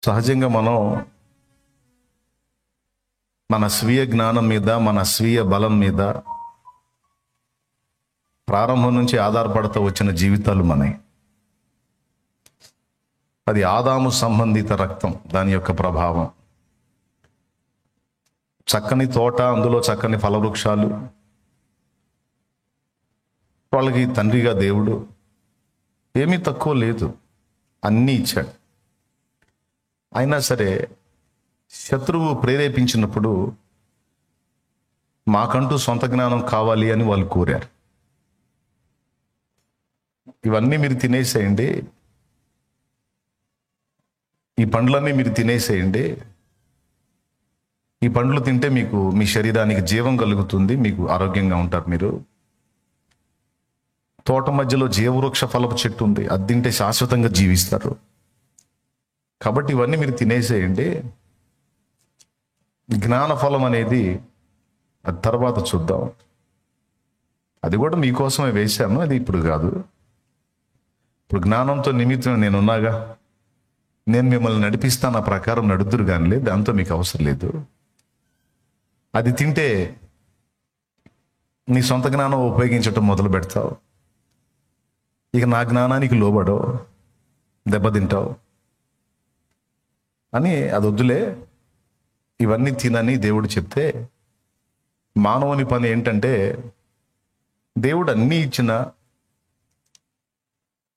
సహజంగా మనం మన స్వీయ జ్ఞానం మీద, మన స్వీయ బలం మీద ప్రారంభం నుంచి ఆధారపడుతూ వచ్చిన జీవితాలు మనవి. అది ఆదాము సంబంధిత రక్తం, దాని యొక్క ప్రభావం. చక్కని తోట, అందులో చక్కని ఫలవృక్షాలు, వాళ్ళకి తండ్రిగా దేవుడు, ఏమీ తక్కువ లేదు, అన్నీ ఇచ్చాడు. అయినా సరే శత్రువు ప్రేరేపించినప్పుడు మాకంటూ సొంత జ్ఞానం కావాలి అని వాళ్ళు కోరారు. ఇవన్నీ మీరు తినేసేయండి, ఈ పండ్లన్నీ మీరు తినేసేయండి, ఈ పండ్లు తింటే మీకు మీ శరీరానికి జీవం కలుగుతుంది, మీకు ఆరోగ్యంగా ఉంటారు మీరు. తోట మధ్యలో జీవవృక్ష ఫలపు చెట్టు ఉంది, అది తింటే శాశ్వతంగా జీవిస్తారు. కాబట్టి ఇవన్నీ మీరు తినేసేయండి, జ్ఞాన ఫలం అనేది అది తర్వాత చూద్దాం, అది కూడా మీకోసమే వేశాను, అది ఇప్పుడు కాదు. ఇప్పుడు జ్ఞానంతో నిమిత్తం నేనున్నాగా, నేను మిమ్మల్ని నడిపిస్తాను, ఆ ప్రకారం నడుదురు కానిలే, దాంతో మీకు అవసరం లేదు. అది తింటే నీ సొంత జ్ఞానం ఉపయోగించటం మొదలు పెడతావు, ఇక నా జ్ఞానానికి లోబడవు, దెబ్బతింటావు అని అది వద్దులే, ఇవన్నీ తినని దేవుడు చెప్తే మానవుని పని ఏంటంటే, దేవుడు అన్నీ ఇచ్చిన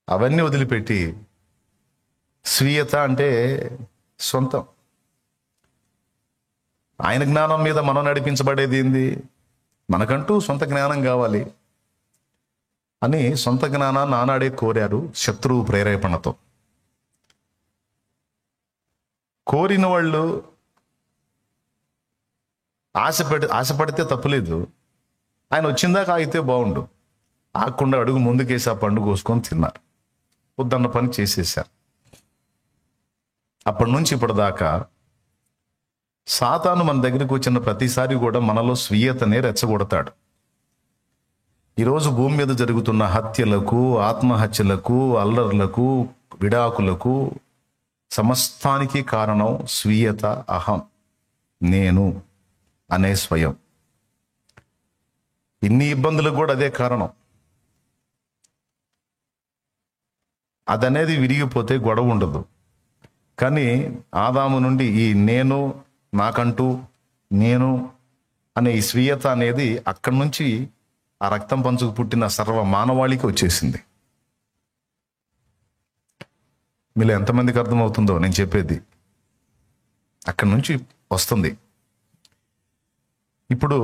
అవన్నీ వదిలిపెట్టి స్వీయత అంటే సొంతం, ఆయన జ్ఞానం మీద మనం నడిపించబడేది ఏంది? మనకంటూ సొంత జ్ఞానం కావాలి అని సొంత జ్ఞానాన్ని ఆనాడే కోరారు శత్రువు ప్రేరేపణతో. కోరిన వాళ్ళు ఆశపడితే తప్పులేదు, ఆయన వచ్చిందాకా ఆగితే బాగుండు, ఆగకుండా అడుగు ముందుకేసి ఆ పండు కోసుకొని తిన్నారు, వద్దన్న పని చేసేసారు. అప్పటి నుంచి ఇప్పటిదాకా సాతాను మన దగ్గరికి వచ్చిన ప్రతిసారి కూడా మనలో స్వీయతనే రెచ్చగొడతాడు. ఈరోజు భూమి మీద జరుగుతున్న హత్యలకు, ఆత్మహత్యలకు, అల్లర్లకు, విడాకులకు సమస్తానికి కారణం స్వీయత, అహం, నేను అనే స్వయం. ఇన్ని ఇబ్బందులకు కూడా అదే కారణం. అదనేది విరిగిపోతే గొడవ ఉండదు. కానీ ఆదాము నుండి ఈ నేను, నాకంటూ నేను అనే ఈ స్వీయత అనేది అక్కడి నుంచి ఆ రక్తం పంచుకు పుట్టిన సర్వ మానవాళికి వచ్చేసింది. మీలో ఎంతమందికి అర్థమవుతుందో నేను చెప్పేది? అక్కడి నుంచి వస్తుంది. ఇప్పుడు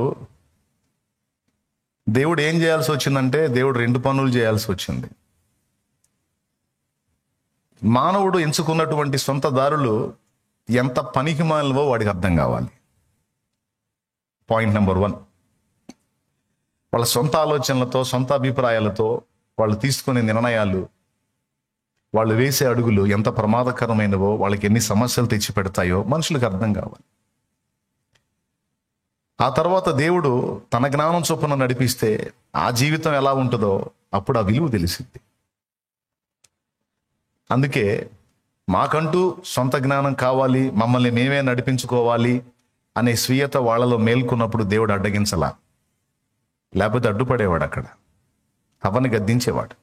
దేవుడు ఏం చేయాల్సి వచ్చిందంటే, దేవుడు 2 పనులు చేయాల్సి వచ్చింది. మానవుడు ఎంచుకున్నటువంటి సొంత దారులు ఎంత పనికిమాలినవో వాడికి అర్థం కావాలి. పాయింట్ నెంబర్ 1, వాళ్ళ సొంత ఆలోచనలతో, సొంత అభిప్రాయాలతో వాళ్ళు తీసుకునే నిర్ణయాలు, వాళ్ళు వేసే అడుగులు ఎంత ప్రమాదకరమైనవో, వాళ్ళకి ఎన్ని సమస్యలు తెచ్చి పెడతాయో మనుషులకు అర్థం కావాలి. ఆ తర్వాత దేవుడు తన జ్ఞానం చొప్పున నడిపిస్తే ఆ జీవితం ఎలా ఉంటుందో అప్పుడు ఆ విలువ తెలిసింది. అందుకే మాకంటూ సొంత జ్ఞానం కావాలి, మమ్మల్ని మేమే నడిపించుకోవాలి అనే స్వీయత వాళ్ళలో మేల్కొన్నప్పుడు దేవుడు అడ్డగించలా, లేకపోతే అడ్డుపడేవాడు, అక్కడ అవన్నీ గద్దించేవాడు.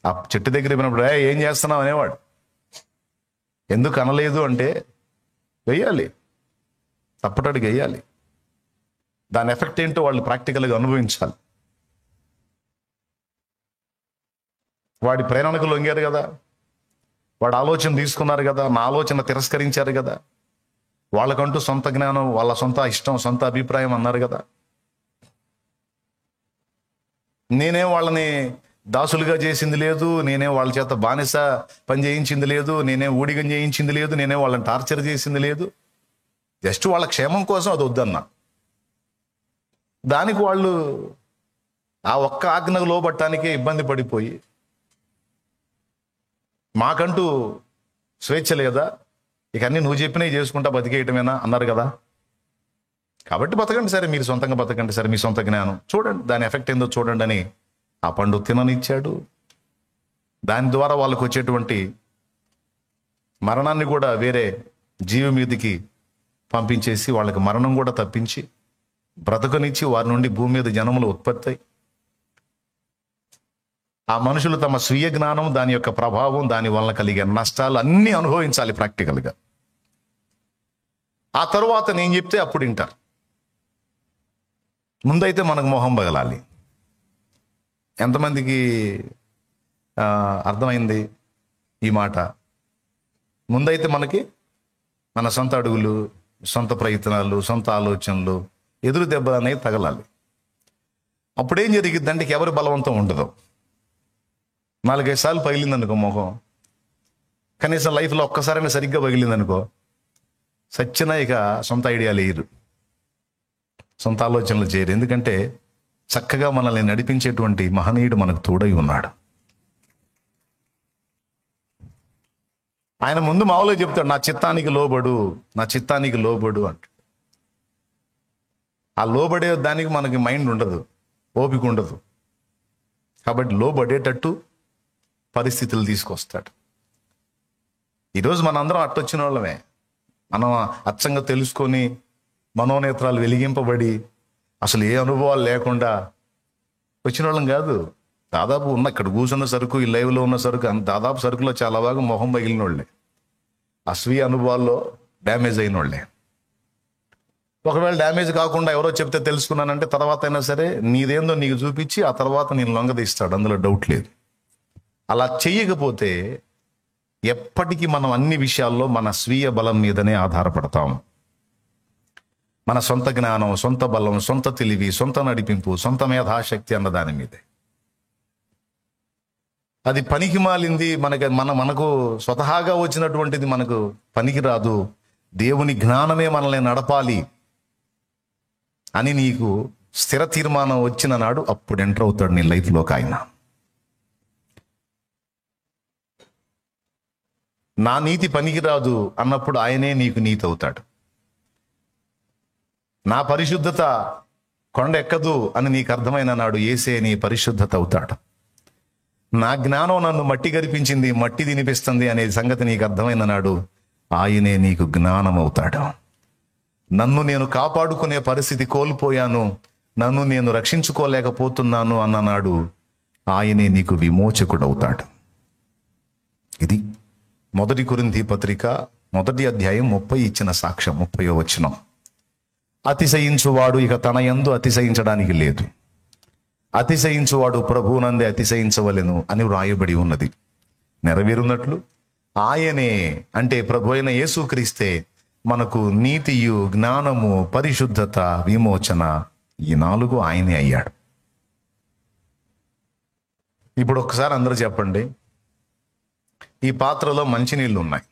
ఆ చెట్టు దగ్గర పోయినప్పుడు ఏం చేస్తున్నావు అనేవాడు. ఎందుకు అనలేదు అంటే, వెయ్యాలి, తప్పటడుగు వేయాలి, దాని ఎఫెక్ట్ ఏంటో వాళ్ళు ప్రాక్టికల్గా అనుభవించాలి. వాడి ప్రేరణకు లొంగారు కదా, వాడు ఆలోచన తీసుకున్నారు కదా, నా ఆలోచన తిరస్కరించారు కదా, వాళ్ళకంటూ సొంత జ్ఞానం, వాళ్ళ సొంత ఇష్టం, సొంత అభిప్రాయం అన్నారు కదా. నేనే వాళ్ళని దాసులుగా చేసింది లేదు, నేనే వాళ్ళ చేత బానిస పని చేయించింది లేదు, నేనే ఊడిగం చేయించింది లేదు, నేనే వాళ్ళని టార్చర్ చేసింది లేదు. జస్ట్ వాళ్ళ క్షేమం కోసం అది వద్దన్నా. దానికి వాళ్ళు ఆ ఒక్క ఆజ్ఞకు లోబట్టానికే ఇబ్బంది పడిపోయి, మాకంటూ స్వేచ్ఛ లేదా, ఇక అన్నీ నువ్వు చెప్పినవి చేసుకుంటా బతికేయటమేనా అన్నారు కదా. కాబట్టి బతకండి సరే, మీరు సొంతంగా బతకండి సరే, మీ సొంత జ్ఞానం చూడండి, దాని ఎఫెక్ట్ ఏందో చూడండి అని ఆ పండు తిననిచ్చాడు. దాని ద్వారా వాళ్ళకు వచ్చేటువంటి మరణాన్ని కూడా వేరే జీవి మీదకి పంపించేసి వాళ్ళకి మరణం కూడా తప్పించి బ్రతకనిచ్చి వారి నుండి భూమి మీద జనములు ఉత్పత్తి అయి ఆ మనుషులు తమ స్వీయ జ్ఞానం, దాని యొక్క ప్రభావం, దాని వల్ల కలిగే నష్టాలు అన్నీ అనుభవించాలి ప్రాక్టికల్గా. ఆ తరువాత నేను చెప్తే అప్పుడు వింటారు. ముందైతే మనకు మొహం పగలాలి. ఎంతమందికి అర్థమైంది ఈ మాట? ముందైతే మనకి మన సొంత అడుగులు, సొంత ప్రయత్నాలు, సొంత ఆలోచనలు, ఎదురు దెబ్బ అనేది తగలాలి. అప్పుడేం జరిగిద్దంటే ఎవరి బలవంతం ఉండదు. 4-5 సార్లు పగిలిందనుకో మొహం, కనీసం లైఫ్లో ఒక్కసారైనా సరిగ్గా పగిలిందనుకో, సచ్చినా ఇక సొంత ఐడియాలు వేయరు, సొంత ఆలోచనలు చేయరు. ఎందుకంటే చక్కగా మనల్ని నడిపించేటువంటి మహనీయుడు మనకు తోడై ఉన్నాడు. ఆయన ముందు మామూలుగా చెప్తాడు, నా చిత్తానికి లోబడు, నా చిత్తానికి లోబడు అంట. ఆ లోబడే దానికి మనకి మైండ్ ఉండదు, ఓపిక ఉండదు. కాబట్టి లోబడేటట్టు పరిస్థితులు తీసుకొస్తాడు. ఈరోజు మనందరం అట్టొచ్చిన వాళ్ళమే. మనం అచ్చంగా తెలుసుకొని మనోనేత్రాలు వెలిగింపబడి అసలు ఏ అనుభవాలు లేకుండా వచ్చిన వాళ్ళం కాదు. దాదాపు ఇక్కడ కూర్చున్న సరుకు, ఈ లైవ్లో ఉన్న సరుకు, దాదాపు సరుకులో చాలా భాగం మొహం పగిలిన వాళ్ళే, అస్వీయ అనుభవాల్లో డ్యామేజ్ అయిన వాళ్ళే. ఒకవేళ డ్యామేజ్ కాకుండా ఎవరో చెప్తే తెలుసుకున్నానంటే తర్వాత అయినా సరే నీదేందో నీకు చూపించి ఆ తర్వాత నేను లొంగదీస్తాడు, అందులో డౌట్ లేదు. అలా చెయ్యకపోతే ఎప్పటికీ మనం అన్ని విషయాల్లో మన స్వీయ బలం మీదనే ఆధారపడతాం. మన సొంత జ్ఞానం, సొంత బలం, సొంత తెలివి, సొంత నడిపింపు, సొంత మేధాశక్తి అన్న దాని మీదే. అది పనికి మాలింది. మనకు స్వతహాగా వచ్చినటువంటిది మనకు పనికి రాదు. దేవుని జ్ఞానమే మనల్ని నడపాలి అని నీకు స్థిర తీర్మానం వచ్చిన నాడు అప్పుడు ఎంటర్ అవుతాడు నీ లైఫ్లోకి ఆయన. నా నీతి పనికిరాదు అన్నప్పుడు ఆయనే నీకు నీతి అవుతాడు. నా పరిశుద్ధత కొండ ఎక్కదు అని నీకు అర్థమైన నాడు యేసే నీ పరిశుద్ధత అవుతాడు. నా జ్ఞానం నన్ను మట్టి గరిపించింది, మట్టి తినిపిస్తుంది అనే సంగతి నీకు అర్థమైన నాడు ఆయనే నీకు జ్ఞానం అవుతాడు. నన్ను నేను కాపాడుకునే పరిస్థితి కోల్పోయాను, నన్ను నేను రక్షించుకోలేకపోతున్నాను అన్ననాడు ఆయనే నీకు విమోచకుడు అవుతాడు. ఇది 1 కొరింథీ పత్రిక 1వ అధ్యాయం 30 ఇచ్చిన సాక్ష్యం. 30వ వచనం, అతిశయించువాడు ఇక తన యందు అతిశయించడానికి లేదు, అతిశయించువాడు ప్రభువునందే అతిశయించవలెను అని వ్రాయబడి ఉన్నది. నెరవేరున్నట్లు ఆయనే, అంటే ప్రభు అయిన యేసుక్రీస్తే మనకు నీతియు, జ్ఞానము, పరిశుద్ధత, విమోచన, ఈ 4 ఆయనే అయ్యాడు. ఇప్పుడు ఒకసారి అందరూ చెప్పండి, ఈ పాత్రలో మంచినీళ్ళు ఉన్నాయి,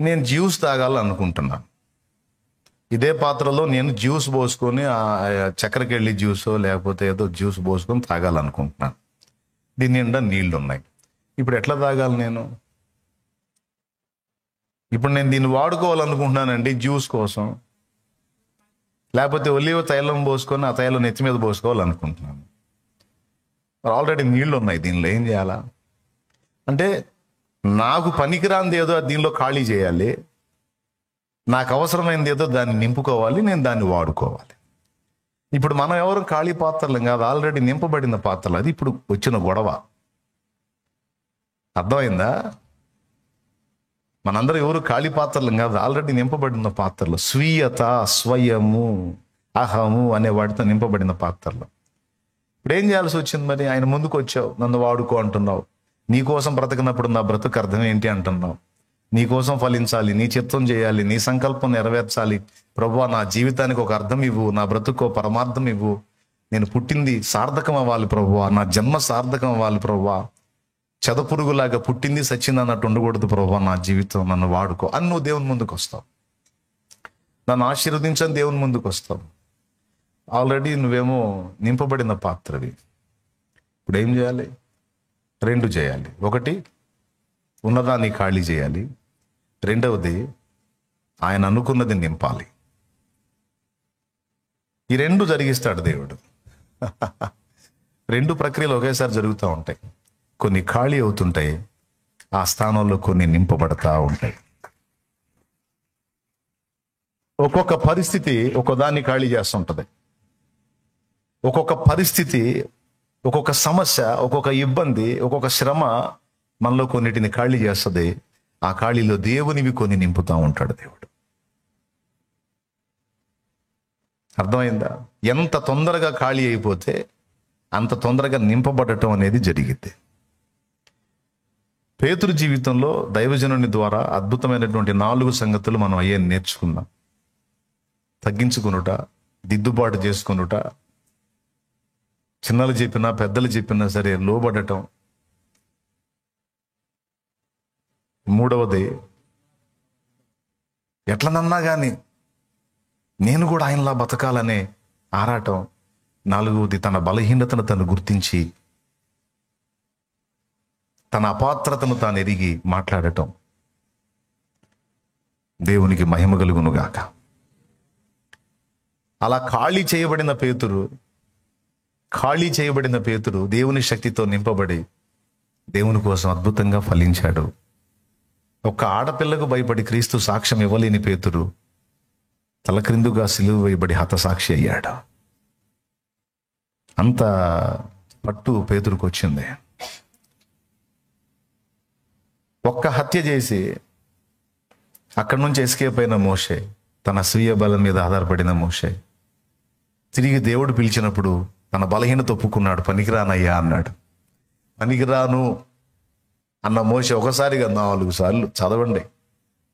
నేను జ్యూస్ తాగాలనుకుంటున్నాను. ఇదే పాత్రలో నేను జ్యూస్ పోసుకొని చక్కెరకెళ్ళి జ్యూసో లేకపోతే ఏదో జ్యూస్ పోసుకొని తాగాలనుకుంటున్నాను. దీని నిండా నీళ్లు ఉన్నాయి. ఇప్పుడు ఎట్లా తాగాలి నేను? ఇప్పుడు నేను దీన్ని వాడుకోవాలనుకుంటున్నానండి జ్యూస్ కోసం, లేకపోతే ఒలివ తైలం పోసుకొని ఆ తైలం నెత్తి మీద పోసుకోవాలనుకుంటున్నాను. ఆల్రెడీ నీళ్లు ఉన్నాయి, దీనిలో ఏం చేయాలా? అంటే నాకు పనికిరాంది ఏదో దీనిలో ఖాళీ చేయాలి, నాకు అవసరమైనది ఏదో దాన్ని నింపుకోవాలి, నేను దాన్ని వాడుకోవాలి. ఇప్పుడు మనం ఎవరు ఖాళీ పాత్రలం కాదు, ఆల్రెడీ నింపబడిన పాత్రలు. అది ఇప్పుడు వచ్చిన గొడవ. అర్థమైందా? మనందరూ ఎవరు ఖాళీ పాత్రలం కాదు, ఆల్రెడీ నింపబడిన పాత్రలు. స్వీయత, స్వయము, అహము అనే వాటితో నింపబడిన పాత్రలు. ఇప్పుడు ఏం చేయాల్సి వచ్చింది? మరి ఆయన ముందుకు వచ్చావు, నన్ను వాడుకో అంటున్నావు. నీకోసం బ్రతకినప్పుడు నా బ్రతుకు అర్థం ఏంటి అంటున్నావు. నీకోసం ఫలించాలి, నీ చిత్తం చేయాలి, నీ సంకల్పం నెరవేర్చాలి. ప్రభువా, నా జీవితానికి ఒక అర్థం ఇవ్వు, నా బ్రతుకు పరమార్థం ఇవ్వు, నేను పుట్టింది సార్థకం అవ్వాలి ప్రభువా, నా జన్మ సార్థకం అవ్వాలి ప్రభువా, చెదపురుగులాగా పుట్టింది సచ్చింది అన్నట్టు ఉండకూడదు ప్రభువా, నా జీవితం నన్ను వాడుకో అని నువ్వు దేవుని ముందుకు వస్తావు. నన్ను ఆశీర్వదించని దేవుని ముందుకు వస్తావు. ఆల్రెడీ నువ్వేమో నింపబడిన పాత్రవి. ఇప్పుడు ఏం చేయాలి? 2 చేయాలి. ఒకటి, ఉన్నదాన్ని ఖాళీ చేయాలి. 2వది, ఆయన అనుకున్నది నింపాలి. ఈ 2 జరిగిస్తాడు దేవుడు. 2 ప్రక్రియలు ఒకేసారి జరుగుతూ ఉంటాయి. కొన్ని ఖాళీ అవుతుంటాయి, ఆ స్థానంలో కొన్ని నింపబడతా ఉంటాయి. ఒక్కొక్క పరిస్థితి ఒక్కొదాన్ని ఖాళీ చేస్తుంటది. ఒక్కొక్క పరిస్థితి, ఒక్కొక్క సమస్య, ఒక్కొక్క ఇబ్బంది, ఒక్కొక్క శ్రమ మనలో కొన్నిటిని ఖాళీ చేస్తుంది. ఆ ఖాళీలో దేవునివి కొన్ని నింపుతా ఉంటాడు దేవుడు. అర్థమైందా? ఎంత తొందరగా ఖాళీ అయిపోతే అంత తొందరగా నింపబడటం అనేది జరిగింది. పేతురు జీవితంలో దైవజనుని ద్వారా అద్భుతమైనటువంటి 4 సంగతులు మనం అయ్యే నేర్చుకుందాం. తగ్గించుకునుట, దిద్దుబాటు చేసుకునుట, చిన్నలు చెప్పినా పెద్దలు చెప్పినా సరే లోబడటం. మూడవది, ఎట్లనన్నా కానీ నేను కూడా ఆయనలా బతకాలనే ఆరాటం. 4వది, తన బలహీనతను తను గుర్తించి తన అపాత్రతను తాను ఎరిగి మాట్లాడటం. దేవునికి మహిమ కలుగునుగాక. అలా ఖాళీ చేయబడిన పేతురు దేవుని శక్తితో నింపబడి దేవుని కోసం అద్భుతంగా ఫలించాడు. ఒక్క ఆడపిల్లకు భయపడి క్రీస్తు సాక్ష్యం ఇవ్వలేని పేతురు తలక్రిందుగా సిలువ వేయబడి హతసాక్షి అయ్యాడు. అంత పట్టు పేతురుకు వచ్చింది. ఒక్క హత్య చేసి అక్కడి నుంచి ఎస్కేప్ అయిన మోషే, తన స్వీయ బలం మీద ఆధారపడిన మోషే, తిరిగి దేవుడు పిలిచినప్పుడు తన బలహీనత ఒప్పుకున్నాడు. పనికిరానయ్యా అన్నాడు. పనికిరాను అన్న మోషే ఒకసారిగా 4 సార్లు చదవండి,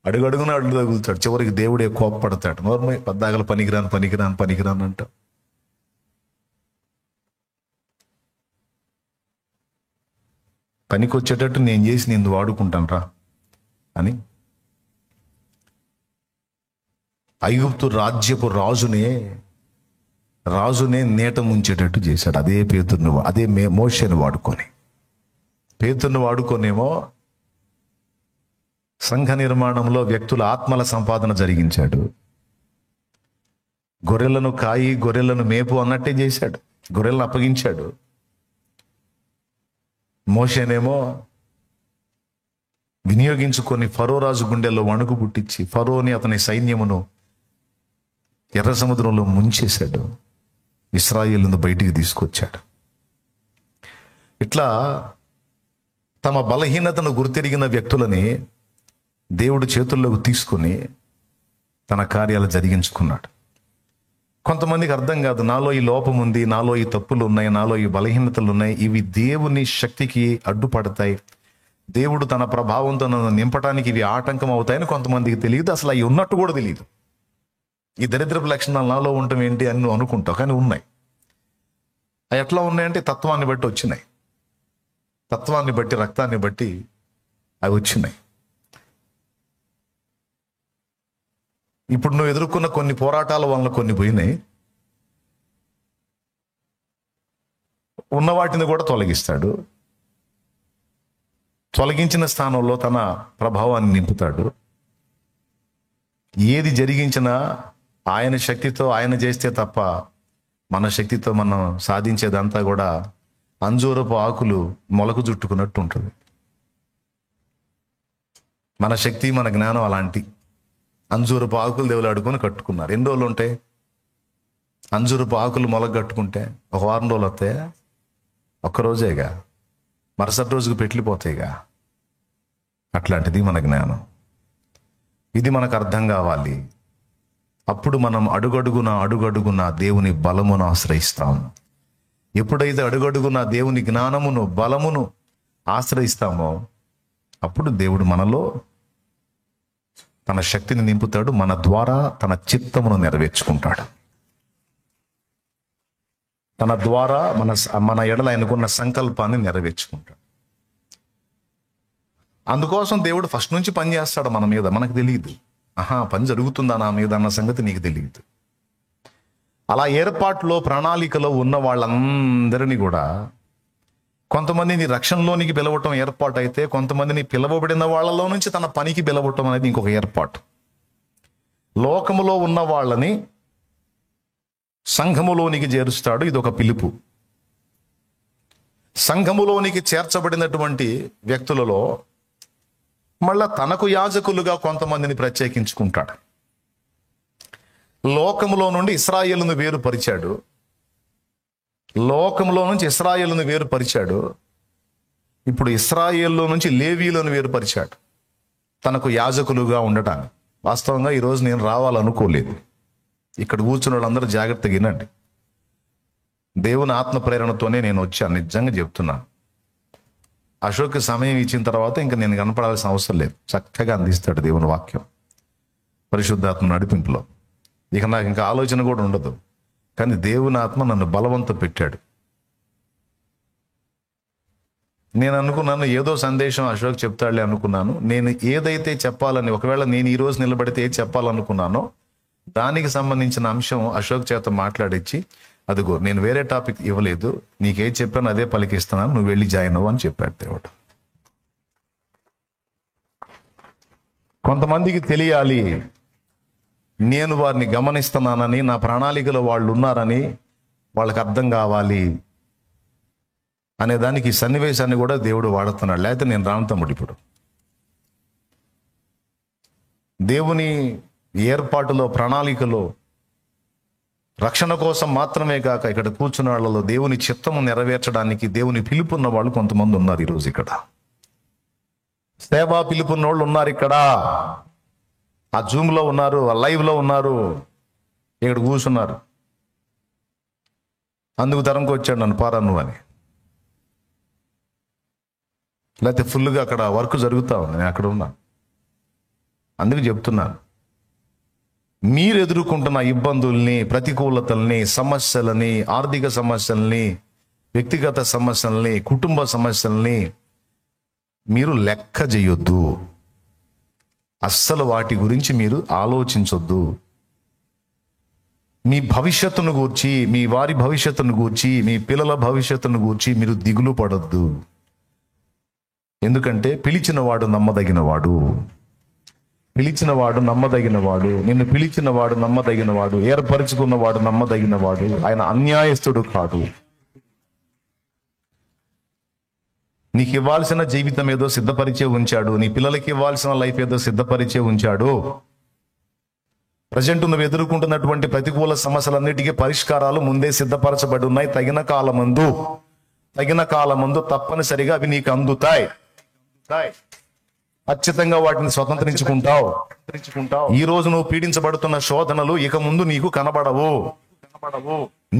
అడుగడుగున అడుగు తగులుతాడు. చివరికి దేవుడే కోప్పడతాడు. నోర్మై పద్దాగలు పనికిరాను అంట. పనికి వచ్చేటట్టు నేను చేసి నిన్ను వాడుకుంటాను రా అని ఐగుప్తు రాజ్యపు రాజునే నేట ముంచేటట్టు చేశాడు. అదే మోషేని వాడుకొని, పేతురుని వాడుకొనేమో సంఘ నిర్మాణంలో వ్యక్తుల ఆత్మల సంపాదన జరిగించాడు. గొర్రెలను కాయి, గొర్రెలను మేపు అన్నట్టే చేశాడు. గొర్రెలను అప్పగించాడు. మోషేనేమో వినియోగించుకొని ఫరో రాజు గుండెల్లో వణుకు పుట్టించి ఫరోని అతని సైన్యమును ఎర్ర సముద్రంలో ముంచేశాడు. ఇశ్రాయేలును బయటికి తీసుకొచ్చాడు. ఇట్లా తమ బలహీనతను గుర్తెరిగిన వ్యక్తులని దేవుడు చేతుల్లోకి తీసుకొని తన కార్యాలు జరిగించుకున్నాడు. కొంతమందికి అర్థం కాదు, నాలో ఈ లోపం ఉంది, నాలో ఈ తప్పులు ఉన్నాయి, నాలో ఈ బలహీనతలు ఉన్నాయి, ఇవి దేవుని శక్తికి అడ్డుపడతాయి, దేవుడు తన ప్రభావంతో నన్ను నింపడానికి ఇవి ఆటంకం అవుతాయని కొంతమందికి తెలియదు. అసలు అవి ఉన్నట్టు కూడా తెలియదు. ఈ దరిద్రపు లక్షణాలు నాలో ఉండటం ఏంటి అని నువ్వు అనుకుంటావు, కానీ ఉన్నాయి. అవి ఎట్లా ఉన్నాయంటే తత్వాన్ని బట్టి వచ్చినాయి. తత్వాన్ని బట్టి, రక్తాన్ని బట్టి అవి వచ్చినాయి. ఇప్పుడు నువ్వు ఎదుర్కొన్న కొన్ని పోరాటాల వలన కొన్ని పోయినాయి. ఉన్న వాటిని కూడా తొలగిస్తాడు. తొలగించిన స్థానంలో తన ప్రభావాన్ని నింపుతాడు. ఏది జరిగించినా ఆయన శక్తితో ఆయన చేస్తే తప్ప మన శక్తితో మనం సాధించేదంతా కూడా అంజూరపు ఆకులు మొలకు చుట్టుకున్నట్టు ఉంటుంది. మన శక్తి, మన జ్ఞానం అలాంటి అంజూరపు ఆకులు దేవులాడుకొని కట్టుకున్నారు. ఎన్ని రోజులు ఉంటాయి? అంజూరపు ఆకులు మొలకు కట్టుకుంటే 1 వారం రోజులు వస్తాయా? ఒక్కరోజేగా, మరుసటి రోజుకు పెట్టిపోతాయిగా. అట్లాంటిది మన జ్ఞానం. ఇది మనకు అర్థం కావాలి. అప్పుడు మనం అడుగడుగున దేవుని బలమును ఆశ్రయిస్తాము. ఎప్పుడైతే అడుగడుగున దేవుని జ్ఞానమును, బలమును ఆశ్రయిస్తామో అప్పుడు దేవుడు మనలో తన శక్తిని నింపుతాడు. మన ద్వారా తన చిత్తమును నెరవేర్చుకుంటాడు. తన ద్వారా మన ఎడల ఆయనకున్న సంకల్పాన్ని నెరవేర్చుకుంటాడు. అందుకోసం దేవుడు ఫస్ట్ నుంచి పని చేస్తాడు మన మీద. మనకు తెలియదు. పని జరుగుతుందా నా మీద అన్న సంగతి నీకు తెలియదు. అలా ఏర్పాట్లో, ప్రణాళికలో ఉన్న వాళ్ళందరినీ కూడా కొంతమందిని రక్షణలోనికి పిలవటం ఏర్పాటు అయితే, కొంతమందిని పిలవబడిన వాళ్ళలో నుంచి తన పనికి పిలవటం అనేది ఇంకొక ఏర్పాటు. లోకములో ఉన్న వాళ్ళని సంఘములోనికి చేరుస్తాడు. ఇది ఒక పిలుపు. సంఘములోనికి చేర్చబడినటువంటి వ్యక్తులలో మళ్ళా తనకు యాజకులుగా కొంతమందిని ప్రత్యేకించుకుంటాడు. లోకములో నుండి ఇశ్రాయేలును వేరుపరిచాడు. లోకంలో నుంచి ఇశ్రాయేలును వేరుపరిచాడు. ఇప్పుడు ఇశ్రాయేల్లో నుంచి లేవీలను వేరుపరిచాడు తనకు యాజకులుగా ఉండటానికి. వాస్తవంగా ఈరోజు నేను రావాలనుకోలేదు. ఇక్కడ కూర్చున్న వాళ్ళందరూ జాగ్రత్తగా వినండి. దేవుని ఆత్మ ప్రేరణతోనే నేను వచ్చాను, నిజంగా చెప్తున్నాను. అశోక్ సమయం ఇచ్చిన తర్వాత ఇంకా నేను కనపడాల్సిన అవసరం లేదు. చక్కగా అందిస్తాడు దేవుని వాక్యం పరిశుద్ధాత్మ నడిపింపులో. ఇక నాకు ఇంకా ఆలోచన కూడా ఉండదు. కానీ దేవుని ఆత్మ నన్ను బలవంతం పెట్టాడు. నేను అనుకున్నాను ఏదో సందేశం అశోక్ చెప్తాడులే అనుకున్నాను. నేను ఏదైతే చెప్పాలని, ఒకవేళ నేను ఈ రోజు నిలబడితే ఏది చెప్పాలనుకున్నానో దానికి సంబంధించిన అంశం అశోక్ చేత మాట్లాడించి, అదిగో నేను వేరే టాపిక్ ఇవ్వలేదు, నీకేది చెప్పాను అదే పలికిస్తున్నాను, నువ్వు వెళ్ళి జాయిన్ అవ్వు అని చెప్పాడు దేవుడు. కొంతమందికి తెలియాలి, నేను వారిని గమనిస్తున్నానని, నా ప్రణాళికలో వాళ్ళు ఉన్నారని వాళ్ళకి అర్థం కావాలి అనే దానికి ఈ సన్నివేశాన్ని కూడా దేవుడు వాడుతున్నాడు. లేకపోతే నేను రాను తమ్ముడు. ఇప్పుడు దేవుని ఏర్పాటులో, ప్రణాళికలో రక్షణ కోసం మాత్రమే కాక ఇక్కడ కూర్చున్న వాళ్ళలో దేవుని చిత్తము నెరవేర్చడానికి దేవుని పిలుపున్న వాళ్ళు కొంతమంది ఉన్నారు ఈరోజు ఇక్కడ. సేవా పిలుపున్న వాళ్ళు ఉన్నారు ఇక్కడ. ఆ జూమ్లో ఉన్నారు, ఆ లైవ్లో ఉన్నారు, ఇక్కడ కూర్చున్నారు. అందుకు తరంకి వచ్చాడు నన్ను పారాను అని. లేకపోతే ఫుల్గా అక్కడ వర్క్ జరుగుతూ ఉంది, నేను అక్కడ ఉన్నా. అందుకు చెప్తున్నాను, మీరు ఎదుర్కొంటున్న ఇబ్బందుల్ని, ప్రతికూలతల్ని, సమస్యలని, ఆర్థిక సమస్యల్ని, వ్యక్తిగత సమస్యల్ని, కుటుంబ సమస్యల్ని మీరు లెక్క చేయొద్దు. అస్సలు వాటి గురించి మీరు ఆలోచించొద్దు. మీ భవిష్యత్తును గూర్చి, మీ వారి భవిష్యత్తును గూర్చి, మీ పిల్లల భవిష్యత్తును గూర్చి మీరు దిగులు పడొద్దు. ఎందుకంటే పిలిచినవాడు నమ్మదగినవాడు. పిలిచినవాడు నమ్మదగినవాడు. నిన్ను పిలిచినవాడు నమ్మదగినవాడు. ఏర్పరచుకున్నవాడు నమ్మదగినవాడు. ఆయన అన్యాయస్తుడు కాదు. నీకు ఇవ్వాల్సిన జీవితం ఏదో సిద్ధపరిచే ఉంచాడు. నీ పిల్లలకి ఇవ్వాల్సిన లైఫ్ ఏదో సిద్ధపరిచే ఉంచాడు. ప్రజెంట్ నువ్వు ఎదుర్కొంటున్నటువంటి ప్రతికూల సమస్యలన్నిటికీ పరిష్కారాలు ముందే సిద్ధపరచబడి ఉన్నాయి. తగిన కాలమందు తప్పనిసరిగా అవి నీకు అందుతాయి. ఖచ్చితంగా వాటిని స్వతంత్రించుకుంటావు. ఈ రోజు నువ్వు పీడించబడుతున్న శోధనలు ఇక ముందు నీకు కనబడవు.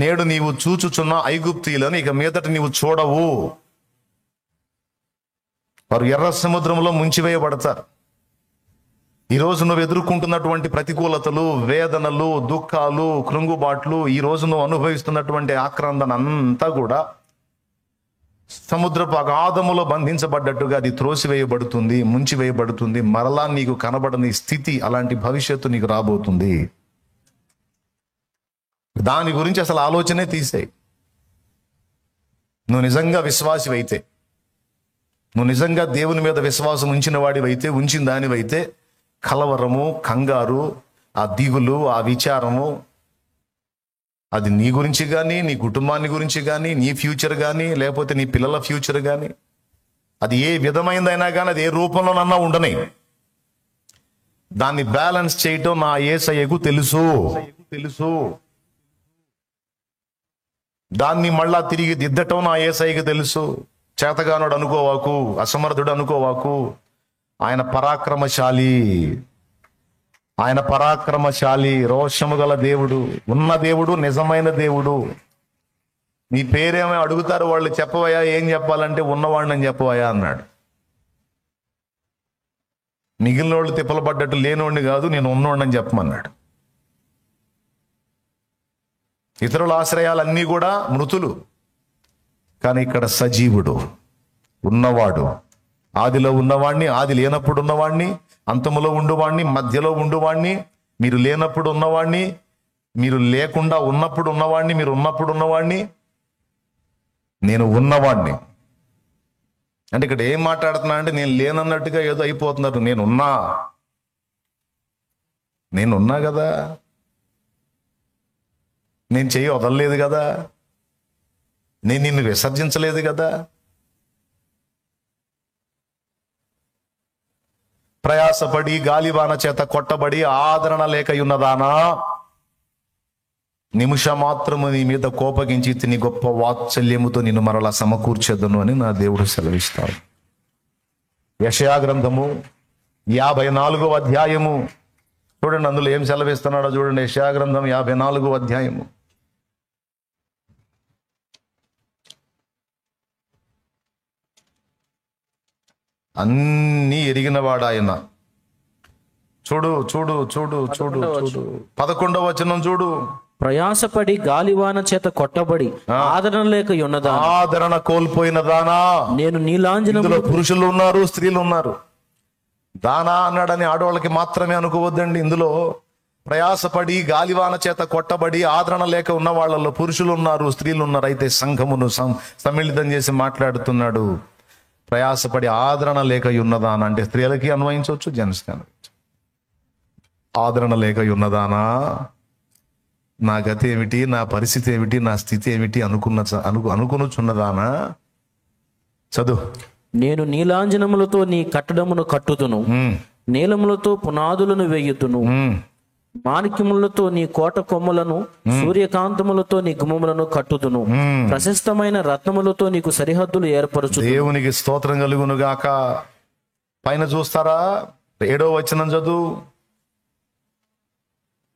నేడు నీవు చూచుచున్న ఐగుప్తీయులను ఇక మీదట నీవు చూడవు. వారు ఎర్ర సముద్రంలో ముంచివేయబడతారు. ఈరోజు నువ్వు ఎదుర్కొంటున్నటువంటి ప్రతికూలతలు, వేదనలు, దుఃఖాలు, కృంగుబాట్లు, ఈ రోజు నువ్వు అనుభవిస్తున్నటువంటి ఆక్రందన అంతా కూడా సముద్రపు అగాధములో బంధించబడ్డట్టుగా అది త్రోసివేయబడుతుంది, ముంచివేయబడుతుంది. మరలా నీకు కనబడని స్థితి, అలాంటి భవిష్యత్తు నీకు రాబోతుంది. దాని గురించి అసలు ఆలోచనే తీసేయి. నువ్వు నిజంగా విశ్వాసివైతే, నువ్వు నిజంగా దేవుని మీద విశ్వాసం ఉంచిన వాడివైతే, ఉంచిన దానివైతే కలవరము, కంగారు, ఆ దిగులు, ఆ విచారము, అది నీ గురించి కానీ, నీ కుటుంబాన్ని గురించి కానీ, నీ ఫ్యూచర్ కానీ, లేకపోతే నీ పిల్లల ఫ్యూచర్ కానీ, అది ఏ విధమైనదైనా కానీ, అది ఏ రూపంలోనన్నా ఉండని, దాన్ని బ్యాలెన్స్ చేయటం నా యేసయ్యకు తెలుసు. దాన్ని మళ్ళా తిరిగి దిద్దటం నా యేసయ్యకు తెలుసు. చేతగానుడు అనుకోవాకు, అసమర్థుడు అనుకోవాకు. ఆయన పరాక్రమశాలి, రోషము గల దేవుడు, ఉన్న దేవుడు, నిజమైన దేవుడు. నీ పేరేమో అడుగుతారు వాళ్ళు, చెప్పవయ్యా ఏం చెప్పాలంటే ఉన్నవాడిని చెప్పవయ్యా అన్నాడు. మిగిలిన వాళ్ళు తిప్పలు పడ్డట్టు లేనోడిని కాదు, నేను ఉన్నోడిని చెప్పమన్నాడు. ఇతరుల ఆశ్రయాలన్నీ కూడా మృతులు, కానీ ఇక్కడ సజీవుడు, ఉన్నవాడు, ఆదిలో ఉన్నవాణ్ణి, ఆది లేనప్పుడు ఉన్నవాణ్ణి, అంతములో ఉండువాణ్ణి, మధ్యలో ఉండువాణ్ణి, మీరు లేనప్పుడు ఉన్నవాణ్ణి, మీరు లేకుండా ఉన్నప్పుడు ఉన్నవాణ్ణి, మీరు ఉన్నప్పుడు ఉన్నవాణ్ణి, నేను ఉన్నవాణ్ణి. అంటే ఇక్కడ ఏం మాట్లాడుతున్నా అంటే నేను లేనన్నట్టుగా ఏదో అయిపోతున్నారు. నేనున్నా కదా, నేను చెయ్యి వదలలేదు కదా, నేను నిన్ను విసర్జించలేదు కదా. ప్రయాసపడి గాలివాన చేత కొట్టబడి ఆదరణ లేక ఉన్నదానా, నిమిషమాత్రము నీ మీద కోపగించి తిని గొప్ప వాత్సల్యముతో నిన్ను మరలా సమకూర్చెదను అని నా దేవుడు సెలవిస్తాడు. యెషయా గ్రంథము 54వ అధ్యాయము చూడండి, అందులో ఏం సెలవిస్తున్నాడో చూడండి. యెషయా గ్రంథం 54వ అధ్యాయము. అన్నీ ఎరిగినవాడు ఆయన. చూడు చూడు చూడు చూడు చూడు 11వ వచనం చూడు. ప్రయాసపడి గాలివాన చేత కొట్టబడి ఆదరణ లేక ఉన్నదా, ఆదరణ కోల్పోయిన దానా, నేను నీలాంజనములు. ఇందులో పురుషులు ఉన్నారు, స్త్రీలు ఉన్నారు. దానా అన్నాడని ఆడవాళ్ళకి మాత్రమే అనుకోవద్దండి. ఇందులో ప్రయాసపడి గాలివాన చేత కొట్టబడి ఆదరణ లేక ఉన్న వాళ్ళలో పురుషులు ఉన్నారు, స్త్రీలు ఉన్నారు. అయితే సంఘమును సమ్మిళితం చేసి మాట్లాడుతున్నాడు. ప్రయాసపడి ఆదరణ లేక ఉన్నదానా అంటే స్త్రీలకి అన్వయించవచ్చు, జెంట్స్కి అన్వయించవచ్చు. ఆదరణ లేక ఉన్నదానా, నా గతి ఏమిటి, నా పరిస్థితి ఏమిటి, నా స్థితి ఏమిటి అనుకునుచున్నదానా. చదువు. నేను నీలాంజనములతో నీ కట్టడమును కట్టుదును, నీలములతో పునాదులను వేయుదును, మాణిక్యములతో నీ కోట కొమ్మలను, సూర్యకాంతములతో నీ గుమ్మములను కట్టుదును, ప్రశస్తమైన రత్నములతో నీకు సరిహద్దులు ఏర్పరచు. దేవునికి స్తోత్రం కలుగును గాక. పైన చూస్తారా, 7వ వచనం చదువు.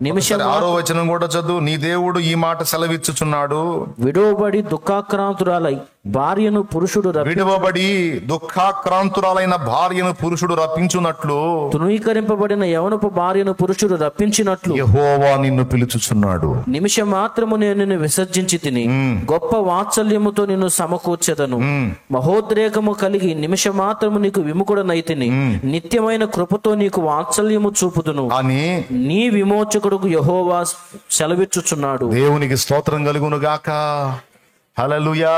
నిమిషం 6వ వచనం కూడా చదువు. నీ దేవుడు ఈ మాట సెలవిచ్చుచున్నాడు, విడవబడి దుఃఖాక్రాంతురాలై భార్యను పురుషుడు విడవబడి దుఃఖాక్రాంతురాలైన భార్యను పురుషుడు రప్పించున్నట్లు, తృణీకరింపబడిన యవనపు భార్యను పురుషుడు రప్పించినట్లు యెహోవా నిన్ను పిలుచుచున్నాడు. నిమిషం మాత్రము నేను నిన్ను విసర్జించి తిని గొప్ప వాత్సల్యముతో నిన్ను సమకూర్చెదను. మహోద్రేకము కలిగి నిమిషం మాత్రము నీకు విముఖుడనైతిని, నిత్యమైన కృపతో నీకు వాత్సల్యము చూపుదును అని నీ విమోచకుడు యెహోవా సెలవిచ్చుచున్నాడు. దేవునికి స్తోత్రం కలుగును గాక. హల్లెలూయా.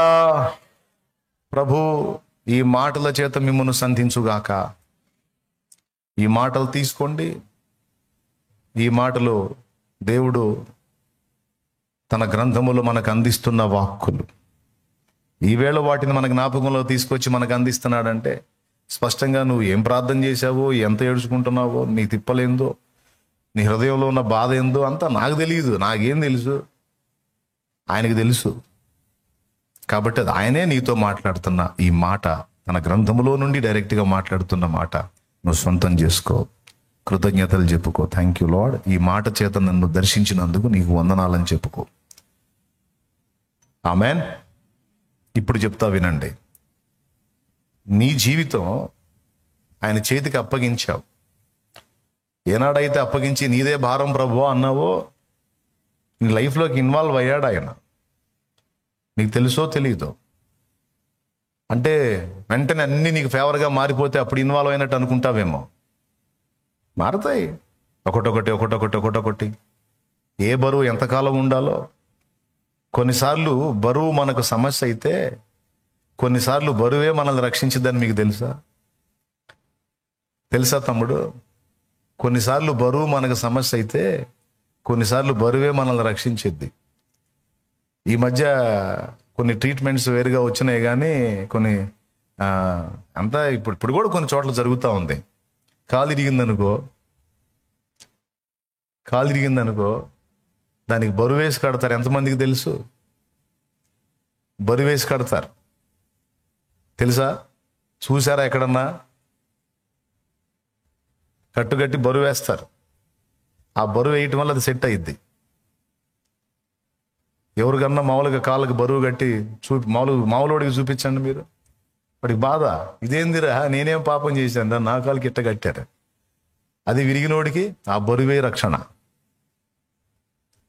ప్రభు ఈ మాటల చేత మిమ్మల్ని సంధించుగాక. ఈ మాటలు తీసుకోండి. ఈ మాటలు దేవుడు తన గ్రంథములో మనకు అందిస్తున్న వాక్కులు. ఈవేళ వాటిని మన జ్ఞాపకంలో తీసుకొచ్చి మనకు అందిస్తున్నాడంటే స్పష్టంగా నువ్వు ఏం ప్రార్థన చేశావో, ఎంత ఏడ్చుకుంటున్నావో, నీ తిప్పలేందో, నీ హృదయంలో ఉన్న బాధ ఏందో అంతా నాకు తెలియదు. నాకేం తెలుసు, ఆయనకి తెలుసు. కాబట్టి అది ఆయనే నీతో మాట్లాడుతున్న ఈ మాట, తన గ్రంథములో నుండి డైరెక్ట్గా మాట్లాడుతున్న మాట నువ్వు సొంతం చేసుకో. కృతజ్ఞతలు చెప్పుకో. థ్యాంక్ యూ లార్డ్, ఈ మాట చేత నన్ను దర్శించినందుకు నీకు వందనాలని చెప్పుకో. ఆమెన్. ఇప్పుడు చెప్తా వినండి. నీ జీవితం ఆయన చేతికి అప్పగించావు. ఏనాడైతే అప్పగించి నీదే భారం ప్రభువా అన్నావో, నీ లైఫ్లోకి ఇన్వాల్వ్ అయ్యాడు ఆయన. నీకు తెలుసో తెలీదో. అంటే వెంటనే అన్నీ నీకు ఫేవర్గా మారిపోతే అప్పుడు ఇన్వాల్వ్ అయినట్టు అనుకుంటావేమో. మారతాయి ఒకటొకటి ఒకటొకటి ఒకటొకటి. ఏ బరువు ఎంతకాలం ఉండాలో. కొన్నిసార్లు బరువు మనకు సమస్య అయితే కొన్నిసార్లు బరువే మనల్ని రక్షించిద్దని మీకు తెలుసా? తెలుసా తమ్ముడు? కొన్నిసార్లు బరువు మనకు సమస్య అయితే కొన్నిసార్లు బరువే మనల్ని రక్షించిద్ది. ఈ మధ్య కొన్ని ట్రీట్మెంట్స్ వేరుగా వచ్చినాయి, కానీ కొన్ని అంతా ఇప్పుడు కూడా కొన్ని చోట్ల జరుగుతూ ఉంది. కాలు ఇరిగిందనుకో దానికి బరువు వేసి కడతారు. ఎంతమందికి తెలుసు? బరువు వేసి కడతారు. తెలుసా? చూసారా ఎక్కడన్నా? కట్టుకట్టి బరువు వేస్తారు. ఆ బరువు వేయటం వల్ల అది సెట్ అయ్యిద్ది. ఎవరికన్నా మామూలుగా కాళ్ళకి బరువు కట్టి మామూలుడికి చూపించండి మీరు. వాడికి బాధ, ఇదేందిరా నేనేం పాపం చేశాను నా కాళ్ళకి ఇట్ట కట్టారు. అది విరిగినోడికి ఆ బరువే రక్షణ.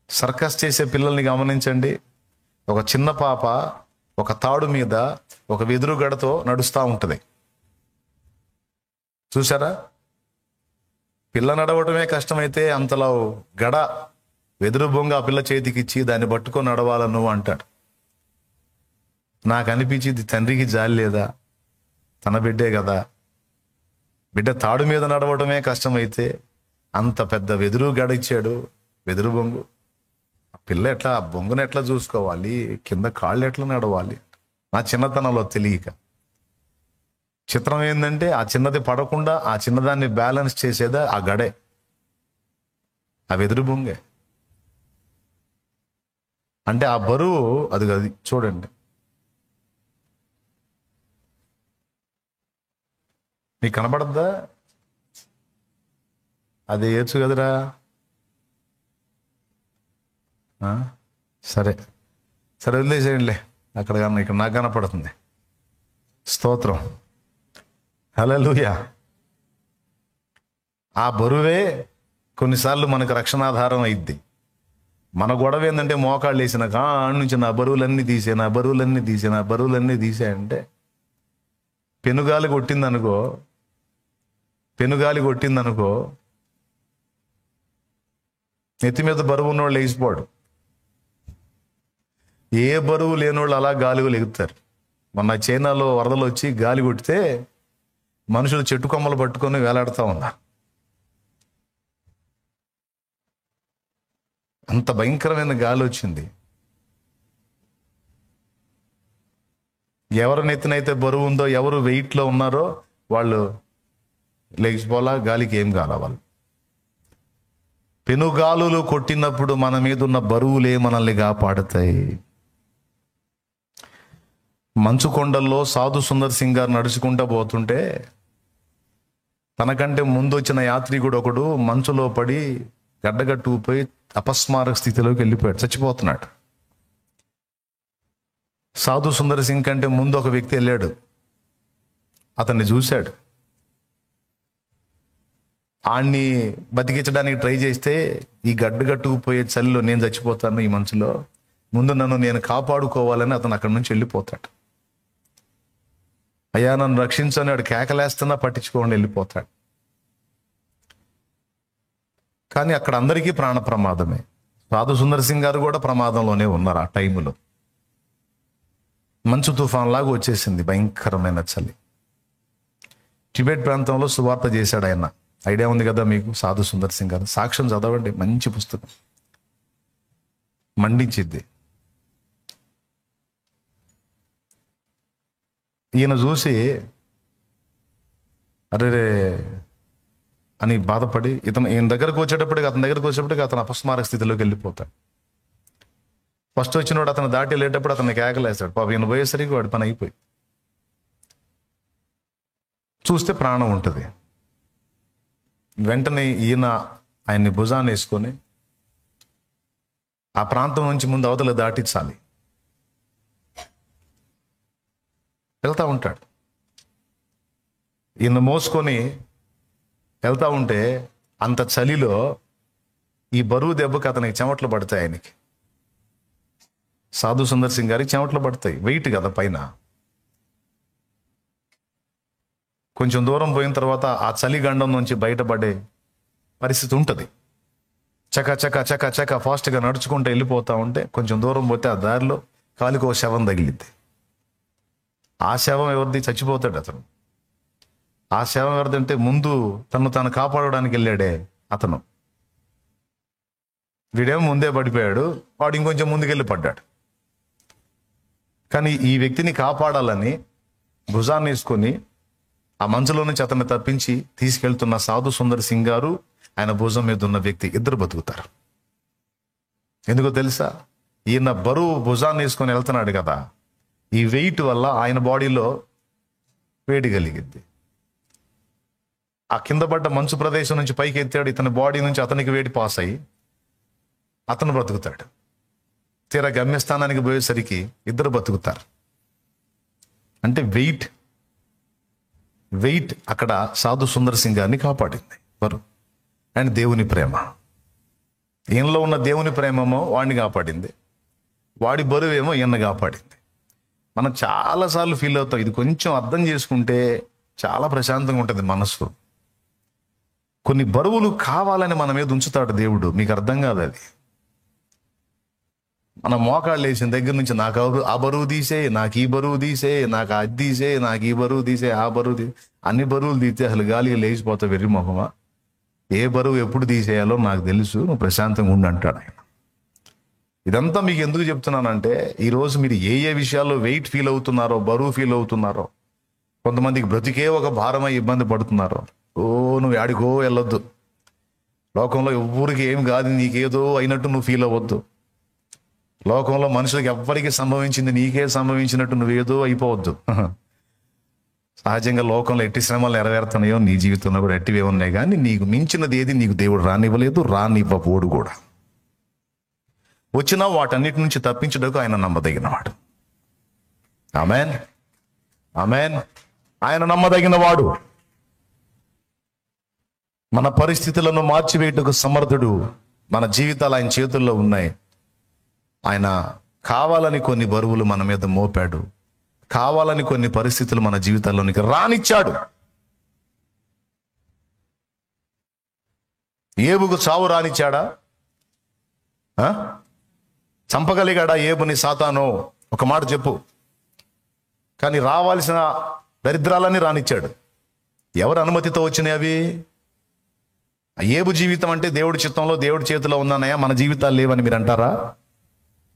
సర్కస్ చేసే పిల్లల్ని గమనించండి. ఒక చిన్న పాప ఒక తాడు మీద ఒక వెదురు గడతో నడుస్తూ ఉంటుంది. చూసారా? పిల్ల నడవటమే కష్టమైతే అంతలో గడ వెదురు బొంగ ఆ పిల్ల చేతికిచ్చి దాన్ని పట్టుకొని నడవాలను నువ్వు అంటాడు. నాకు అనిపించింది, తండ్రికి జాలి లేదా? తన బిడ్డే కదా. బిడ్డ తాడు మీద నడవటమే కష్టమైతే అంత పెద్ద వెదురు గడ ఇచ్చాడు, వెదురు బొంగు. ఆ పిల్ల ఎట్లా ఆ బొంగును ఎట్లా చూసుకోవాలి, కింద కాళ్ళు ఎట్లా నడవాలి? నా చిన్నతనంలో తెలియక చిత్రం ఏంటంటే ఆ చిన్నది పడకుండా ఆ చిన్నదాన్ని బ్యాలెన్స్ చేసేదా ఆ గడే, ఆ వెదురు బొంగే. అంటే ఆ బరువు అది చూడండి. మీకు కనబడద్దా? అది ఏచ్చు కదరా. సరే సరే వదిలేసేయండిలే, అక్కడ కన్నా ఇక్కడ నాకు కనపడుతుంది. స్తోత్రం, హల్లెలూయా. ఆ బరువే కొన్నిసార్లు మనకు రక్షణాధారం అయింది. మన గొడవ ఏంటంటే మోకాళ్ళు వేసిన కాడి నుంచి నా బరువులన్నీ తీసాయంటే పెనుగాలి కొట్టిందనుకో నెత్తి మీద బరువు ఉన్నవాళ్ళు లేచిపోడు. ఏ బరువు లేనోళ్ళు అలా గాలిలో ఎగుతారు. మొన్న చైనాలో వరదలు వచ్చి గాలి కొట్టితే మనుషులు చెట్టు కొమ్మలు పట్టుకొని వేలాడుతూ ఉన్నారు. అంత భయంకరమైన గాలి వచ్చింది. ఎవరు నెత్తినైతే బరువు ఉందో, ఎవరు వెయిట్లో ఉన్నారో వాళ్ళు లేచిపోలా, గాలికి ఏం కాల. వాళ్ళు పెనుగాలులు కొట్టినప్పుడు మన మీద ఉన్న బరువులే మనల్ని కాపాడుతాయి. మంచు కొండల్లో సాధు సుందర్ సింగ్ గారు నడుచుకుంటూ పోతుంటే తనకంటే ముందు వచ్చిన యాత్రికుడు ఒకడు మంచులో పడి గడ్డగట్టుకుపోయి అపస్మారక స్థితిలోకి వెళ్ళిపోయాడు, చచ్చిపోతున్నాడు. సాధు సుందర్ సింగ్ కంటే ముందు ఒక వ్యక్తి వెళ్ళాడు, అతన్ని చూశాడు. ఆణ్ణి బతికించడానికి ట్రై చేస్తే ఈ గడ్డగట్టుకుపోయే చలిలో నేను చచ్చిపోతాను, ఈ మంచులో ముందు నన్ను నేను కాపాడుకోవాలని అతను అక్కడి నుంచి వెళ్ళిపోతాడు. అయ్యా నన్ను రక్షించని వాడు కేకలేస్తున్నా పట్టించుకోండి వెళ్ళిపోతాడు. కానీ అక్కడ అందరికీ ప్రాణ ప్రమాదమే. సాధు సుందర్ సింగ్ గారు కూడా ప్రమాదంలోనే ఉన్నారు. ఆ టైంలో మంచు తుఫాన్ లాగా వచ్చేసింది, భయంకరమైన చలి. టిబెట్ ప్రాంతంలో సువార్త చేశాడు ఆయన. ఐడియా ఉంది కదా మీకు, సాధు సుందర్ సింగ్ గారు. సాక్ష్యం చదవండి, మంచి పుస్తకం, మండించిద్ది. ఈయన చూసి అరే అని బాధపడి ఈయన దగ్గరకు వచ్చేటప్పటికి అతను అపస్మారక స్థితిలోకి వెళ్ళిపోతాడు. ఫస్ట్ వచ్చినవాడు అతను దాటి వెళ్ళేటప్పుడు అతన్ని కేకలేస్తాడు. పాపం ఈయన పోయేసరికి వాడి పని అయిపోయి చూస్తే ప్రాణం ఉంటుంది. వెంటనే ఈయన ఆయన్ని భుజాన్ని వేసుకొని ఆ ప్రాంతం నుంచి ముందు అవతల దాటించాలి. వెళ్తా ఉంటాడు. ఈయన మోసుకొని వెళ్తా ఉంటే అంత చలిలో ఈ బరువు దెబ్బకి అతనికి చెమట్లు పడతాయి. ఆయనకి, సాధు సుందర్ సింగ్ గారికి చెమట్లు పడతాయి, వెయిట్ కదా పైన. కొంచెం దూరం పోయిన తర్వాత ఆ చలి గండం నుంచి బయటపడే పరిస్థితి ఉంటుంది. చక చక చక చక ఫాస్ట్గా నడుచుకుంటూ వెళ్ళిపోతా ఉంటే కొంచెం దూరం పోతే ఆ దారిలో కాలికి ఓ శవం తగిలిద్ది. ఆ శవం ఎవరిది? చచ్చిపోతాడు అతను. ఆ శవం ఎవరిదంటే ముందు తను కాపాడడానికి వెళ్ళాడే అతను. వీడేమో ముందే పడిపోయాడు, వాడు ఇంకొంచెం ముందుకెళ్ళి పడ్డాడు. కానీ ఈ వ్యక్తిని కాపాడాలని భుజాన్ని వేసుకొని ఆ మంచులో నుంచి అతన్ని తప్పించి తీసుకెళ్తున్న సాధు సుందర్ సింగ్ గారు, ఆయన భుజం మీద ఉన్న వ్యక్తి ఇద్దరు బతుకుతారు. ఎందుకో తెలుసా? ఈయన బరువు భుజాన్ని వేసుకొని వెళ్తున్నాడు కదా, ఈ వెయిట్ వల్ల ఆయన బాడీలో వేడి కలిగింది. ఆ కింద పడ్డ మంచు ప్రదేశం నుంచి పైకి ఎత్తాడు, ఇతని బాడీ నుంచి అతనికి వేడి పాస్ అయ్యి అతను బ్రతుకుతాడు. తీరా గమ్యస్థానానికి పోయేసరికి ఇద్దరు బతుకుతారు. అంటే వెయిట్ అక్కడ సాధు సుందర్ సింగ్ గారిని కాపాడింది. అండ్ దేవుని ప్రేమ, ఈయనలో ఉన్న దేవుని ప్రేమేమో వాడిని కాపాడింది, వాడి బరువేమో ఈయన కాపాడింది. మనం చాలాసార్లు ఫీల్ అవుతాం. ఇది కొంచెం అర్థం చేసుకుంటే చాలా ప్రశాంతంగా ఉంటుంది మనసు. కొన్ని బరువులు కావాలని మన మీద ఉంచుతాడు దేవుడు, మీకు అర్థం కాదు అది. మన మోకాళ్ళు వేసిన దగ్గర నుంచి నాకు ఆ బరువు తీసే, నాకు ఈ బరువు తీసే, నాకు అది తీసే, నాకు ఈ బరువు తీసే, ఆ బరువు తీసే, అన్ని బరువులు తీస్తే అసలు గాలిగా లేచిపోతావు వెర్రి మొహమా. ఏ బరువు ఎప్పుడు తీసేయాలో నాకు తెలుసు, నువ్వు ప్రశాంతంగా ఉండు అంటాడు ఆయన. ఇదంతా మీకు ఎందుకు చెప్తున్నానంటే ఈరోజు మీరు ఏ విషయాల్లో వెయిట్ ఫీల్ అవుతున్నారో, బరువు ఫీల్ అవుతున్నారో, కొంతమందికి బ్రతికే ఒక భారమై ఇబ్బంది పడుతున్నారు. నువ్వు యాడికో వెళ్ళొద్దు, లోకంలో ఎవ్వరికి ఏం కాదు, నీకేదో అయినట్టు నువ్వు ఫీల్ అవ్వద్దు. లోకంలో మనుషులకు ఎవ్వరికి సంభవించింది నీకే సంభవించినట్టు నువ్వేదో అయిపోవద్దు. సహజంగా లోకంలో ఎట్టి శ్రమలు నెరవేరుతున్నాయో నీ జీవితంలో కూడా ఎట్టివే ఉన్నాయి, కానీ నీకు మించినది ఏది నీకు దేవుడు రానివ్వలేదు, రానివ్వబోడు కూడా. వచ్చినా వాటన్నిటి నుంచి తప్పించుటకు ఆయన నమ్మదగినవాడు. ఆమేన్, ఆమేన్. ఆయన నమ్మదగినవాడు. మన పరిస్థితులను మార్చివేయటకు సమర్థుడు. మన జీవితాలు ఆయన చేతుల్లో ఉన్నాయి. ఆయన కావాలని కొన్ని బరువులు మన మీద మోపాడు, కావాలని కొన్ని పరిస్థితులు మన జీవితాల్లోనికి రానిచ్చాడు. ఏబుకు చావు రానిచ్చాడా? చంపగలిగాడా ఏబుని సాతాను? ఒక మాట చెప్పు. కానీ రావాల్సిన దరిద్రాలన్నీ రానిచ్చాడు. ఎవరి అనుమతితో వచ్చినాయి అవి? ఏబు జీవితం అంటే దేవుడి చిత్తంలో, దేవుడి చేతిలో ఉందన్నయ్య, మన జీవితాలు లేవని మీరు అంటారా?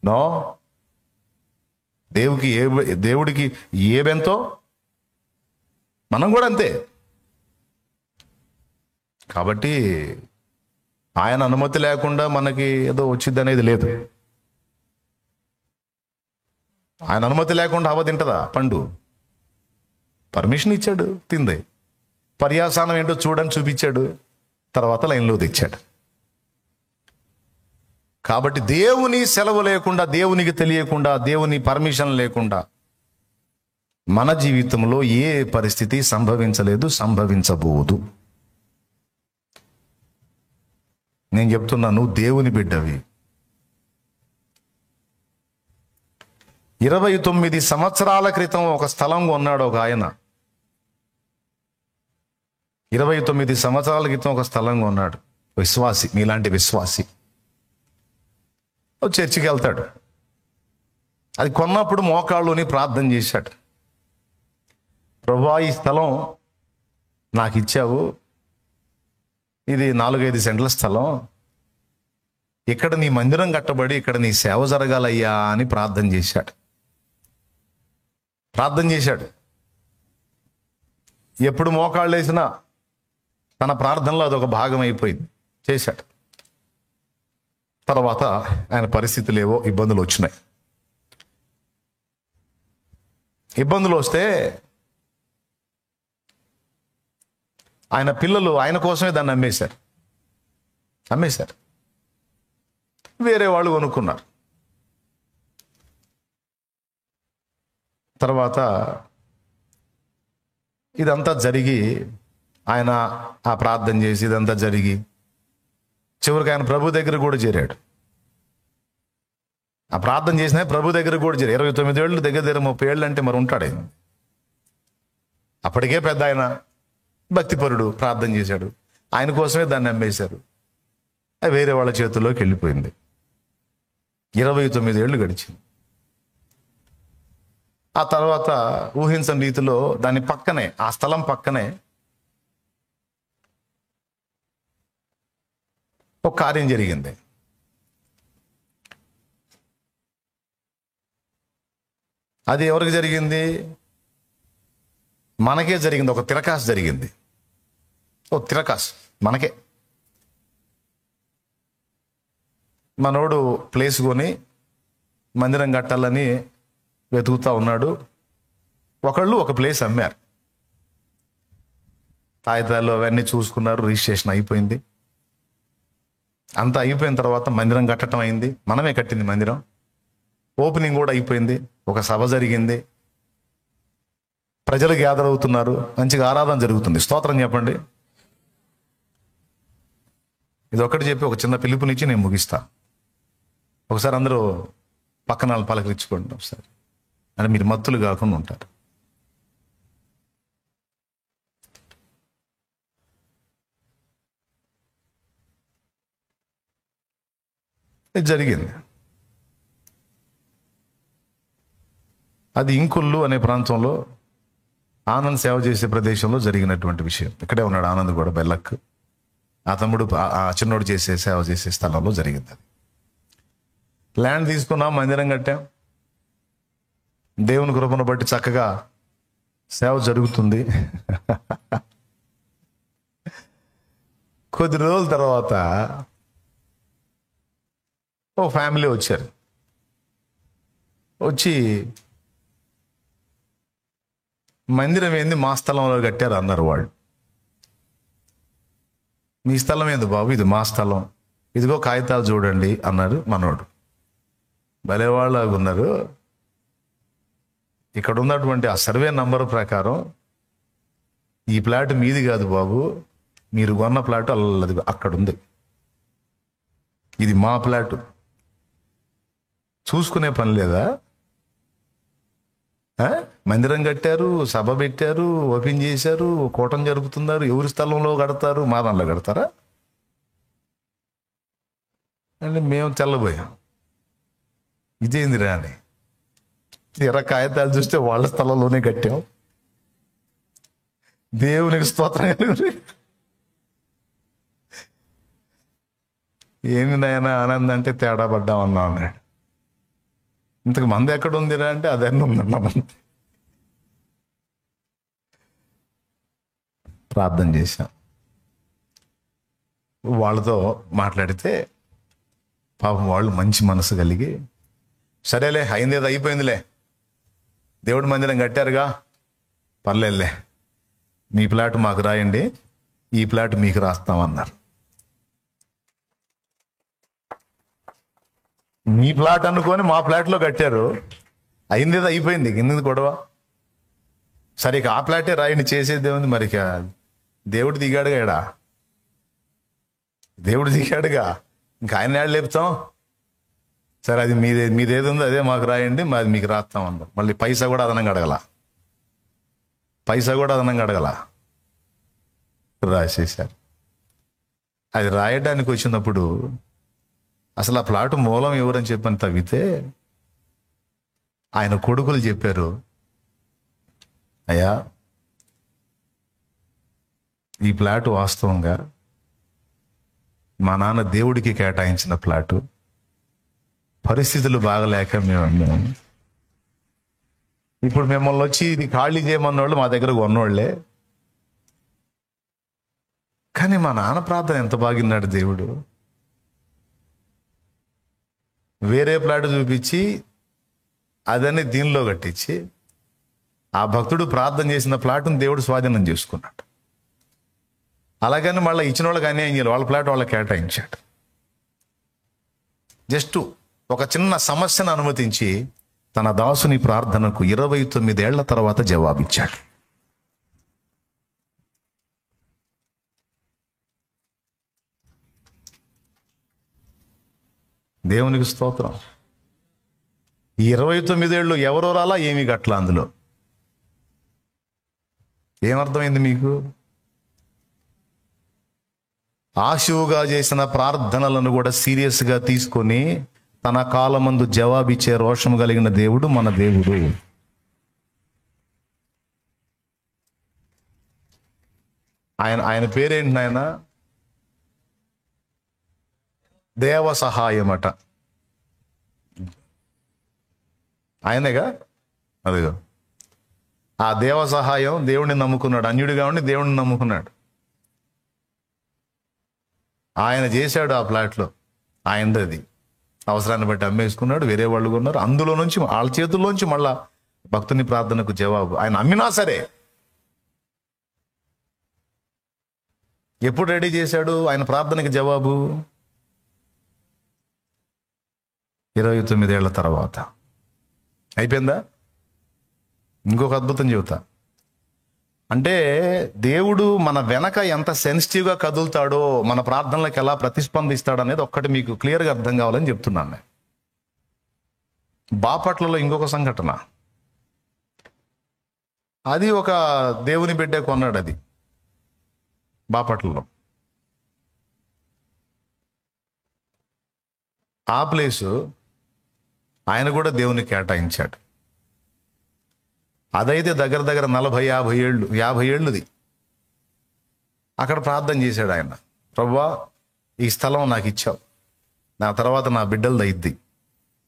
నో. దేవుడికి ఏబెంతో మనం కూడా అంతే. కాబట్టి ఆయన అనుమతి లేకుండా మనకి ఏదో వచ్చింది అనేది లేదు. ఆయన అనుమతి లేకుండా హవ తింటదా పండు? పర్మిషన్ ఇచ్చాడు, తింది. పర్యాసానం ఏంటో చూడని చూపించాడు, తర్వాత లైన్లో తెచ్చాడు. కాబట్టి దేవుని సెలవు లేకుండా, దేవునికి తెలియకుండా, దేవుని పర్మిషన్ లేకుండా మన జీవితంలో ఏ పరిస్థితి సంభవించలేదు, సంభవించబోదు. నేను చెప్తున్నాను, దేవుని బిడ్డవి. 29 సంవత్సరాల క్రితం ఒక స్థలం కొన్నాడు ఒక ఆయన. 29 సంవత్సరాల క్రితం ఒక స్థలం కొన్నాడు విశ్వాసి, మీలాంటి విశ్వాసి. చర్చికి వెళ్తాడు. అది కొన్నప్పుడు మోకాళ్ళుని ప్రార్థన చేశాడు. ప్రభువా, ఈ స్థలం నాకు ఇచ్చావు, ఇది 4-5 సెంట్ల స్థలం, ఇక్కడ నీ మందిరం కట్టబడి ఇక్కడ నీ సేవ జరగాలయ్యా అని ప్రార్థన చేశాడు. ఎప్పుడు మోకాళ్ళు వేసినా తన ప్రార్థనలో అదొక భాగం అయిపోయింది. చేశాడు. తర్వాత ఆయన పరిస్థితులు ఏవో ఇబ్బందులు వచ్చినాయి. ఇబ్బందులు వస్తే ఆయన పిల్లలు ఆయన కోసమే దాన్ని అమ్మేశారు. వేరే వాళ్ళు కొనుక్కున్నారు. తర్వాత ఇదంతా జరిగి ఆయన ఆ ప్రార్థన చేసి ఇదంతా జరిగి చివరికి ఆయన ప్రభు దగ్గర కూడా చేరాడు. ఆ ప్రార్థన చేసినా ప్రభు దగ్గర కూడా చేరాడు. 29 ఏళ్ళు, దగ్గర 30 ఏళ్ళు అంటే మరి ఉంటాడు ఆయన. అప్పటికే పెద్ద ఆయన, భక్తిపరుడు, ప్రార్థన చేశాడు. ఆయన కోసమే దాన్ని అమ్మేశారు. అది వేరే వాళ్ళ చేతుల్లోకి వెళ్ళిపోయింది. 29 ఏళ్ళు గడిచింది. ఆ తర్వాత ఊహించని రీతిలో దాని పక్కనే, ఆ స్థలం పక్కనే ఒక కార్యం జరిగింది. అది ఎవరికి జరిగింది? మనకే జరిగింది. ఒక తిరకాసు జరిగింది. మనకే. మనోడు ప్లేస్ కొని మందిరం కట్టాలని వెతుకుతా ఉన్నాడు. ఒకళ్ళు ఒక ప్లేస్ అమ్మారు. కాగితాలు అవన్నీ చూసుకున్నారు, రిజిస్ట్రేషన్ అయిపోయింది. అంతా అయిపోయిన తర్వాత మందిరం కట్టడం అయింది. మనమే కట్టింది మందిరం. ఓపెనింగ్ కూడా అయిపోయింది. ఒక సభ జరిగింది. ప్రజలు గ్యాదర్ అవుతున్నారు. మంచిగా ఆరాధన జరుగుతుంది. స్తోత్రం చెప్పండి. ఇది ఒకటి చెప్పి ఒక చిన్న పిలుపునిచ్చి నేను ముగిస్తా. ఒకసారి అందరూ పక్కన పలకరించుకోండి ఒకసారి, అంటే మీరు మత్తులు కాకుండా ఉంటారు. ఇది జరిగింది. అది ఇంకొల్లు అనే ప్రాంతంలో ఆనంద్ సేవ చేసే ప్రదేశంలో జరిగినటువంటి విషయం. ఇక్కడే ఉన్నాడు ఆనంద్ కూడా, బెల్లక్. ఆ తమ్ముడు, ఆ చిన్నోడు సేవ చేసే స్థలంలో జరిగింది. అది ల్యాండ్ తీసుకున్నాం, మందిరం కట్టాం. దేవుని కృపను బట్టి చక్కగా సేవ జరుగుతుంది. కొద్ది రోజుల తర్వాత ఓ ఫ్యామిలీ వచ్చారు. వచ్చి మందిరం ఏంది మా స్థలంలో కట్టారు అన్నారు వాళ్ళు. మీ స్థలం ఏంది బాబు? ఇది మా స్థలం, ఇదిగో కాగితాలు చూడండి అన్నారు మనోడు. భలే వాళ్ళు ఉన్నారు. ఇక్కడ ఉన్నటువంటి ఆ సర్వే నంబర్ ప్రకారం ఈ ప్లాట్ మీది కాదు బాబు, మీరు కొన్న ప్లాట్ అల్లది అక్కడ ఉంది, ఇది మా ప్లాట్. చూసుకునే పని లేదా? మందిరం కట్టారు, సభ పెట్టారు, ఓపెన్ చేశారు, కూటం జరుపుతున్నారు. ఎవరి స్థలంలో కడతారు? మా దానిలో కడతారా? అంటే మేము తెల్లబోయాం, ఇదేందిరా అని. కాగితాలు చూస్తే వాళ్ళ స్థలంలోనే కట్టాం. దేవునికి స్తోత్రం. ఏంది నాయన ఆనంద్ అంటే తేడా పడ్డామన్నా అన్నాడు. ఇంతకు మంది ఎక్కడ ఉందిరా అంటే అదన్నీ ఉందన్నా. ప్రార్థన చేశాం. వాళ్ళతో మాట్లాడితే పాపం వాళ్ళు మంచి మనసు కలిగి, సరేలే అయిందేదో అయిపోయిందిలే, దేవుడి మందిరం కట్టారుగా, పర్లేదులే, మీ ప్లాట్ మాకు రాయండి, ఈ ప్లాట్ మీకు రాస్తామన్నారు. మీ ప్లాట్ అనుకొని మా ప్లాట్లో కట్టారు. అయిందేదో అయిపోయింది, కింద గొడవ. సరే ఇక ఆ ప్లాటే రాయండి, చేసేది ఏముంది మరి. ఇక దేవుడు దిగాడుగా, ఎడా దేవుడు దిగాడుగా, ఇంకా ఆయన ఏడు లేపుతాం. సరే అది మీదేది ఉందో అదే మాకు రాయండి, మాది మీకు రాస్తాం అన్నారు. మళ్ళీ పైసా కూడా అదనంగా అడగల, రాసేశారు. అది రాయడానికి వచ్చినప్పుడు అసలు ఆ ప్లాటు మూలం ఎవరని చెప్పని తవ్వితే ఆయన కొడుకులు చెప్పారు, అయ్యా ఈ ప్లాటు వాస్తవంగా మా నాన్న దేవుడికి కేటాయించిన ప్లాటు, పరిస్థితులు బాగలేక మేము అన్నాం. ఇప్పుడు మిమ్మల్ని వచ్చి ఇది ఖాళీ చేయమన్నోళ్ళు మా దగ్గర కొన్నోళ్లే, కానీ మా నాన్న ప్రార్థన ఎంత బాగిన్నాడు దేవుడు. వేరే ప్లాట్ చూపించి అదని దీనిలో కట్టించి ఆ భక్తుడు ప్రార్థన చేసిన ప్లాట్ను దేవుడు స్వాధీనం చేసుకున్నాడు. అలాగని మళ్ళీ ఇచ్చిన వాళ్ళకి అన్యాయం చేయాలి, వాళ్ళ ప్లాట్ వాళ్ళకి కేటాయించాడు. జస్ట్ ఒక చిన్న సమస్యను అనుమతించి తన దాసుని ప్రార్థనకు 29 ఏళ్ల తర్వాత జవాబిచ్చాడు. దేవునికి స్తోత్రం. ఈ 29 ఏళ్ళు ఎవరో రాలా, ఏమీ గట్లా. అందులో ఏమర్థమైంది మీకు? ఆశువుగా చేసిన ప్రార్థనలను కూడా సీరియస్గా తీసుకొని తన కాలమందు జవాబిచ్చే రోషము కలిగిన దేవుడు మన దేవుడు. ఆయన పేరేంటి నాయన? దేవ సహాయమట. ఆయనేగా, అదిగో ఆ దేవ సహాయం. దేవుడిని నమ్ముకున్నాడు, అన్యుడిగా ఉండి దేవుడిని నమ్ముకున్నాడు. ఆయన చేశాడు ఆ ప్లాట్లో, ఆయనది అది. అవసరాన్ని బట్టి అమ్మేసుకున్నాడు, వేరే వాళ్ళు కొన్నారు. అందులో నుంచి వాళ్ళ చేతుల్లోంచి మళ్ళా భక్తుని ప్రార్థనకు జవాబు. ఆయన అమ్మినా సరే ఎప్పుడు రెడీ చేశాడు ఆయన ప్రార్థనకి జవాబు? 29 ఏళ్ల తర్వాత. అయిపోయిందా? ఇంకొక అద్భుతం చెబుతా. అంటే దేవుడు మన వెనక ఎంత సెన్సిటివ్గా కదులుతాడో, మన ప్రార్థనలకు ఎలా ప్రతిస్పందిస్తాడు అనేది ఒక్కటి మీకు క్లియర్గా అర్థం కావాలని చెప్తున్నాను నేను. బాపట్లలో ఇంకొక సంఘటన. అది ఒక దేవుని బిడ్డ కొన్నాడు. అది బాపట్లలో. ఆ ప్లేసు ఆయన కూడా దేవునికి కేటాయించాడు. అదైతే దగ్గర దగ్గర 40-50 ఏళ్ళుది. అక్కడ ప్రార్థన చేశాడు ఆయన, ప్రభువా ఈ స్థలం నాకు ఇచ్చావు, నా తర్వాత నా బిడ్డలు దయిద్ది,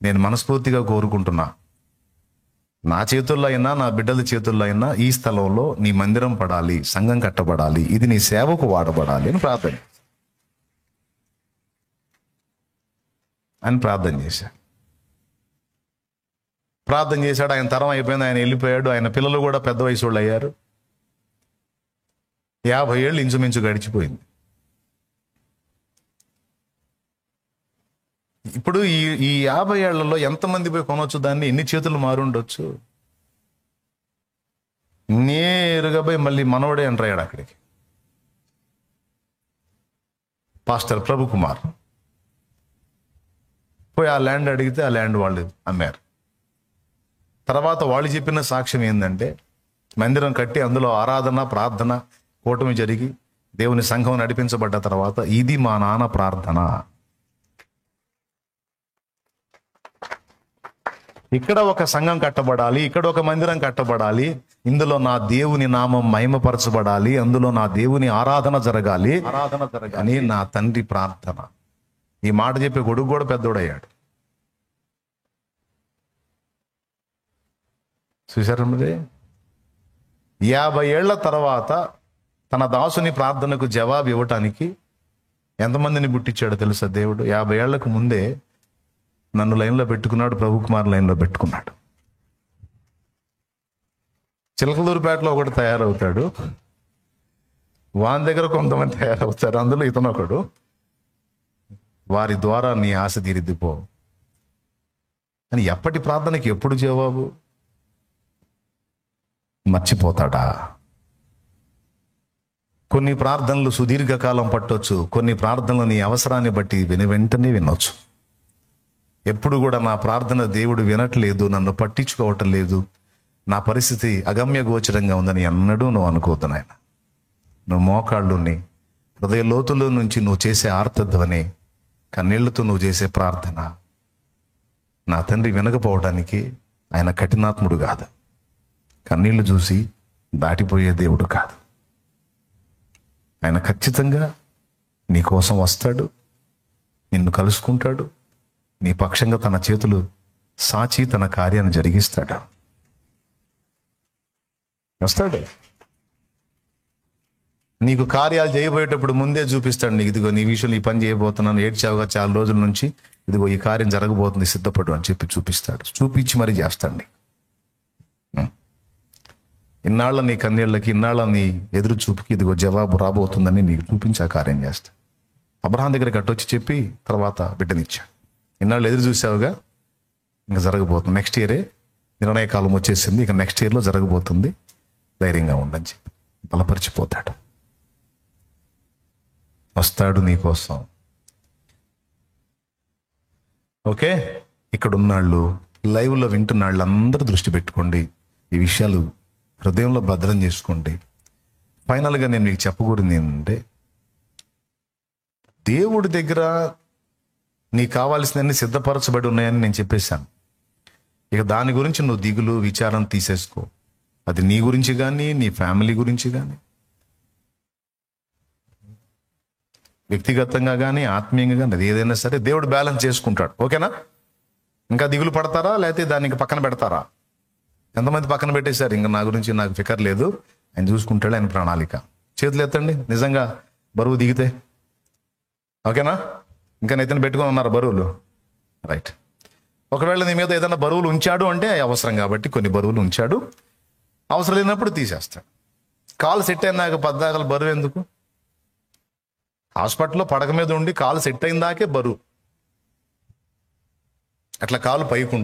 నేను మనస్ఫూర్తిగా కోరుకుంటున్నా, నా చేతుల్లో అయినా నా బిడ్డల చేతుల్లో అయినా ఈ స్థలంలో నీ మందిరం పడాలి, సంఘం కట్టబడాలి, ఇది నీ సేవకు వాడబడాలి అని ప్రార్థన చేశాడు. ఆయన తరం అయిపోయింది, ఆయన వెళ్ళిపోయాడు. ఆయన పిల్లలు కూడా పెద్ద వయసు వాళ్ళు అయ్యారు. 50 ఏళ్ళు ఇంచుమించు గడిచిపోయింది. ఇప్పుడు ఈ 50 ఏళ్లలో ఎంతమంది పోయి కొనవచ్చు దాన్ని? ఎన్ని చేతులు మారుండొచ్చు? నేరుగా పోయి మళ్ళీ మనవడే ఎంటర్ అయ్యాడు అక్కడికి. పాస్టర్ ప్రభు కుమార్ పోయి ఆ ల్యాండ్ అడిగితే ఆ ల్యాండ్ వాళ్ళు అమ్మారు. తర్వాత వాళ్ళు చెప్పిన సాక్ష్యం ఏంటంటే, మందిరం కట్టి అందులో ఆరాధన, ప్రార్థన, కూటమి జరిగి దేవుని సంఘం నడిపించబడ్డ తర్వాత ఇది మా నాన్న ప్రార్థన. ఇక్కడ ఒక సంఘం కట్టబడాలి, ఇక్కడ ఒక మందిరం కట్టబడాలి, ఇందులో నా దేవుని నామం మహిమపరచబడాలి, అందులో నా దేవుని ఆరాధన జరగాలి అని నా తండ్రి ప్రార్థన. ఈ మాట చెప్పే కొడుకు కూడా పెద్దోడయ్యాడు. చూశారు మరి, 50 ఏళ్ల తర్వాత తన దాసుని ప్రార్థనకు జవాబు ఇవ్వటానికి ఎంతమందిని పుట్టించాడో తెలుసా దేవుడు? 50 ఏళ్లకు ముందే నన్ను లైన్లో పెట్టుకున్నాడు, ప్రభు కుమార్ లైన్లో పెట్టుకున్నాడు. చిలకలూరుపేటలో ఒకటి తయారవుతాడు, వాని దగ్గర కొంతమంది తయారవుతారు, అందులో ఇతను ఒకడు. వారి ద్వారా నీ ఆశ తీరిద్దిపో అని ఎప్పటి ప్రార్థనకి ఎప్పుడు జవాబు? మర్చిపోతాడా? కొన్ని ప్రార్థనలు సుదీర్ఘకాలం పట్టొచ్చు, కొన్ని ప్రార్థనలు నీ అవసరాన్ని బట్టి వెంటనే వినొచ్చు. ఎప్పుడు కూడా నా ప్రార్థన దేవుడు వినట్లేదు, నన్ను పట్టించుకోవటం లేదు, నా పరిస్థితి అగమ్య గోచరంగా ఉందని ఎన్నడూ నువ్వు అనుకోవద్దు నాయన. నువ్వు మోకాళ్ళుని హృదయ లోతుల్లో నుంచి నువ్వు చేసే ఆర్తధ్వని, కన్నీళ్లతో నువ్వు చేసే ప్రార్థన నా తండ్రి వినకపోవడానికి ఆయన కఠినాత్ముడు కాదు, కన్నీళ్లు చూసి దాటిపోయే దేవుడు కాదు. ఆయన ఖచ్చితంగా నీ కోసం వస్తాడు, నిన్ను కలుసుకుంటాడు, నీ పక్షంగా తన చేతులు సాచి తన కార్యాన్ని జరిగిస్తాడు. వస్తాడు. నీకు కార్యాలు చేయబోయేటప్పుడు ముందే చూపిస్తాడు నీకు, ఇదిగో నీ విషయంలో ఈ పని చేయబోతున్నాను, ఏడ్చావుగా చాలా రోజుల నుంచి, ఇదిగో ఈ కార్యం జరగబోతుంది, సిద్ధపడు అని చెప్పి చూపిస్తాడు. చూపించి మరి చేస్తాడు నీకు. ఇన్నాళ్ళ నీ కన్నీళ్ళకి, ఇన్నాళ్ళ నీ ఎదురు చూపుకి ఇదిగో జవాబు రాబోతుందని నీకు చూపించి ఆ కార్యం చేస్తాడు. అబ్రహాం దగ్గరికి అట్టొచ్చి చెప్పి తర్వాత బిడ్డనిచ్చాడు. ఇన్నాళ్ళు ఎదురు చూసావుగా, ఇంకా జరగబోతుంది, నెక్స్ట్ ఇయరే నిర్ణయ కాలం వచ్చేసింది, ఇక నెక్స్ట్ ఇయర్లో జరగబోతుంది, ధైర్యంగా ఉండని చెప్పి బలపరిచిపోతాడు. వస్తాడు నీ కోసం. ఓకే, ఇక్కడ ఉన్నాళ్ళు, లైవ్లో వింటున్నాళ్ళు అందరూ దృష్టి పెట్టుకోండి, ఈ విషయాలు హృదయంలో భద్రం చేసుకోండి. ఫైనల్గా నేను మీకు చెప్పకూడదు ఏంటంటే, దేవుడి దగ్గర నీకు కావాల్సినవన్నీ సిద్ధపరచబడి ఉన్నాయని నేను చెప్పేశాను. ఇక దాని గురించి నువ్వు దిగులు విచారం తీసేసుకో. అది నీ గురించి కానీ, నీ ఫ్యామిలీ గురించి కానీ, వ్యక్తిగతంగా కానీ, ఆత్మీయంగా కానీ, అది ఏదైనా సరే దేవుడు బ్యాలెన్స్ చేసుకుంటాడు. ఓకేనా? ఇంకా దిగులు పడతారా, లేకపోతే దానికి పక్కన పెడతారా? ఎంతమంది పక్కన పెట్టేశారు, ఇంకా నా గురించి నాకు ఫికర్ లేదు, ఆయన చూసుకుంటాడు, ఆయన ప్రణాళిక. చేతులు ఎత్తండి నిజంగా బరువు దిగితే. ఓకేనా? ఇంకా నెత్తిన పెట్టుకొని ఉన్నారు బరువులు, రైట్. ఒకవేళ నీ మీద ఏదైనా బరువులు ఉంచాడు అంటే అవసరం కాబట్టి కొన్ని బరువులు ఉంచాడు, అవసరం లేనప్పుడు తీసేస్తాడు. కాలు సెట్ అయినాక పద్దాకలు బరువు ఎందుకు? హాస్పిటల్లో పడక మీద ఉండి కాలు సెట్ అయిన దాకే బరువు. అట్లా కాలు పైకి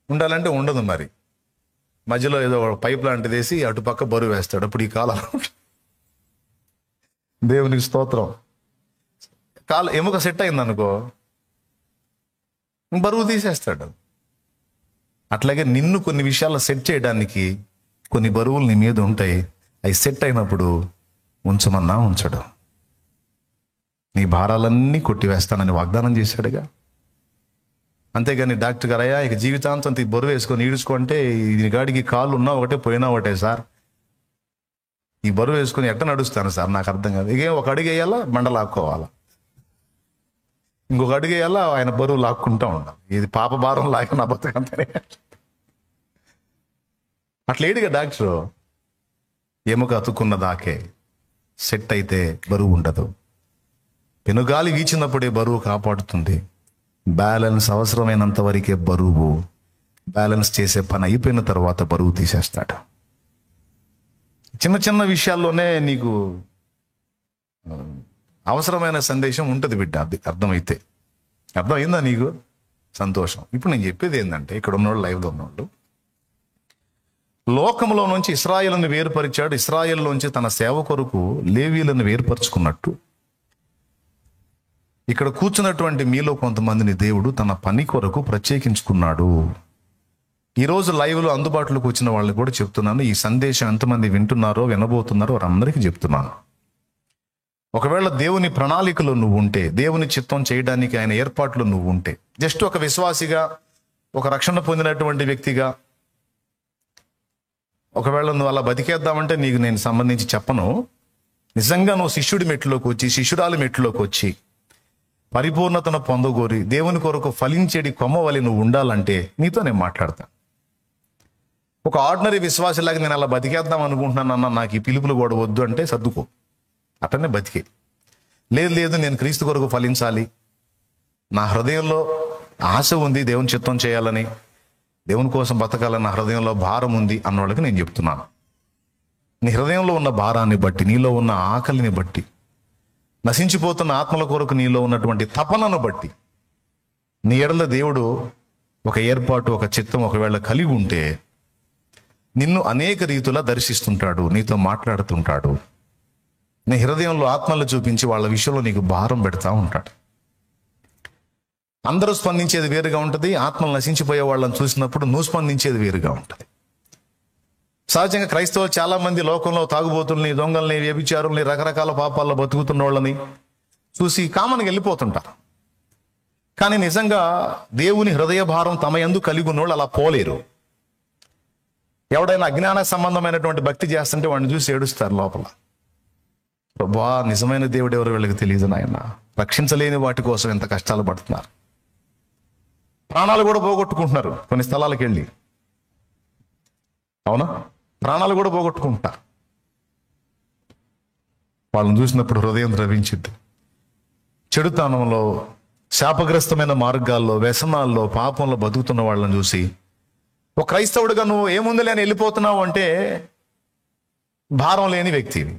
ఉండాలంటే ఉండదు. మరి మధ్యలో ఏదో పైప్ లాంటిది వేసి అటుపక్క బరువు వేస్తాడు, అప్పుడు ఈ కాలు దేవునికి స్తోత్రం. కాలు ఎముక సెట్ అయింది అనుకో, బరువు తీసేస్తాడు. అట్లాగే నిన్ను కొన్ని విషయాల్లో సెట్ చేయడానికి కొన్ని బరువులు నీ మీద ఉంటాయి, అవి సెట్ అయినప్పుడు ఉంచమన్నా ఉంచడు. నీ భారాలన్నీ కొట్టివేస్తానని వాగ్దానం చేశాడుగా. అంతేగాని డాక్టర్ గారు, అయ్యా ఇక జీవితాంతం బరువు వేసుకొని ఈడుచుకుంటే ఈ గాడికి కాళ్ళు ఉన్నా ఒకటే పోయినా ఒకటే సార్, ఈ బరువు వేసుకొని ఎట్ట నడుస్తాను సార్, నాకు అర్థం కాదు. ఇక ఒక అడుగు వేయాలా బండ లాక్కోవాలా, ఇంకొక అడుగు వేయాలా ఆయన బరువు లాక్కుంటా ఉండాలి. ఇది పాప భారం లాగా నా బతుకంతనే. అట్లేడుగా డాక్టరు, ఎముక అతుక్కున్న దాకే, సెట్ అయితే బరువు ఉండదు. పెనుగాలి వీచినప్పుడే బరువు కాపాడుతుంది. బ్యాలెన్స్ అవసరమైనంత వరకే బరువు. బ్యాలెన్స్ చేసే పని అయిపోయిన తర్వాత బరువు తీసేస్తాడు. చిన్న చిన్న విషయాల్లోనే నీకు అవసరమైన సందేశం ఉంటుంది బిడ్డ. అది అర్థమైతే, అర్థమైందా నీకు? సంతోషం. ఇప్పుడు నేను చెప్పేది ఏంటంటే, ఇక్కడ ఉన్నోళ్ళు, లైవ్లో ఉన్నోళ్ళు, లోకంలో నుంచి ఇశ్రాయేలును వేరుపరిచాడు. ఇశ్రాయేలులోంచి తన సేవ కొరకు లేవీలను వేరుపరుచుకున్నట్టు ఇక్కడ కూర్చున్నటువంటి మీలో కొంతమందిని దేవుడు తన పని కొరకు ప్రత్యేకించుకున్నాడు. ఈరోజు లైవ్లో అందుబాటులోకి వచ్చిన వాళ్ళకి కూడా చెప్తున్నాను, ఈ సందేశం ఎంతమంది వింటున్నారో వినబోతున్నారో వారందరికీ చెప్తున్నాను. ఒకవేళ దేవుని ప్రణాళికలో నువ్వు ఉంటే, దేవుని చిత్తం చేయడానికి ఆయన ఏర్పాట్లు నువ్వు ఉంటే, జస్ట్ ఒక విశ్వాసిగా, ఒక రక్షణ పొందినటువంటి వ్యక్తిగా, ఒకవేళ నువ్వు అలా బతికేద్దామంటే నీకు నేను సంబంధించి చెప్పను. నిజంగా నువ్వు శిష్యుడి మెట్టులోకి వచ్చి, శిష్యురాలి మెట్టులోకి వచ్చి పరిపూర్ణతను పొందగోరి దేవుని కొరకు ఫలించేడి కొమ్మ వలె నువ్వు ఉండాలంటే నీతో నేను మాట్లాడతాను. ఒక ఆర్డినరీ విశ్వాసలాగా నేను అలా బతికేద్దాం అనుకుంటున్నానన్న, నాకు ఈ పిలుపులు కూడా వద్దు అంటే సర్దుకో, అట్టనే బతికే. లేదు నేను క్రీస్తు కొరకు ఫలించాలి, నా హృదయంలో ఆశ ఉంది, దేవుని చిత్తం చేయాలని, దేవుని కోసం బతకాలని నా హృదయంలో భారం ఉంది అన్న వాళ్ళకి నేను చెప్తున్నాను. నీ హృదయంలో ఉన్న భారాన్ని బట్టి, నీలో ఉన్న ఆకలిని బట్టి, నశించిపోతున్న ఆత్మల కొరకు నీలో ఉన్నటువంటి తపనను బట్టి, నీ ఎడల దేవుడు ఒక ఏర్పాటు, ఒక చిత్తం ఒకవేళ కలిగి ఉంటే నిన్ను అనేక రీతులా దర్శిస్తుంటాడు, నీతో మాట్లాడుతుంటాడు. నీ హృదయంలో ఆత్మలు చూపించి వాళ్ళ విషయంలో నీకు భారం పెడతా ఉంటాడు. అందరూ స్పందించేది వేరుగా ఉంటుంది. ఆత్మలు నశించిపోయే వాళ్ళని చూసినప్పుడు నువ్వు స్పందించేది వేరుగా ఉంటుంది. సహజంగా క్రైస్తవులు చాలా మంది లోకంలో తాగుబోతుల్ని, దొంగల్ని, వ్యభిచారుల్ని, రకరకాల పాపాల్లో బతుకుతున్న వాళ్ళని చూసి కామన్గా వెళ్ళిపోతుంటారు. కానీ నిజంగా దేవుని హృదయ భారం తమ యందు కలిగి ఉన్న వాళ్ళు అలా పోలేరు. ఎవడైనా అజ్ఞాన సంబంధమైనటువంటి భక్తి చేస్తుంటే వాడిని చూసి ఏడుస్తారు లోపల. ప్రభువా, నిజమైన దేవుడు ఎవరు వీళ్ళకి తెలియదు నాయన, రక్షించలేని వాటి కోసం ఎంత కష్టాలు పడుతున్నారు. ప్రాణాలు కూడా పోగొట్టుకుంటున్నారు కొన్ని స్థలాలకు వెళ్ళి. అవునా? ప్రాణాలు కూడా పోగొట్టుకుంటారు. వాళ్ళని చూసినప్పుడు హృదయం ద్రవించింది. చెడుతనంలో, శాపగ్రస్తమైన మార్గాల్లో, వ్యసనాల్లో, పాపంలో బతుకుతున్న వాళ్ళని చూసి ఒక క్రైస్తవుడిగా నువ్వు ఏముంది లేని వెళ్ళిపోతున్నావు అంటే భారం లేని వ్యక్తివి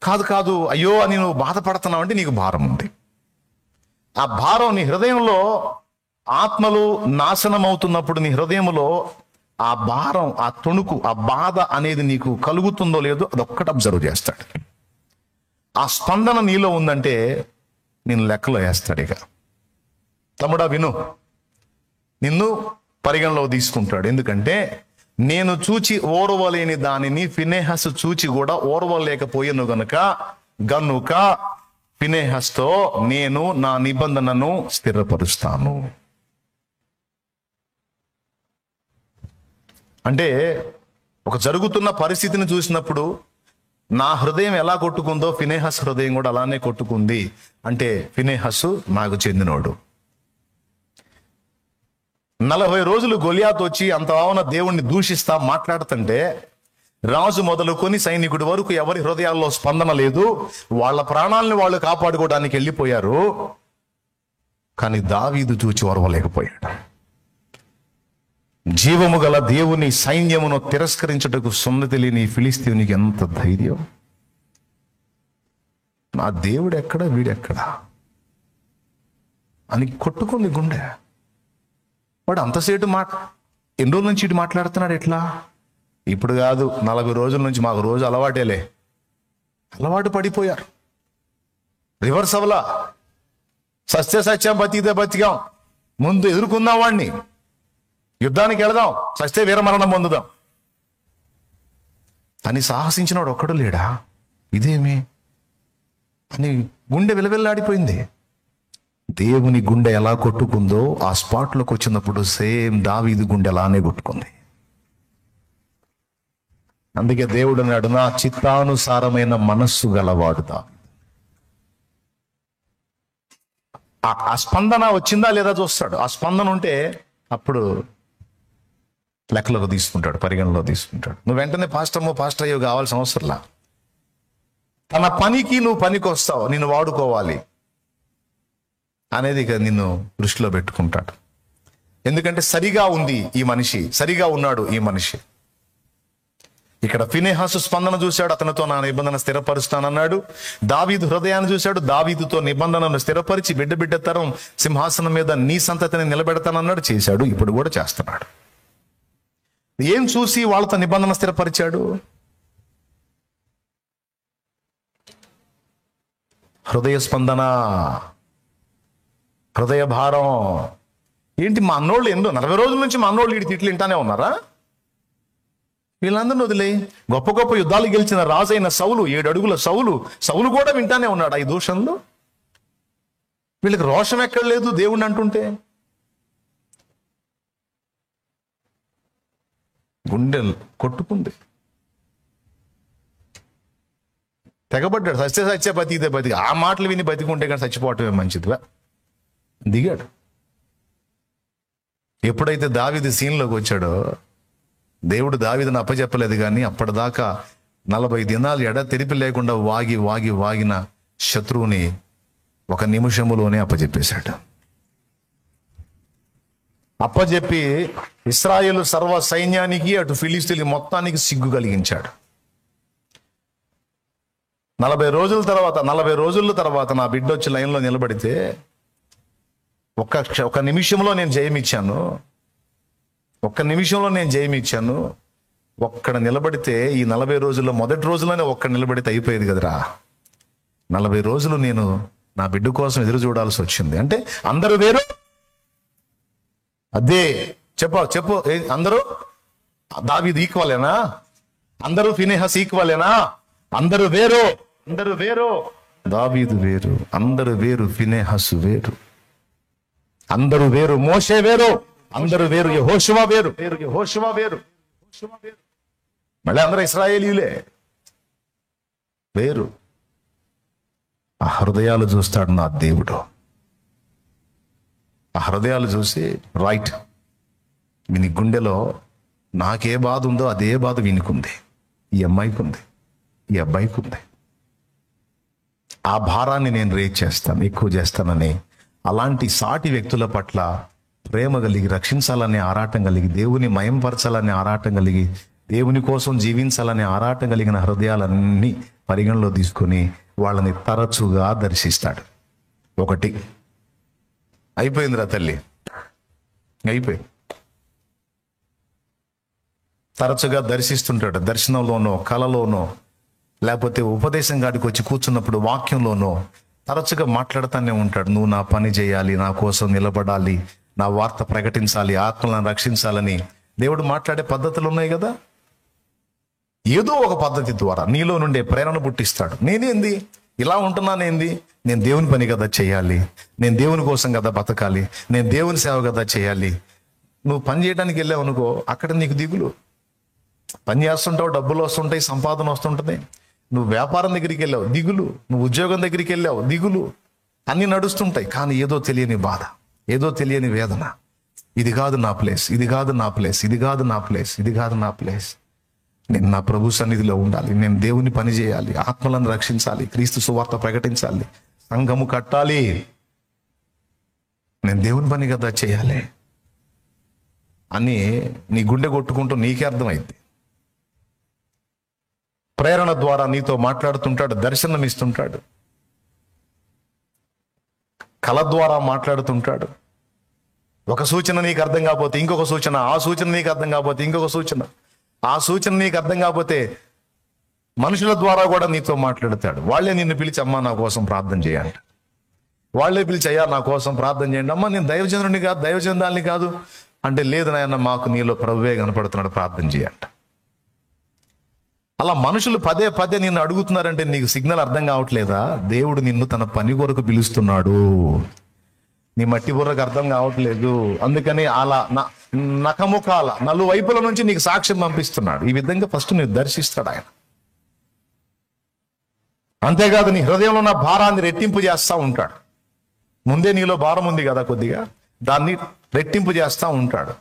కాదు. అయ్యో అని నువ్వు బాధపడుతున్నావు అంటే నీకు భారం ఉంది. ఆ భారం నీ హృదయంలో, ఆత్మలు నాశనం అవుతున్నప్పుడు నీ హృదయంలో ఆ భారం, ఆ తొణుకు, ఆ బాధ అనేది నీకు కలుగుతుందో లేదో అదొక్కటి అబ్జర్వ్ చేస్తాడు. ఆ స్పందన నీలో ఉందంటే నేను లెక్కలో వేస్తాడు. ఇక తమ్ముడా విను, నిన్ను పరిగణలో తీసుకుంటాడు. ఎందుకంటే నేను చూచి ఓర్వలేని దానిని ఫినెహస్ చూచి కూడా ఓర్వలేకపోయాను గనుక ఫినెహస్తో నేను నా నిబంధనను స్థిరపరుస్తాను. అంటే ఒక జరుగుతున్న పరిస్థితిని చూసినప్పుడు నా హృదయం ఎలా కొట్టుకుందో ఫినెహస్ హృదయం కూడా అలానే కొట్టుకుంది. అంటే ఫినెహస్ నాకు చెందినోడు. 40 రోజులు గొలియాతు వచ్చి అంత భావన దేవుణ్ణి దూషిస్తా మాట్లాడుతుంటే రాజు మొదలుకొని సైనికుడి వరకు ఎవరి హృదయాల్లో స్పందన లేదు. వాళ్ళ ప్రాణాలను వాళ్ళు కాపాడుకోవడానికి వెళ్ళిపోయారు. కానీ దావీదు చూచి ఓర్వలేకపోయాడు. జీవము గల దేవుని సైన్యమును తిరస్కరించుటకు సున్నతి లేని ఫిలిస్తీయునికి ఎంత ధైర్యం! నా దేవుడు ఎక్కడ, వీడెక్కడ అని కొట్టుకుంది గుండె. వాడు అంతసేటు ఎన్ని రోజుల నుంచి ఇటు మాట్లాడుతున్నాడు. ఎట్లా? ఇప్పుడు కాదు, 40 రోజుల నుంచి. మాకు రోజు అలవాటేలే. అలవాటు పడిపోయారు. రివర్స్ అవలా, సత్యం బతికితే బతికాం, ముందు ఎదుర్కొందాం వాడిని, యుద్ధానికి వెళదాం, సస్తే వీరమరణం పొందుదాం అని సాహసించినవాడు ఒక్కడు లేడా? ఇదేమి అని గుండె విలవిల్లాడిపోయింది. దేవుని గుండె ఎలా కొట్టుకుందో ఆ స్పాట్లోకి వచ్చినప్పుడు సేమ్ దావీదు గుండె అలానే కొట్టుకుంది. అందుకే దేవుడు అన్నాడు, నా చిత్తానుసారమైన మనస్సు గలవాడు దావీదు. ఆ స్పందన వచ్చిందా లేదా చూస్తాడు. ఆ స్పందన ఉంటే అప్పుడు లెక్కలోకి తీసుకుంటాడు, పరిగణలో తీసుకుంటాడు. నువ్వు వెంటనే పాస్టర్ అయ్యో కావాల్సిన అవసరంలా. తన పనికి నువ్వు పనికి వస్తావు, నిన్ను వాడుకోవాలి అనేది ఇక నిన్ను దృష్టిలో పెట్టుకుంటాడు. ఎందుకంటే సరిగా ఉంది ఈ మనిషి, సరిగా ఉన్నాడు ఈ మనిషి. ఇక్కడ ఫినెహాసు స్పందన చూశాడు, అతనితో నా నిబంధన స్థిరపరుస్తానన్నాడు. దావీదు హృదయాన్ని చూశాడు, దావీదుతో నిబంధనను స్థిరపరిచి బిడ్డ తరం సింహాసనం మీద నీ సంతతిని నిలబెడతానన్నాడు. చేశాడు, ఇప్పుడు కూడా చేస్తున్నాడు. ఏం చూసి వాళ్ళతో నిబంధన స్థిరపరిచాడు? హృదయ స్పందన, హృదయ భారం. ఏంటి మా అన్నోళ్ళు 40 రోజుల నుంచి మా అన్నోళ్ళు వీడి తిట్లు వింటానే ఉన్నారా? వీళ్ళందరినీ వదిలే గొప్ప గొప్ప యుద్ధాలు గెలిచిన రాజైన సౌలు, 7 అడుగుల సౌలు కూడా వింటానే ఉన్నాడు ఈ దూషణలు. వీళ్ళకి రోషం ఎక్కడ లేదు దేవుణ్ణి అంటుంటే. గుండె కొట్టుకుంది, తెగబడ్డాడు. సచ్చే బతికితే ఆ మాటలు విని బతికుంటే కానీ చచ్చిపోవటమే మంచిదివా. దిగాడు. ఎప్పుడైతే దావీదు సీన్లోకి వచ్చాడో, దేవుడు దావీదును అప్పచెప్పలేదు, కానీ అప్పటిదాకా 40 దినాలు ఎడ తెరిపి లేకుండా వాగిన శత్రువుని 1 నిమిషములోనే అప్పచెప్పేశాడు. అప్పచెప్పి ఇశ్రాయేలు సర్వ సైన్యానికి, అటు ఫిలిస్తీన్ల మొత్తానికి సిగ్గు కలిగించాడు. 40 రోజుల తర్వాత నా బిడ్డ వచ్చి లైన్లో నిలబడితే ఒక నిమిషంలో నేను జయమిచ్చాను. 1 నిమిషంలో నేను జయమిచ్చాను. ఒక్కడ నిలబడితే ఈ 40 రోజుల్లో మొదటి రోజులోనే ఒక్కడ నిలబడితే అయిపోయేది కదరా. 40 రోజులు నేను నా బిడ్డ కోసం ఎదురు చూడాల్సి వచ్చింది. అంటే అందరూ వేరు. అదే చెప్పు అందరూ దావీదు ఈక్వలేనా? అందరూ ఫినెహాస్ ఈక్వలేనా? అందరూ వేరు. దావీదు వేరు, అందరూ వేరు. ఫినెహాసు వేరు, అందరూ వేరు. మోషే వేరు, అందరూ వేరు. యెహోషువ వేరు. మళ్ళీ అందరూ ఇశ్రాయేలీయులే, వేరు. ఆ హృదయాలు చూస్తాడు నా దేవుడు. ఆ హృదయాలు చూసి రైట్, వీని గుండెలో నాకే బాధ ఉందో అదే బాధ వీనికుంది, ఈ అమ్మాయికి ఉంది, ఈ అబ్బాయికి ఉంది. ఆ భారాన్ని నేను ఎక్కువ చేస్తానని అలాంటి సాటి వ్యక్తుల పట్ల ప్రేమ కలిగి, రక్షించాలనే ఆరాటం కలిగి, దేవుని మయంపరచాలనే ఆరాటం కలిగి, దేవుని కోసం జీవించాలనే ఆరాటం కలిగిన హృదయాలన్నీ పరిగణలో తీసుకొని వాళ్ళని తరచుగా దర్శిస్తాడు. 1 అయిపోయిందిరా తల్లి, అయిపోయి తరచుగా దర్శిస్తుంటాడు. దర్శనంలోనో, కలలోనో, లేకపోతే ఉపదేశం కాడికి వచ్చి కూర్చున్నప్పుడు వాక్యంలోనో తరచుగా మాట్లాడుతూనే ఉంటాడు. నువ్వు నా పని చేయాలి, నా కోసం నిలబడాలి, నా వార్త ప్రకటించాలి, ఆత్మలను రక్షించాలని దేవుడు మాట్లాడే పద్ధతులు ఉన్నాయి కదా. ఏదో ఒక పద్ధతి ద్వారా నీలో నుండే ప్రేరణ పుట్టిస్తాడు. నేనేంది ఇలా ఉంటున్నానేంది? నేను దేవుని పని కదా చేయాలి, నేను దేవుని కోసం కదా బతకాలి, నేను దేవుని సేవ కదా చేయాలి. నువ్వు పని చేయడానికి వెళ్ళావు అనుకో, అక్కడ నీకు దిగులు. పని చేస్తుంటావు, డబ్బులు వస్తుంటాయి, సంపాదన వస్తుంటుంది. నువ్వు వ్యాపారం దగ్గరికి వెళ్ళావు, దిగులు. నువ్వు ఉద్యోగం దగ్గరికి వెళ్ళావు, దిగులు. అన్నీ నడుస్తుంటాయి, కానీ ఏదో తెలియని బాధ, ఏదో తెలియని వేదన. ఇది కాదు నా ప్లేస్, ఇది కాదు నా ప్లేస్, ఇది కాదు నా ప్లేస్, ఇది కాదు నా ప్లేస్. నేను నా ప్రభు సన్నిధిలో ఉండాలి, నేను దేవుని పని చేయాలి, ఆత్మలను రక్షించాలి, క్రీస్తు సువార్త ప్రకటించాలి, సంఘము కట్టాలి, నేను దేవుని పని కదా చేయాలి అని నీ గుండె కొట్టుకుంటూ నీకే అర్థమైంది. ప్రేరణ ద్వారా నీతో మాట్లాడుతుంటాడు, దర్శనం ఇస్తుంటాడు, కళ ద్వారా మాట్లాడుతుంటాడు. ఒక సూచన నీకు అర్థం కాకపోతే ఇంకొక సూచన, ఆ సూచన నీకు అర్థం కాకపోతే ఇంకొక సూచన, ఆ సూచన నీకు అర్థం కాకపోతే మనుషుల ద్వారా కూడా నీతో మాట్లాడతాడు. వాళ్ళే నిన్ను పిలిచి అమ్మ నా కోసం ప్రార్థన చేయండి, వాళ్ళే పిలిచి అయ్యా నా కోసం ప్రార్థన చేయండి. అమ్మ నేను దైవజనుడిని కాదు, దైవజనుదాల్ని కాదు అంటే, లేదు నాయన మాకు నీలో ప్రభువే కనపడుతున్నాడు, ప్రార్థన చేయండి. అలా మనుషులు పదే నిన్ను అడుగుతున్నారంటే నీకు సిగ్నల్ అర్థం కావట్లేదా? దేవుడు నిన్ను తన పని కొరకు పిలుస్తున్నాడు, నీ మట్టి బుర్రకు అర్థం కావట్లేదు. అందుకని అలా నఖముఖాల నలువైపుల నుంచి నీకు సాక్ష్యం పంపిస్తున్నాడు. ఈ విధంగా ఫస్ట్ నీవు దర్శిస్తాడు ఆయన. అంతేకాదు నీ హృదయంలో ఉన్న భారాన్ని రెట్టింపు చేస్తూ ఉంటాడు. ముందే నీలో భారం ఉంది కదా కొద్దిగా, దాన్ని రెట్టింపు చేస్తూ ఉంటాడు.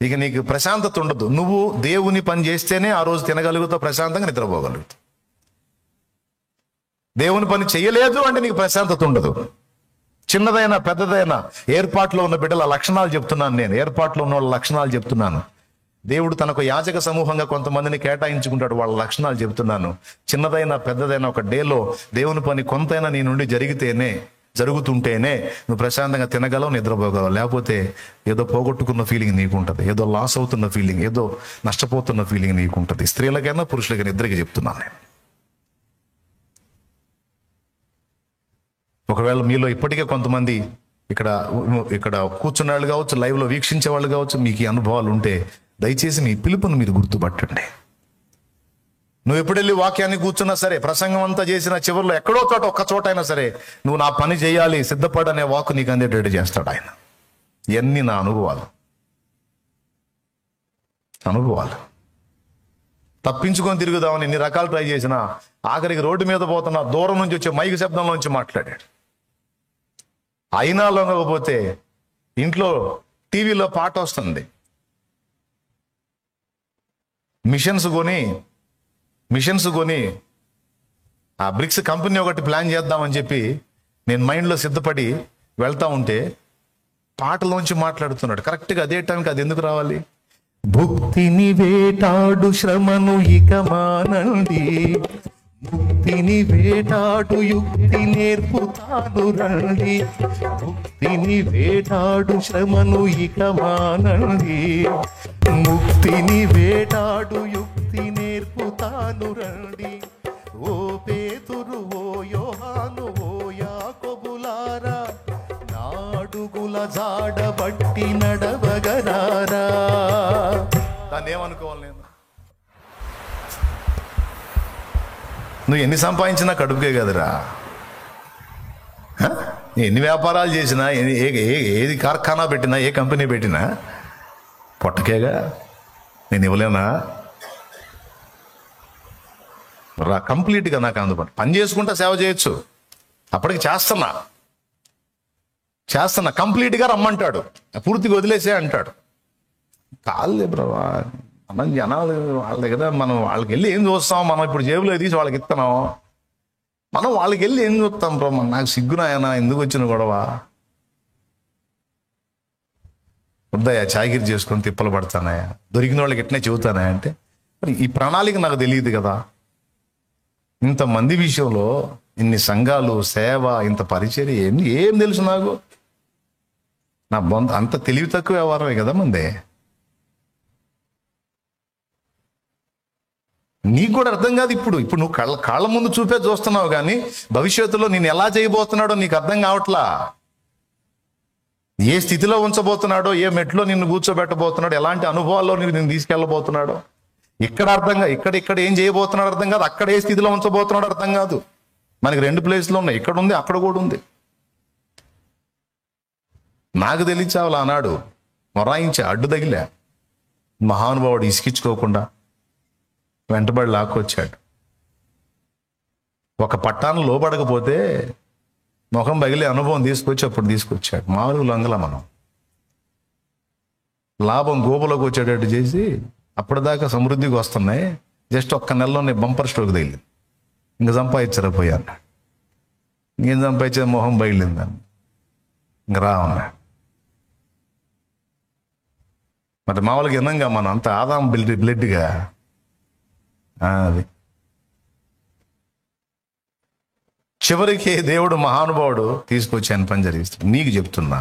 ఇక నీకు ప్రశాంతత ఉండదు. నువ్వు దేవుని పని చేస్తేనే ఆ రోజు తినగలుగుతావు, ప్రశాంతంగా నిద్రపోగలుగుతావు. దేవుని పని చేయలేదు అంటే నీకు ప్రశాంతత ఉండదు. చిన్నదైనా పెద్దదైనా ఏర్పాట్లో ఉన్న బిడ్డల లక్షణాలు చెప్తున్నాను నేను. ఏర్పాట్లో ఉన్న వాళ్ళ లక్షణాలు చెప్తున్నాను. దేవుడు తనకు యాజక సమూహంగా కొంతమందిని కేటాయించుకుంటాడు, వాళ్ళ లక్షణాలు చెప్తున్నాను. చిన్నదైనా పెద్దదైనా ఒక డేలో దేవుని పని కొంతైనా నీ నుండి జరుగుతుంటేనే నువ్వు ప్రశాంతంగా తినగలవు, నిద్రపోగలవు. లేకపోతే ఏదో పోగొట్టుకున్న ఫీలింగ్ నీకు ఉంటుంది, ఏదో లాస్ అవుతున్న ఫీలింగ్, ఏదో నష్టపోతున్న ఫీలింగ్ నీకు ఉంటుంది. స్త్రీలకైనా పురుషులకైనా ఇద్దరికి చెప్తున్నాను నేను. ఒకవేళ మీలో ఇప్పటికే కొంతమంది ఇక్కడ కూర్చున్న వాళ్ళు కావచ్చు, లైవ్లో వీక్షించే వాళ్ళు కావచ్చు, మీకు ఈ అనుభవాలు ఉంటే దయచేసి మీ పిలుపును మీరు గుర్తుపట్టండి. నువ్వు ఎప్పుడెళ్ళి వాక్యాన్ని కూర్చున్నా సరే, ప్రసంగం అంతా చేసిన చివరిలో ఎక్కడో చోట ఒక్క చోట అయినా సరే నువ్వు నా పని చేయాలి, సిద్ధపడనే వాక్ నీకు అందేటట్టు చేస్తాడు ఆయన. ఇవన్నీ నా అనుభవాలు. తప్పించుకొని తిరుగుదామని ఎన్ని రకాలు ట్రై చేసినా ఆఖరికి రోడ్డు మీద పోతున్నా దూరం నుంచి వచ్చే మైక్ శబ్దంలోంచి మాట్లాడాడు. అయినా లొంగకపోతే ఇంట్లో టీవీలో పాట వస్తుంది, మిషన్స్ కొని ఆ బ్రిక్స్ కంపెనీ ఒకటి ప్లాన్ చేద్దామని చెప్పి నేను మైండ్లో సిద్ధపడి వెళ్తా ఉంటే పాటలోంచి మాట్లాడుతున్నాడు. కరెక్ట్గా అదే టైంకి అది ఎందుకు రావాలి? భుక్తిని వేటాడు శ్రమను ఇక మానండి, ముక్తిని వేటాడు యుక్తి నేర్పుతాను రండి. ముక్తిని వేటాడు శ్రమను ఇక మానండి, ముక్తిని వేటాడు యుక్తి నేర్పుతాను రండి. ఓ పేతురు, ఓ యోహాను, ఓ యాకోబులారా, నాడుగుల జాడబట్టి నడవగరారా. దాన్ని ఏమనుకోవాలి నేను? నువ్వు ఎన్ని సంపాదించినా కడుపుకే కదరా. ఎన్ని వ్యాపారాలు చేసినా, ఏది కార్ఖానా పెట్టినా, ఏ కంపెనీ పెట్టినా పొట్టకేగా. నేను ఇవ్వలేనా? కంప్లీట్గా నాకు అందుబాటు పని చేసుకుంటా సేవ చేయొచ్చు. అప్పటికి చేస్తున్నా కంప్లీట్గా రమ్మంటాడు, పూర్తిగా వదిలేసే అంటాడు. కాదులే బ్రవా, మనం జనాలు వాళ్ళ దగ్గర మనం వాళ్ళకి వెళ్ళి ఏం చూస్తాం? మనం ఇప్పుడు జేబులో తీసి వాళ్ళకి ఇస్తున్నాం, మనం వాళ్ళకి వెళ్ళి ఏం చూస్తాం బ్రో? నాకు సిగ్గునాయనా, ఎందుకు వచ్చిన గొడవ? వద్దయా, చాకిరి చేసుకొని తిప్పలు పడతానాయా, దొరికిన వాళ్ళకి ఎట్నే చెబుతానా అంటే మరి ఈ ప్రణాళిక నాకు తెలియదు కదా. ఇంతమంది విషయంలో ఇన్ని సంఘాలు, సేవ, ఇంత పరిచర్య ఏం తెలుసు నాకు? నా అంత తెలివి తక్కువ వ్యవహారమే కదా మందే. నీకు కూడా అర్థం కాదు. ఇప్పుడు నువ్వు కాళ్ళ ముందు చూస్తున్నావు కానీ భవిష్యత్తులో నేను ఎలా చేయబోతున్నాడో నీకు అర్థం కావట్లా. ఏ స్థితిలో ఉంచబోతున్నాడో, ఏ మెట్లో నిన్ను కూర్చోబెట్టబోతున్నాడో, ఎలాంటి అనుభవాల్లో నేను తీసుకెళ్ళబోతున్నాడో ఇక్కడ ఏం చేయబోతున్నాడు అర్థం కాదు. అక్కడ ఏ స్థితిలో ఉంచబోతున్నాడు అర్థం కాదు. మనకి 2 ప్లేస్లు ఉన్నాయి, ఇక్కడ ఉంది, అక్కడ కూడా ఉంది. నాకు తెలియచావులా అన్నాడు, మొరాయించా, అడ్డు తగిలా. మహానుభావుడు ఇసుకించుకోకుండా వెంటబడి లాక్కొచ్చాడు. ఒక పట్టాన్ని లోపడకపోతే ముఖం పగిలే అనుభవం అప్పుడు తీసుకొచ్చాడు. మామూలు లంగల మనం లాభం గోపులోకి వచ్చేటట్టు చేసి అప్పటిదాకా సమృద్ధికి వస్తున్నాయి, జస్ట్ ఒక్క నెలలోనే బంపర్ స్ట్రోక్ తగిలింది. ఇంక సంపాదించరా పోయాను. ఇంకేం సంపాదించే మొహం బయలుదేరిందని ఇంక రా ఉన్నాడు. మరి మామూలుగా విన్నాగా మనం అంత ఆదాం బ్లడ్గా అది. చివరికి దేవుడు మహానుభావుడు తీసుకొచ్చి ఆయన పని జరిగిస్తాడు. నీకు చెప్తున్నా,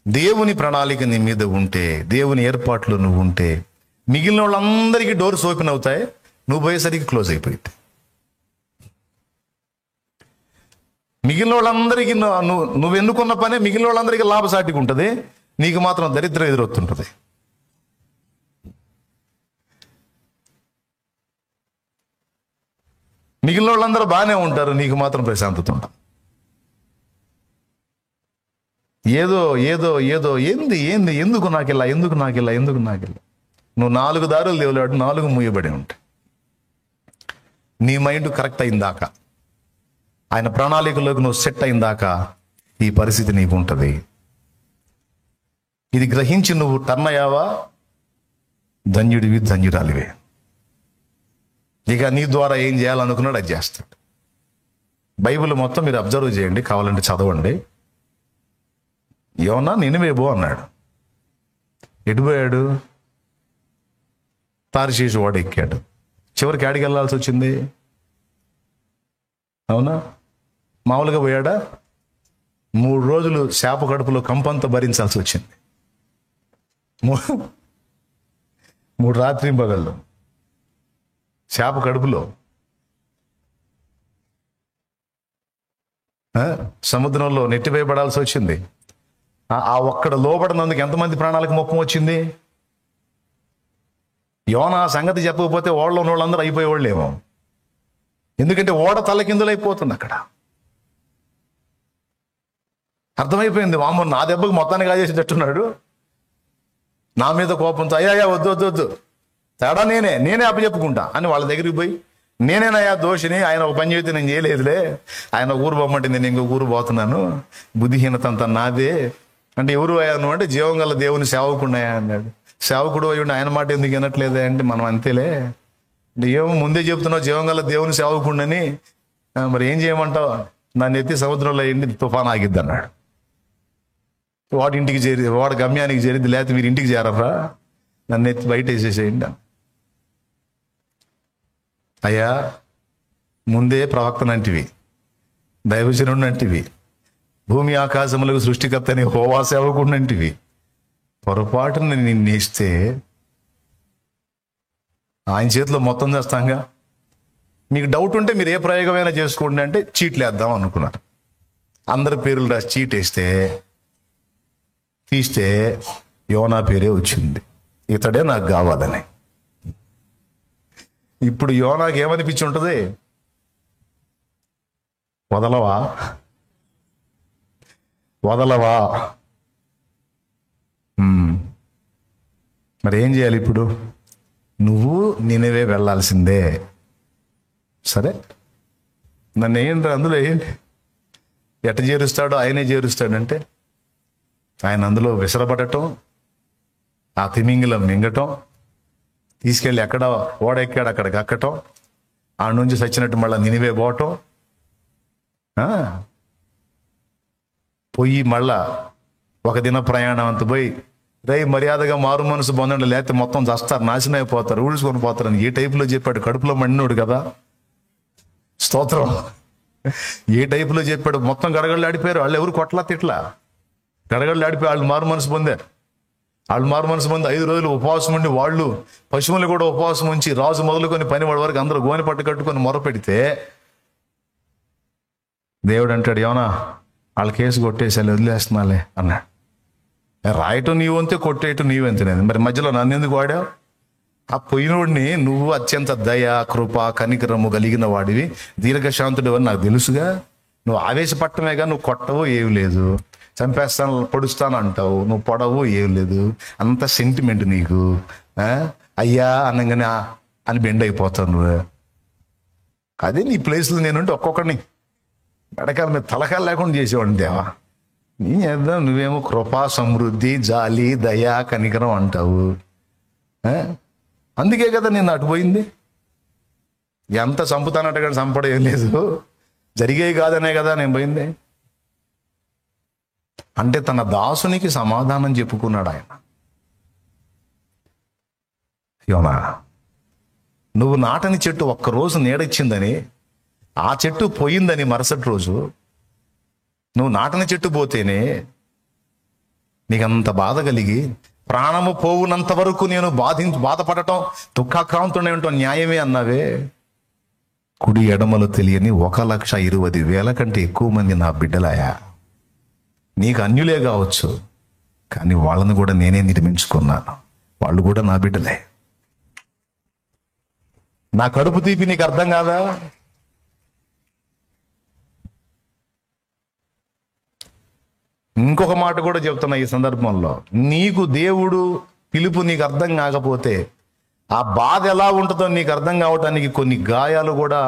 దేవుని ప్రణాళిక నీ మీద ఉంటే, దేవుని ఏర్పాట్లు నువ్వు ఉంటే, మిగిలిన వాళ్ళందరికీ డోర్స్ ఓపెన్ అవుతాయి, నువ్వు పోయేసరికి క్లోజ్ అయిపోయింది. మిగిలిన వాళ్ళందరికీ నువ్వు ఎన్నుకున్న పనే మిగిలిన వాళ్ళందరికీ లాభసాటిగా ఉంటుంది, నీకు మాత్రం దరిద్రం ఎదురవుతుంటుంది. మిగిలిన వాళ్ళందరూ బాగానే ఉంటారు, నీకు మాత్రం ప్రశాంతత ఉంటుంది. ఏదో ఏదో ఏదో ఏంది ఏంది ఎందుకు నాకిలా నువ్వు 4 దారులు దేవులాడు, 4 మూయబడి ఉంటాయి. నీ మైండ్ కరెక్ట్ అయిందాక, ఆయన ప్రణాళికలోకి నువ్వు సెట్ అయిందాక ఈ పరిస్థితి నీకు ఉంటుంది. ఇది గ్రహించి నువ్వు టర్న్ అయ్యావా, ధన్యుడివి, ధన్యురాలివే. ఇక నీ ద్వారా ఏం చేయాలనుకున్నాడు అది చేస్తాడు. బైబిల్ మొత్తం మీరు అబ్జర్వ్ చేయండి, కావాలంటే చదవండి. యోనా నినివే పో అన్నాడు. ఎటుపోయాడు? తార్షీషు వాడు ఎక్కాడు. చివరికి ఆడికి వెళ్ళాల్సి వచ్చింది. అవునా? మామూలుగా పోయాడా? 3 రోజులు శాప కడుపులో కంపంతో భరించాల్సి వచ్చింది. 3 రాత్రి పగళ్ళు శాప కడుపులో. సముద్రంలో నెట్టివేయబడాల్సి వచ్చింది. ఆ ఒక్కడ లోబడినందుకు ఎంతమంది ప్రాణాలకు ముప్పం వచ్చింది? యోనా సంగతి చెప్పకపోతే ఓడలో ఉన్న వాళ్ళందరూ అయిపోయేవాళ్ళేమో. ఎందుకంటే ఓడ తలకిందులైపోతుంది అక్కడ. అర్థమైపోయింది, వామ్మో నా దెబ్బకి మొత్తాన్ని కాజేసేటట్టున్నాడు, నా మీద కోపంతో అయ్యా వద్దు వద్దు వద్దు, తేడా నేనే అప్పచెప్పుకుంటా అని వాళ్ళ దగ్గరికి పోయి, నేనేనయ్యా దోషిని, ఆయన ఒక పని చేస్తే నేను చేయలేదులే, ఆయన ఒక ఊరు పోమంటే నేను ఇంకొక ఊరు పోతున్నాను, బుద్ధిహీనత అంతా నాదే అంటే, ఎవరు అయ్యా నువ్వు అంటే, జీవం గల దేవుని సేవకున్నాయా అన్నాడు. సేవకుడు అయ్యుండి ఆయన మాట ఎందుకు వినట్లేదే అంటే, మనం అంతేలే అంటే, ఏమో ముందే చెప్తున్నావు జీవం గల దేవుని సేవకుండని, మరి ఏం చేయమంటావు, నన్ను ఎత్తి సముద్రంలో ఎండి తుఫాన్ ఆగిద్ది అన్నాడు. వాడి ఇంటికి చేరి, వాడు గమ్యానికి చేరిద్ది, లేకపోతే మీరు ఇంటికి చేరరా, నన్ను ఎత్తి బయట వేసేసేయండి. అయ్యా ముందే ప్రవక్తనంటివి, దైవజనుడినంటివి, భూమి ఆకాశములకు సృష్టికర్తని హోవా సేవకుడినంటివి, పొరపాటున నిన్నేస్తే ఆయన చేతిలో మొత్తం చేస్తాంగా. మీకు డౌట్ ఉంటే మీరు ఏ ప్రయోగమైనా చేసుకోండి అంటే చీట్లు వేద్దాం అనుకున్నారు. అందరి పేర్లు రాసి చీట్ వేస్తే తీస్తే యోనా పేరే వచ్చింది. ఇతడే నాకు కావాలని. ఇప్పుడు యోనాకి ఏమనిపించి ఉంటుంది? వదలవా మరి ఏం చేయాలి ఇప్పుడు? నువ్వు నినివే వెళ్ళాల్సిందే. సరే, నన్ను ఏంటి అందులో ఏంటి, ఎట చేరుస్తాడో ఆయనే చేరుస్తాడంటే, ఆయన అందులో విసరబడటం, ఆ తిమింగిలం మింగటం, తీసుకెళ్ళి ఎక్కడ ఓడ ఎక్కాడు అక్కడికి అక్కటం, ఆ నుంచి సచ్చినట్టు మళ్ళీ నినివే పోవటం, పోయి మళ్ళా ఒక దిన ప్రయాణం అంత పోయి మర్యాదగా మారు మనసు పొందండి, లేకపోతే మొత్తం చస్తారు, నాశనం అయిపోతారు, ఊడ్చుకొని పోతారని ఏ టైపులో చెప్పాడు? కడుపులో మండినోడు కదా, స్తోత్రం. ఏ టైపులో చెప్పాడు? మొత్తం గడగడలు ఆడిపోయారు. వాళ్ళు ఎవరు కొట్లా తిట్లా, గడగడలు ఆడిపోయి వాళ్ళు మారు మనసు పొందారు. వాళ్ళు మారు మనసు పొంది 5 రోజులు ఉపవాసం ఉండి, వాళ్ళు పశువులు కూడా ఉపవాసం ఉంచి, రాజు మొదలుకొని పనివాడి వరకు అందరూ గోనె పట్టు కట్టుకొని మొరపెడితే దేవుడు అంటాడు, యోనా వాళ్ళ కేసు కొట్టేసాలి, వదిలేస్తున్నాలే అన్నాడు. రాయటం నీవంతే, కొట్టేయటం నీవంతే. మరి మధ్యలో నన్ను ఎందుకు వాడావు? ఆ పోయినోడిని నువ్వు అత్యంత దయ, కృప, కనికరము కలిగిన వాడివి, దీర్ఘశాంతుడు అని నాకు తెలుసుగా. నువ్వు ఆవేశపట్టమేగా, నువ్వు కొట్టవు ఏం లేదు, చంపేస్తాను పొడుస్తాను అంటావు, నువ్వు పొడవు ఏం లేదు, అంత సెంటిమెంట్ నీకు. అయ్యా అనగానే అని బెండ్ అయిపోతావు నువ్వు. అదే నీ ప్లేస్లో నేనుంటే ఒక్కొక్కడిని మెడకాల మీద తలకాలు లేకుండా చేసేవాడిని. దేవా నీ చేద్దాం, నువ్వేమో కృపా, సమృద్ధి, జాలి, దయ, కనికరం అంటావు. అందుకే కదా నేను అటుపోయింది. ఎంత చంపుతానట్టు కానీ చంపడం ఏం లేదు, జరిగేవి కాదనే కదా నేను పోయింది. అంటే తన దాసునికి సమాధానం చెప్పుకున్నాడు ఆయన. యోనా, నువ్వు నాటని చెట్టు ఒక్కరోజు నీడిచ్చిందని, ఆ చెట్టు పోయిందని మరుసటి రోజు నువ్వు నాటని చెట్టు పోతేనే నీకంత బాధ కలిగి, ప్రాణము పోవునంత వరకు నేను బాధపడటం, దుఃఖాక్రాంతునే ఉంటాం న్యాయమే అన్నావే. కుడి ఎడమలు తెలియని 1,20,000 కంటే ఎక్కువ మంది నా బిడ్డలాయా. నీకు అన్యులే కావచ్చు, కానీ వాళ్ళని కూడా నేనే నిర్మించుకున్నాను, వాళ్ళు కూడా నా బిడ్డలే. నా కడుపు తీపి నీకు అర్థం కాదా? ఇంకొక మాట కూడా చెప్తున్నా ఈ సందర్భంలో, నీకు దేవుడు పిలుపు నీకు అర్థం కాకపోతే, ఆ బాధ ఎలా ఉంటుందో నీకు అర్థం కావటానికి కొన్ని గాయాలు కూడా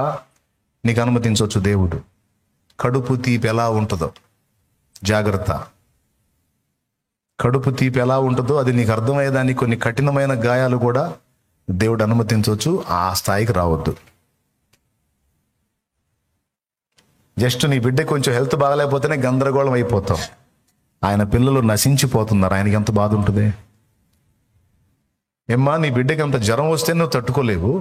నీకు అనుమతించవచ్చు దేవుడు. కడుపు తీపి ఎలా ఉంటుందో జాగ్రత్త. కడుపు తీపి ఎలా ఉంటుందో అది నీకు అర్థమయ్యేదానికి కొన్ని కఠినమైన గాయాలు కూడా దేవుడు అనుమతించవచ్చు. ఆ స్థాయికి రావద్దు. జస్ట్ నీ బిడ్డ కొంచెం హెల్త్ బాగలేకపోతేనే గందరగోళం అయిపోతాం. ఆయన పిల్లలు నశించిపోతున్నారు, ఆయనకి ఎంత బాధ ఉంటుంది. ఏమ్మా, నీ బిడ్డకి అంత జ్వరం వస్తే నువ్వు తట్టుకోలేవు,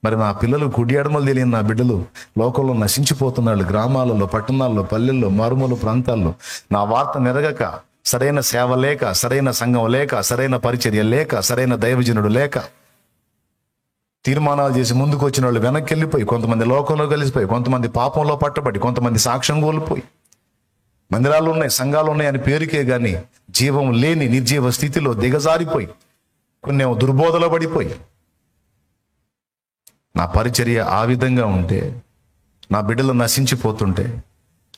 మరి నా పిల్లలు కుడి ఎడమలు తెలియని నా బిడ్డలు లోకంలో నశించిపోతున్నాడు. గ్రామాలలో, పట్టణాల్లో, పల్లెల్లో, మారుమూల ప్రాంతాల్లో నా వార్త నెరగక, సరైన సేవ లేక, సరైన సంఘం లేక, సరైన పరిచర్య లేక, సరైన దైవజనుడు లేక, తీర్మానాలు చేసి ముందుకు వచ్చిన వాళ్ళు వెనక్కి వెళ్ళిపోయి, కొంతమంది లోకంలో కలిసిపోయి, కొంతమంది పాపంలో పట్టబడి, కొంతమంది సాక్ష్యం కోల్పోయి, మందిరాలు ఉన్నాయి, సంఘాలు ఉన్నాయి అని పేరుకే గాని జీవం లేని నిర్జీవ స్థితిలో దిగజారిపోయి, కొన్ని దుర్బోధలో పడిపోయి, నా పరిచర్య ఆ విధంగా ఉంటే, నా బిడ్డలు నశించిపోతుంటే,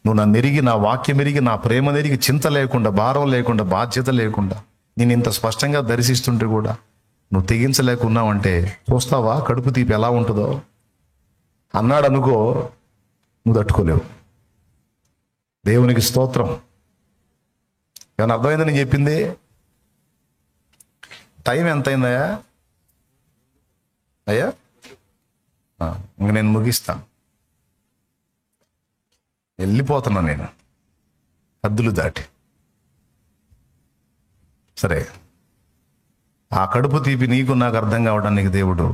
నువ్వు నన్ను ఎరిగి, నా వాక్యం ఎరిగి, నా ప్రేమ ఎరిగి, చింత లేకుండా, భారం లేకుండా, బాధ్యత లేకుండా నేను ఇంత స్పష్టంగా దర్శిస్తుంటే కూడా నువ్వు తెగించలేకున్నావంటే చూస్తావా కడుపు తీపి ఎలా ఉంటుందో. అన్నాడు అనుకో, నువ్వు తట్టుకోలేవు. దేవునికి స్తోత్రం. ఏమన్నా అర్థమైందని నేను చెప్పింది? టైం ఎంత అయిందయ్యా? అయ్యా ఇంక నేను ముగిస్తాను, వెళ్ళిపోతున్నా నేను హద్దులు దాటి. సరే, ఆ కడుపు తీపి నీకు నాకు అర్థం కావడానికి దేవుడు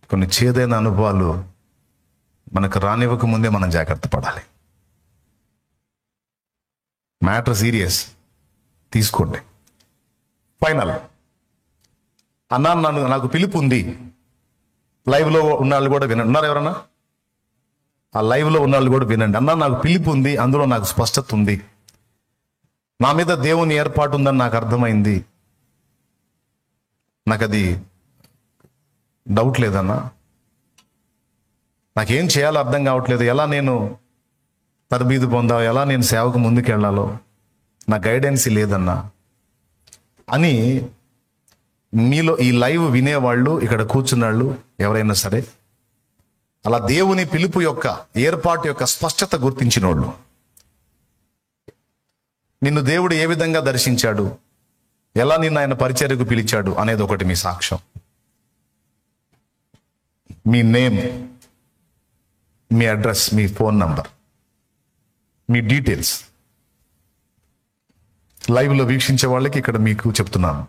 కొన్ని చేదైన అనుభవాలు మనకు రానివ్వక ముందే మనం జాగ్రత్త పడాలి. మ్యాటర్ సీరియస్ తీసుకోండి. ఫైనల్, అన్నా నాకు పిలుపు ఉంది. లైవ్లో ఉన్న వాళ్ళు కూడా వినండి. ఉన్నారు ఎవరన్నా? ఆ లైవ్లో ఉన్న వాళ్ళు కూడా వినండి. అన్నా నాకు పిలుపు ఉంది, అందులో నాకు స్పష్టత ఉంది, నా మీద దేవుని ఏర్పాటు ఉందని నాకు అర్థమైంది, నాకు అది డౌట్ లేదన్నా, నాకేం చేయాలో అర్థం కావట్లేదు, ఎలా నేను తరబీదు పొందాలో, ఎలా నేను సేవకు ముందుకు వెళ్ళాలో నా గైడెన్స్ లేదన్నా అని మీలో ఈ లైవ్ వినేవాళ్ళు, ఇక్కడ కూర్చున్నాళ్ళు ఎవరైనా సరే, అలా దేవుని పిలుపు యొక్క ఏర్పాటు యొక్క స్పష్టత గుర్తించిన వాళ్ళు, నిన్ను దేవుడు ఏ విధంగా దర్శించాడు, ఎలా నిన్ను ఆయన పరిచర్యకు పిలిచాడు అనేది ఒకటి మీ సాక్ష్యం. మీ నేమ్, మీ అడ్రస్, మీ ఫోన్ నంబర్, మీ డీటెయిల్స్ లైవ్లో వీక్షించే వాళ్ళకి ఇక్కడ మీకు చెప్తున్నాను.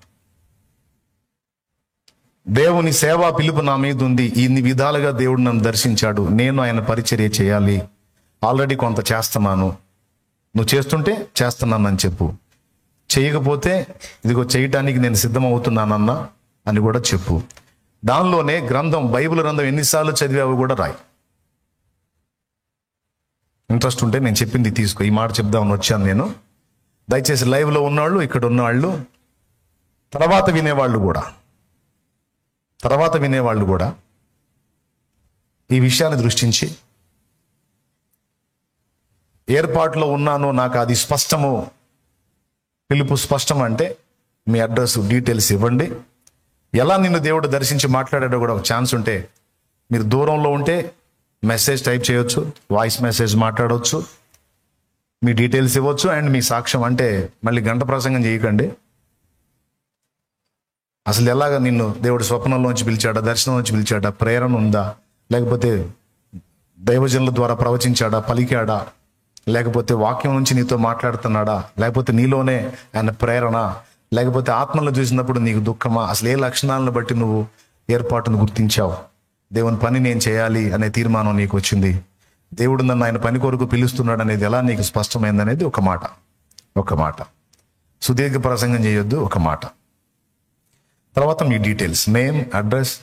దేవుని సేవా పిలుపు నా మీద ఉంది, ఇన్ని విధాలుగా దేవుడు నన్ను దర్శించాడు, నేను ఆయన పరిచర్య చేయాలి, ఆల్రెడీ కొంత చేస్తున్నాను, నువ్వు చేస్తుంటే చేస్తున్నానని చెప్పు, చేయకపోతే ఇదిగో చేయటానికి నేను సిద్ధమవుతున్నానన్నా అని కూడా చెప్పు. దానిలోనే గ్రంథం, బైబిల్ గ్రంథం ఎన్నిసార్లు చదివావు కూడా రాయి. ఇంట్రెస్ట్ ఉంటే నేను చెప్పింది తీసుకో. ఈ మాట చెప్దామని వచ్చాను నేను. దయచేసి లైవ్లో ఉన్నవాళ్ళు, ఇక్కడ ఉన్నవాళ్ళు, తర్వాత వినేవాళ్ళు కూడా ఈ విషయాన్ని దృష్టించి, ఏర్పాటులో ఉన్నాను, నాకు అది స్పష్టము, పిలుపు స్పష్టం అంటే మీ అడ్రస్, డీటెయిల్స్ ఇవ్వండి. ఎలా నిన్ను దేవుడు దర్శించి మాట్లాడాడో కూడా ఒక ఛాన్స్ ఉంటే, మీరు దూరంలో ఉంటే మెసేజ్ టైప్ చేయొచ్చు, వాయిస్ మెసేజ్ మాట్లాడవచ్చు, మీ డీటెయిల్స్ ఇవ్వచ్చు అండ్ మీ సాక్ష్యం. అంటే మళ్ళీ గంట ప్రసంగం చేయకండి. అసలు ఎలాగ నిన్ను దేవుడు స్వప్నంలోంచి పిలిచాడా, దర్శనంలోంచి పిలిచాడా, ప్రేరణ ఉందా, లేకపోతే దైవజనుల ద్వారా ప్రవచించాడా, పలికాడా, లేకపోతే వాక్యం నుంచి నీతో మాట్లాడుతున్నాడా, లేకపోతే నీలోనే ఆయన ప్రేరణ, లేకపోతే ఆత్మలో చూసినప్పుడు నీకు దుఃఖమా, అసలు ఏ లక్షణాలను బట్టి నువ్వు ఏర్పాటును గుర్తించావు, దేవుని పని నేను చేయాలి అనే తీర్మానం నీకు వచ్చింది, దేవుడు నన్ను ఆయన పని కొరకు పిలుస్తున్నాడు అనేది ఎలా నీకు స్పష్టమైంది అనేది ఒక మాట. సుదీర్ఘ ప్రసంగం చేయొద్దు, ఒక మాట. తర్వాత మీ details, name, address,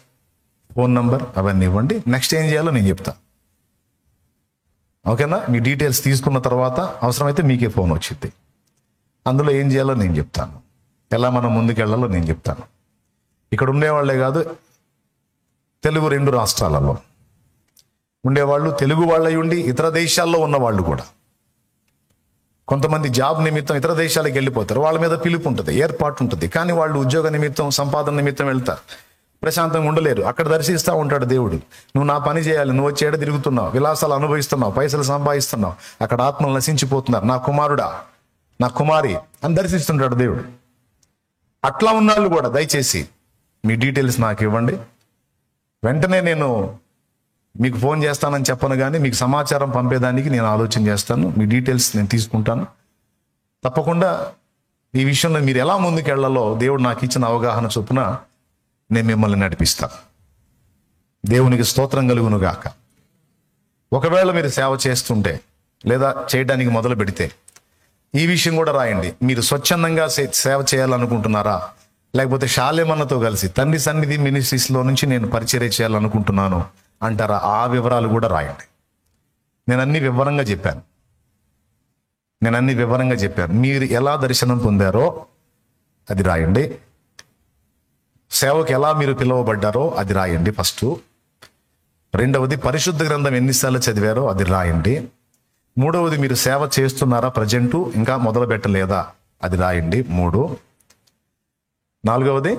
phone number అవన్నీ ఇవ్వండి. నెక్స్ట్ ఏం చేయాలో నేను చెప్తా. ఓకేనా? మీ డీటెయిల్స్ తీసుకున్న తర్వాత అవసరమైతే మీకే ఫోన్ వచ్చింది, అందులో ఏం చేయాలో నేను చెప్తాను, ఎలా మనం ముందుకు వెళ్ళాలో నేను చెప్తాను. ఇక్కడ ఉండేవాళ్లే కాదు, తెలుగు 2 రాష్ట్రాలలో ఉండేవాళ్ళు, తెలుగు వాళ్ళై ఉండి ఇతర దేశాల్లో ఉన్నవాళ్ళు కూడా, కొంతమంది జాబ్ నిమిత్తం ఇతర దేశాలకు వెళ్ళిపోతారు, వాళ్ళ మీద పిలుపు ఉంటుంది, ఏర్పాటు ఉంటుంది, కానీ వాళ్ళు ఉద్యోగ నిమిత్తం, సంపాదన నిమిత్తం వెళ్తారు, ప్రశాంతంగా ఉండలేరు. అక్కడ దర్శిస్తూ ఉంటాడు దేవుడు, నువ్వు నా పని చేయాలి, నువ్వు వచ్చి ఏడ తిరుగుతున్నావు, విలాసాలు అనుభవిస్తున్నావు, పైసలు సంపాదిస్తున్నావు, అక్కడ ఆత్మలు నశించిపోతున్నారు, నా కుమారుడా, నా కుమారి అని దర్శిస్తుంటాడు దేవుడు. అట్లా ఉన్నాళ్ళు కూడా దయచేసి మీ డీటెయిల్స్ నాకు ఇవ్వండి. వెంటనే నేను మీకు ఫోన్ చేస్తానని చెప్పను, కానీ మీకు సమాచారం పంపేదానికి నేను ఆలోచన చేస్తాను. మీ డీటెయిల్స్ నేను తీసుకుంటాను. తప్పకుండా ఈ విషయంలో మీరు ఎలా ముందుకు వెళ్ళాలో దేవుడు నాకు ఇచ్చిన అవగాహన చొప్పున నేను మిమ్మల్ని నడిపిస్తాను. దేవునికి స్తోత్రం కలుగును గాక. ఒకవేళ మీరు సేవ చేస్తుంటే లేదా చేయడానికి మొదలు పెడితే ఈ విషయం కూడా రాయండి. మీరు స్వచ్ఛందంగా సేవ చేయాలనుకుంటున్నారా, లేకపోతే షాలేమన్నతో కలిసి తండ్రి సన్నిధి మినిస్ట్రీస్లో నుంచి నేను పరిచర్య చేయాలనుకుంటున్నాను అంటారా? ఆ వివరాలు కూడా రాయండి. నేను అన్ని వివరంగా చెప్పాను. మీరు ఎలా దర్శనం పొందారో అది రాయండి. సేవకు ఎలా మీరు పిలువబడ్డారో అది రాయండి ఫస్ట్. రెండవది పరిశుద్ధ గ్రంథం ఎన్నిసార్లు చదివారో అది రాయండి. మూడవది మీరు సేవ చేస్తున్నారా ప్రజెంటు, ఇంకా మొదలు పెట్టలేదా అది రాయండి. 3. నాలుగవది,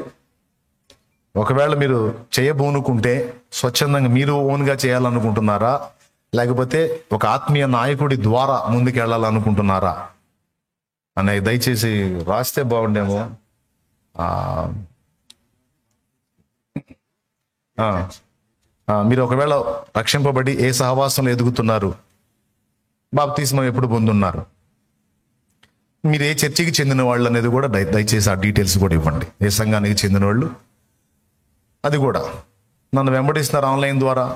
ఒకవేళ మీరు చేయబోనుకుంటే స్వచ్ఛందంగా మీరు ఓన్గా చేయాలనుకుంటున్నారా, లేకపోతే ఒక ఆత్మీయ నాయకుడి ద్వారా ముందుకు వెళ్ళాలనుకుంటున్నారా అనే దయచేసి రాస్తే బాగుండేమో. మీరు ఒకవేళ రక్షింపబడి ఏ సహవాసంలో ఎదుగుతున్నారు, బాప్తిస్మం ఎప్పుడు పొందున్నారు, మీరు ఏ చర్చికి చెందిన వాళ్ళు అనేది కూడా దయచేసి ఆ డీటెయిల్స్ కూడా ఇవ్వండి. ఏ సంఘానికి చెందిన వాళ్ళు అది కూడా. నన్ను వెంబడిస్తున్నారు ఆన్లైన్ ద్వారా,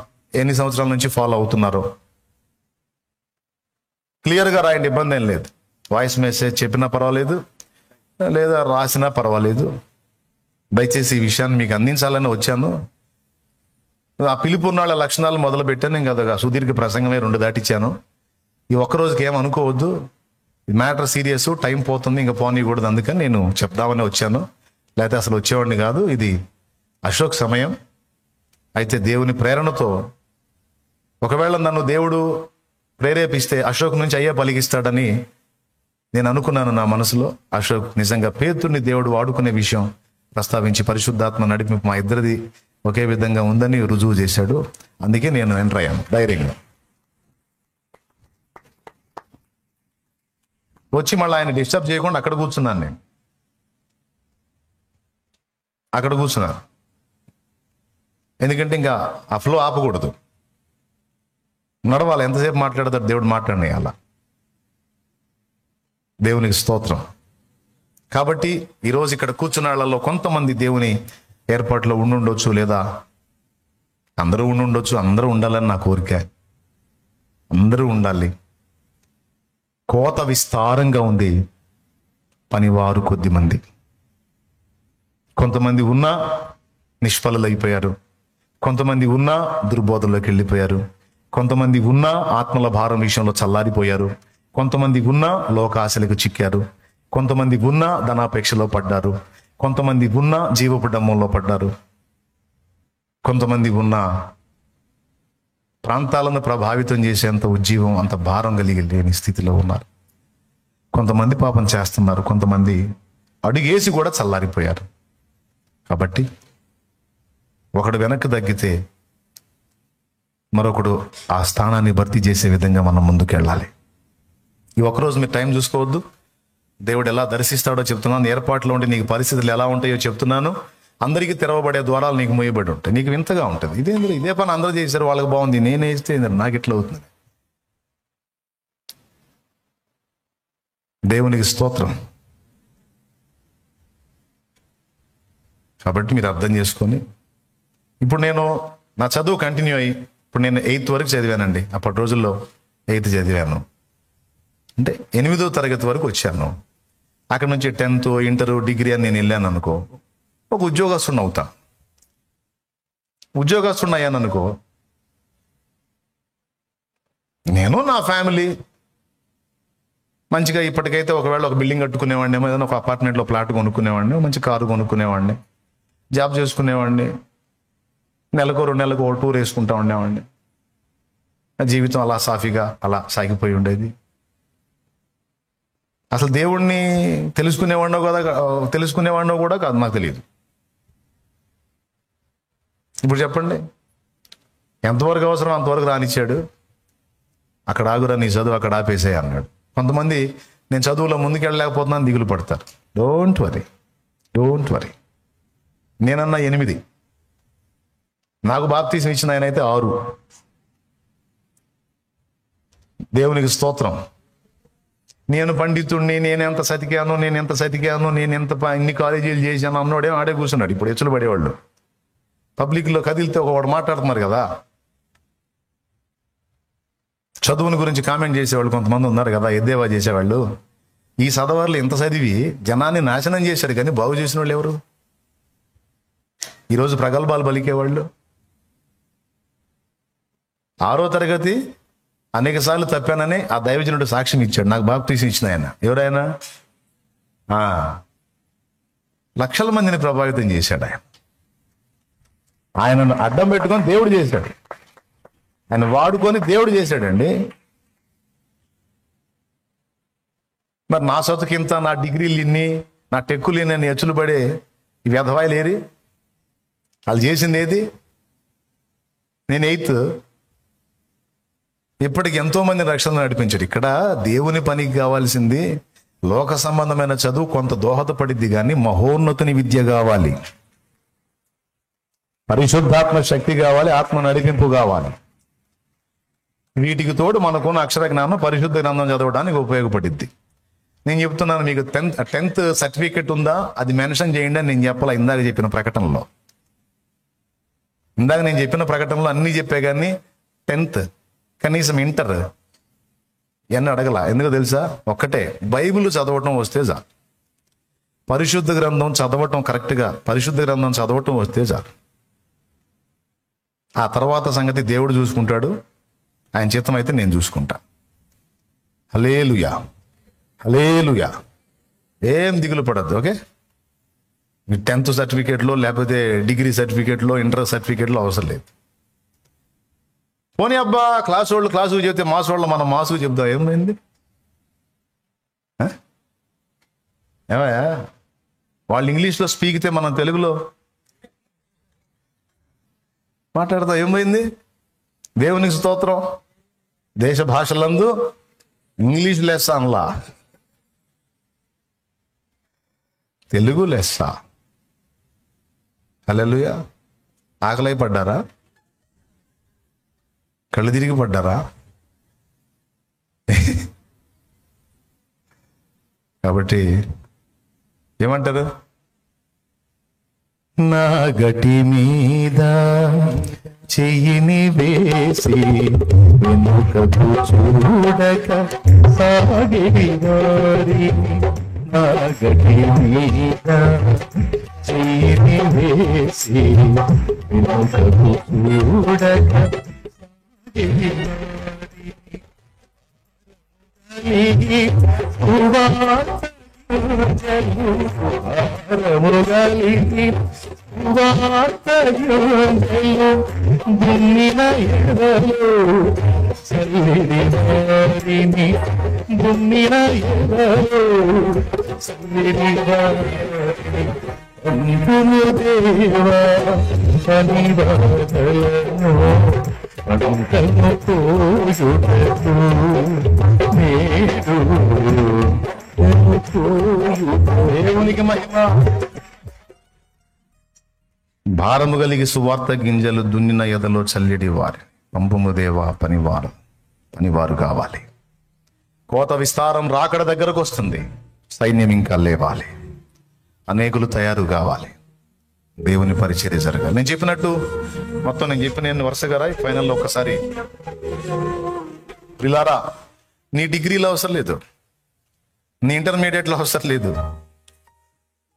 ఎన్ని సంవత్సరాల నుంచి ఫాలో అవుతున్నారో క్లియర్గా రాయండి. ఇబ్బంది ఏం లేదు. వాయిస్ మెసేజ్ చెప్పినా పర్వాలేదు, లేదా రాసినా పర్వాలేదు. దయచేసి ఈ విషయాన్ని మీకు అందించాలని వచ్చాను. ఆ పిలుపున్నాళ్ళ లక్షణాలు మొదలు పెట్టాను. ఇంకా అదొక సుదీర్ఘ ప్రసంగమే 2 దాటిచ్చాను. ఈ ఒక్కరోజుకి ఏమనుకోవద్దు. మ్యాటర్ సీరియస్, టైం పోతుంది, ఇంకా పోనీయకూడదు. అందుకని నేను చెప్దామని వచ్చాను, లేకపోతే అసలు వచ్చేవాడిని కాదు. ఇది అశోక్ సమయం. అయితే దేవుని ప్రేరణతో ఒకవేళ నన్ను దేవుడు ప్రేరేపిస్తే అశోక్ నుంచి అయ్యే పలికిస్తాడని నేను అనుకున్నాను నా మనసులో. అశోక్ నిజంగా పేతుర్ని దేవుడు వాడుకునే విషయం ప్రస్తావించి పరిశుద్ధాత్మ నడిపి మా ఇద్దరిది ఒకే విధంగా ఉందని రుజువు చేశాడు. అందుకే నేను ఎంటర్ అయ్యాను ధైర్యంగా. వచ్చి మళ్ళీ ఆయన డిస్టర్బ్ చేయకుండా అక్కడ కూర్చున్నాను. నేను అక్కడ కూర్చున్నాను, ఎందుకంటే ఇంకా ఆ ఫ్లో ఆపకూడదు, నడవాలి. ఎంతసేపు మాట్లాడతాడు దేవుడు, మాట్లాడినాయి అలా. దేవునికి స్తోత్రం. కాబట్టి ఈరోజు ఇక్కడ కూర్చున్న వాళ్ళలో కొంతమంది దేవుని ఏర్పాట్లో ఉండుండొచ్చు, లేదా అందరూ ఉండుండొచ్చు. అందరూ ఉండాలని నా కోరిక. అందరూ ఉండాలి. కోత విస్తారంగా ఉంది, పనివారు కొద్ది మంది. కొంతమంది ఉన్నా నిష్ఫలులైపోయారు, కొంతమంది ఉన్నా దుర్బోధంలోకి వెళ్ళిపోయారు, కొంతమంది ఉన్నా ఆత్మల భారం విషయంలో చల్లారిపోయారు, కొంతమంది ఉన్నా లోకాశలకు చిక్కారు, కొంతమంది ఉన్నా ధనాపేక్షలో పడ్డారు, కొంతమంది ఉన్నా జీవపు డమ్మంలో పడ్డారు, కొంతమంది ఉన్నా ప్రాంతాలను ప్రభావితం చేసేంత ఉజ్జీవం, అంత భారం కలిగి లేని స్థితిలో ఉన్నారు. కొంతమంది పాపం చేస్తున్నారు, కొంతమంది అడుగేసి కూడా చల్లారిపోయారు. కాబట్టి ఒకడు వెనక్కి తగ్గితే మరొకడు ఆ స్థానాన్ని భర్తీ చేసే విధంగా మనం ముందుకు వెళ్ళాలి. ఈ ఒక్కరోజు మీరు టైం చూసుకోవద్దు. దేవుడు ఎలా దర్శిస్తాడో చెప్తున్నాను. ఏర్పాట్లో ఉంటే నీకు పరిస్థితులు ఎలా ఉంటాయో చెప్తున్నాను. అందరికీ తెరవబడే ద్వారాలు నీకు మూయబడి ఉంటాయి. నీకు వింతగా ఉంటుంది, ఇదే పని అందరూ చేశారు, వాళ్ళకి బాగుంది, నేను వేస్తే నాకు ఇట్లా అవుతుంది. దేవునికి స్తోత్రం. కాబట్టి మీరు అర్థం చేసుకొని, ఇప్పుడు నేను నా చదువు కంటిన్యూ అయ్యి ఇప్పుడు నేను 8th వరకు చదివానండి. అప్పటి రోజుల్లో 8th చదివాను అంటే 8వ తరగతి వరకు వచ్చాను. అక్కడ నుంచి 10th, ఇంటర్, డిగ్రీ అని నేను వెళ్ళాను అనుకో, ఒక ఉద్యోగస్తుడిని అవుతా. ఉద్యోగస్తుడిని అయ్యాను అనుకో, నేను నా ఫ్యామిలీ మంచిగా ఇప్పటికైతే ఒకవేళ ఒక బిల్డింగ్ కట్టుకునేవాడిని, ఏదైనా ఒక అపార్ట్మెంట్లో ప్లాట్ కొనుక్కునేవాడిని, మంచి కారు కొనుక్కునేవాడిని, జాబ్ చేసుకునేవాడిని, నెలకు 2 నెలలకు ఒక టూర్ వేసుకుంటా ఉండేవాడిని. జీవితం అలా సాఫీగా అలా సాగిపోయి ఉండేది. అసలు దేవుణ్ణి తెలుసుకునేవాడినో కూడా కాదు, నాకు తెలియదు. ఇప్పుడు చెప్పండి, ఎంతవరకు అవసరం అంతవరకు రానిచ్చాడు. అక్కడ ఆగురా నీ చదువు, అక్కడ ఆపేసాయి అన్నాడు. కొంతమంది నేను చదువులో ముందుకెళ్ళలేకపోతున్నాను దిగులు పడతారు. Don't worry. నేనన్నా 8, నాకు బాప్తీసం ఇచ్చిన ఆయన అయితే 6. దేవునికి స్తోత్రం. నేను పండితుడిని, నేనెంత సతికాను, ఇన్ని కాలేజీలు చేశాను అన్నోడేమో ఆడే కూర్చున్నాడు. ఇప్పుడు ఎచ్చులు పడేవాళ్ళు పబ్లిక్లో కదిలితే ఒకడు మాట్లాడుతున్నారు కదా, చదువుని గురించి కామెంట్ చేసేవాళ్ళు కొంతమంది ఉన్నారు కదా, ఎద్దేవా చేసేవాళ్ళు. ఈ చదవర్లు ఇంత చదివి జనాన్ని నాశనం చేశారు, కానీ బాగు చేసిన వాళ్ళు ఎవరు? ఈరోజు ప్రగల్భాలు పలికేవాళ్ళు. 6వ తరగతి అనేక సార్లు తప్పానని ఆ దైవజనుడు సాక్ష్యం ఇచ్చాడు. నాకు బాప్తీసం ఇచ్చిన ఆయన ఎవరైనా లక్షల మందిని ప్రభావితం చేశాడు. ఆయనను అడ్డం పెట్టుకొని దేవుడు చేశాడు, ఆయన వాడుకొని దేవుడు చేశాడండి. మరి నా సొతకింత, నా డిగ్రీలు ఇన్ని, నా టెక్కులు ఇన్ని అని ఎచ్చులు పడే ఈ వ్యధవాయిలు ఏరి? వాళ్ళు చేసింది ఏది? నేను 8. ఇప్పటికి ఎంతో మంది రక్షణ నడిపించాడు. ఇక్కడ దేవుని పనికి కావాల్సింది లోక సంబంధమైన చదువు కొంత దోహదపడిద్ది, కానీ మహోన్నతుని విద్య కావాలి, పరిశుద్ధాత్మ శక్తి కావాలి, ఆత్మ నడిపింపు కావాలి. వీటికి తోడు మనకున్న అక్షర జ్ఞానం పరిశుద్ధ గ్రంథం చదవడానికి ఉపయోగపడిద్ది. నేను చెప్తున్నాను, మీకు 10th సర్టిఫికెట్ ఉందా అది మెన్షన్ చేయండి అని నేను చెప్పాలా ఇందాక చెప్పిన ప్రకటనలో. అన్నీ చెప్పే కానీ 10th కనీసం ఇంటర్ ఎన్ని అడగల. ఎందుకో తెలుసా? ఒక్కటే, బైబిల్ చదవటం వస్తే చాలు, పరిశుద్ధ గ్రంథం చదవటం కరెక్ట్గా పరిశుద్ధ గ్రంథం చదవటం వస్తే చాలు. ఆ తర్వాత సంగతి దేవుడు చూసుకుంటాడు, ఆయన చిత్తం అయితే నేను చూసుకుంటా. హల్లెలూయా. ఏం దిగులు పడద్దు. ఓకే, మీ 10th సర్టిఫికేట్లో లేకపోతే డిగ్రీ సర్టిఫికేట్లో ఇంటర్ సర్టిఫికేట్లో అవసరం లేదు. పోనీ అబ్బా క్లాసు వాళ్ళు క్లాసుకు చెప్తే మాసు వాళ్ళు మనం మాసుకు చెప్దాం, ఏమైంది? ఏమయ్యా, వాళ్ళు ఇంగ్లీష్లో స్పీకితే మనం తెలుగులో మాట్లాడతాం, ఏమైంది? దేవునికి స్తోత్రం. దేశ భాషలందు ఇంగ్లీష్ లెస్స అనలా, తెలుగు లెస్స. హల్లెలూయా. ఆకలై పడ్డారా? కళ్ళు తిరిగి పడ్డారా? కాబట్టి ఏమంటారు? నా గటి మీద చెయ్యిని వేసి వెనుకకు చూడక సాగివారి, నా గటి మీద చెయ్యిని వేసి వెనుకకు చూడక దున్నిన ఎడలు చల్లిడి వారిని, దున్నిన ఎడలు చల్లిడి వారిని, అందుము దేవా పనివాదలను పడుకను పోయుటకు నేడు దేవునికి మహిమ. భారము కలిగి సువార్త గింజలు దున్నిన ఎదలో చల్లిడి వారి, పంపుము దేవా పనివారు కావాలి. కోత విస్తారం రాకడ దగ్గరకు వస్తుంది, సైన్యం ఇంకా లేవాలి, అనేకులు తయారు కావాలి, దేవుని పరిచర్య జరగాలి. నేను చెప్పినట్టు మొత్తం నేను వరుసగా రాయి, ఫైనల్లో ఒక్కసారి పిల్లారా, నీ డిగ్రీలో అవసరం లేదు, నీ ఇంటర్మీడియట్లో అవసరం లేదు,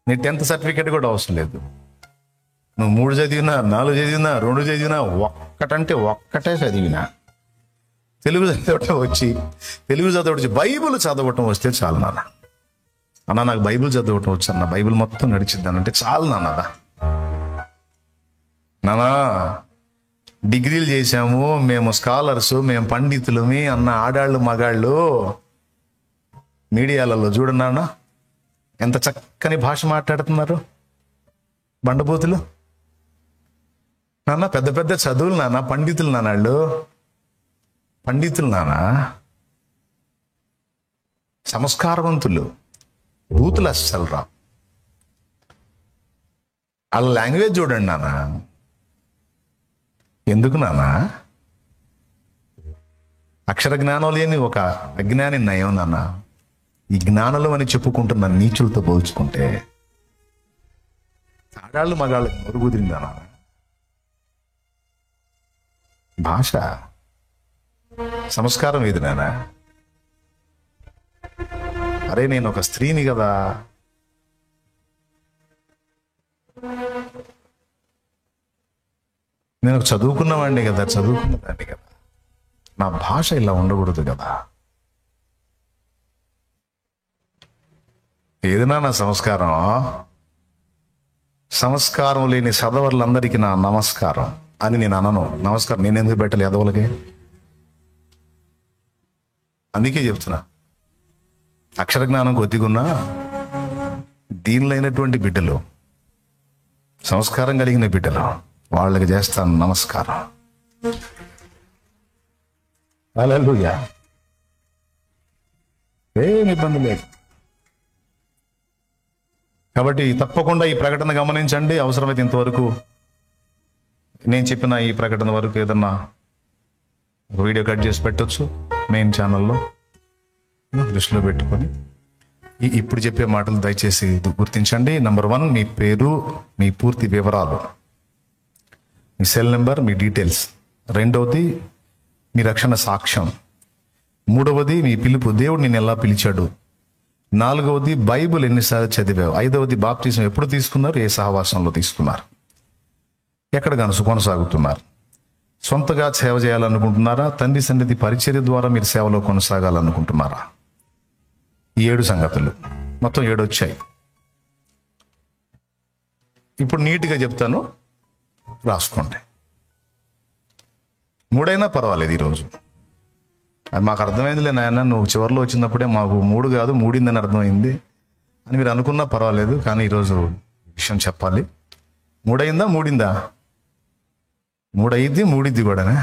నీ 10th సర్టిఫికేట్ కూడా అవసరం లేదు. నువ్వు 3 చదివినా, 4 చదివినా, 2 చదివినా, ఒక్కటే చదివినా, తెలుగు చదవటం వచ్చి బైబిల్ చదవటం వస్తే చాలు నాన్న. నాకు బైబిల్ చదవటం వచ్చు అన్న, బైబిల్ మొత్తం నడిచిద్దానంటే చాలు నాన్నదా. నానా డిగ్రీలు చేశాము, మేము స్కాలర్స్, మేము పండితులమి అన్న ఆడాళ్ళు మగాళ్ళు మీడియాలలో చూడన్నా ఎంత చక్కని భాష మాట్లాడుతున్నారు బండబూతులు. నాన్న పెద్ద పెద్ద చదువులు నాన్న, పండితులు నాన్న, వాళ్ళు పండితులు నాన్న. సంస్కారవంతులు, బూతులు అస్సలు రా. వాళ్ళ లాంగ్వేజ్ చూడండి నాన్న. ఎందుకు నాన్న? అక్షర జ్ఞానం లేని ఒక అజ్ఞాని నయం నాన్న. ఈ జ్ఞానులు అని చెప్పుకుంటున్న నీచులతో పోల్చుకుంటే ఆడాళ్ళు మగాళ్ళకి నొరుగుదిరిందా నాన్న? భాష, సంస్కారం ఏది నాన్న? అరే నేను ఒక స్త్రీని కదా, నేను ఒక చదువుకున్నవాడిని కదా, చదువుకున్నదాన్ని కదా, నా భాష ఇలా ఉండకూడదు కదా. ఏదైనా నా సంస్కారం? సంస్కారం లేని సదవర్లందరికీ నా నమస్కారం అని నేను అనను. నమస్కారం నేను ఎందుకు పెట్టాలి ఎదవలకి? అందుకే చెప్తున్నా, అక్షర జ్ఞానం కొద్దిగున్నా దీనిలైనటువంటి బిడ్డలు, సంస్కారం కలిగిన బిడ్డలు, వాళ్ళకి చేస్తాను నమస్కారం. హల్లెలూయా. ఏం ఇబ్బంది లేదు. కాబట్టి తప్పకుండా ఈ ప్రకటన గమనించండి. అవసరమైతే ఇంతవరకు నేను చెప్పిన ఈ ప్రకటన వరకు ఏదన్నా వీడియో కట్ చేసి పెట్టొచ్చు మెయిన్ ఛానల్లో, దృష్టిలో పెట్టుకొని. ఇప్పుడు చెప్పే మాటలు దయచేసి గుర్తించండి. నంబర్ 1, మీ పేరు, మీ పూర్తి వివరాలు, మీ సెల్ నెంబర్, మీ డీటెయిల్స్. 2వది మీ రక్షణ సాక్ష్యం. 3వది మీ పిలుపు, దేవుడు నిన్ను ఎలా పిలిచాడు. 4వది బైబిల్ ఎన్నిసార్లు చదివావు. 5వది బాప్టిజం ఎప్పుడు తీసుకున్నారు, ఏ సహవాసంలో తీసుకున్నారు, ఎక్కడ కొనసాగుతున్నారు, సొంతగా సేవ చేయాలనుకుంటున్నారా, తండ్రి సన్నిధి పరిచర్య ద్వారా మీరు సేవలో కొనసాగాలనుకుంటున్నారా. ఈ 7 సంగతులు, మొత్తం 7 వచ్చాయి. ఇప్పుడు నీట్గా చెప్తాను, రాసుకోండి. 3 అయినా పర్వాలేదు. ఈరోజు అది మాకు అర్థమైందిలే నాయన, నువ్వు చివరిలో వచ్చినప్పుడే మాకు 3 కాదు 3 అని అర్థమైంది అని మీరు అనుకున్నా పర్వాలేదు. కానీ ఈరోజు విషయం చెప్పాలి. 3 అయిందా 3 అయింది 3 కూడానే.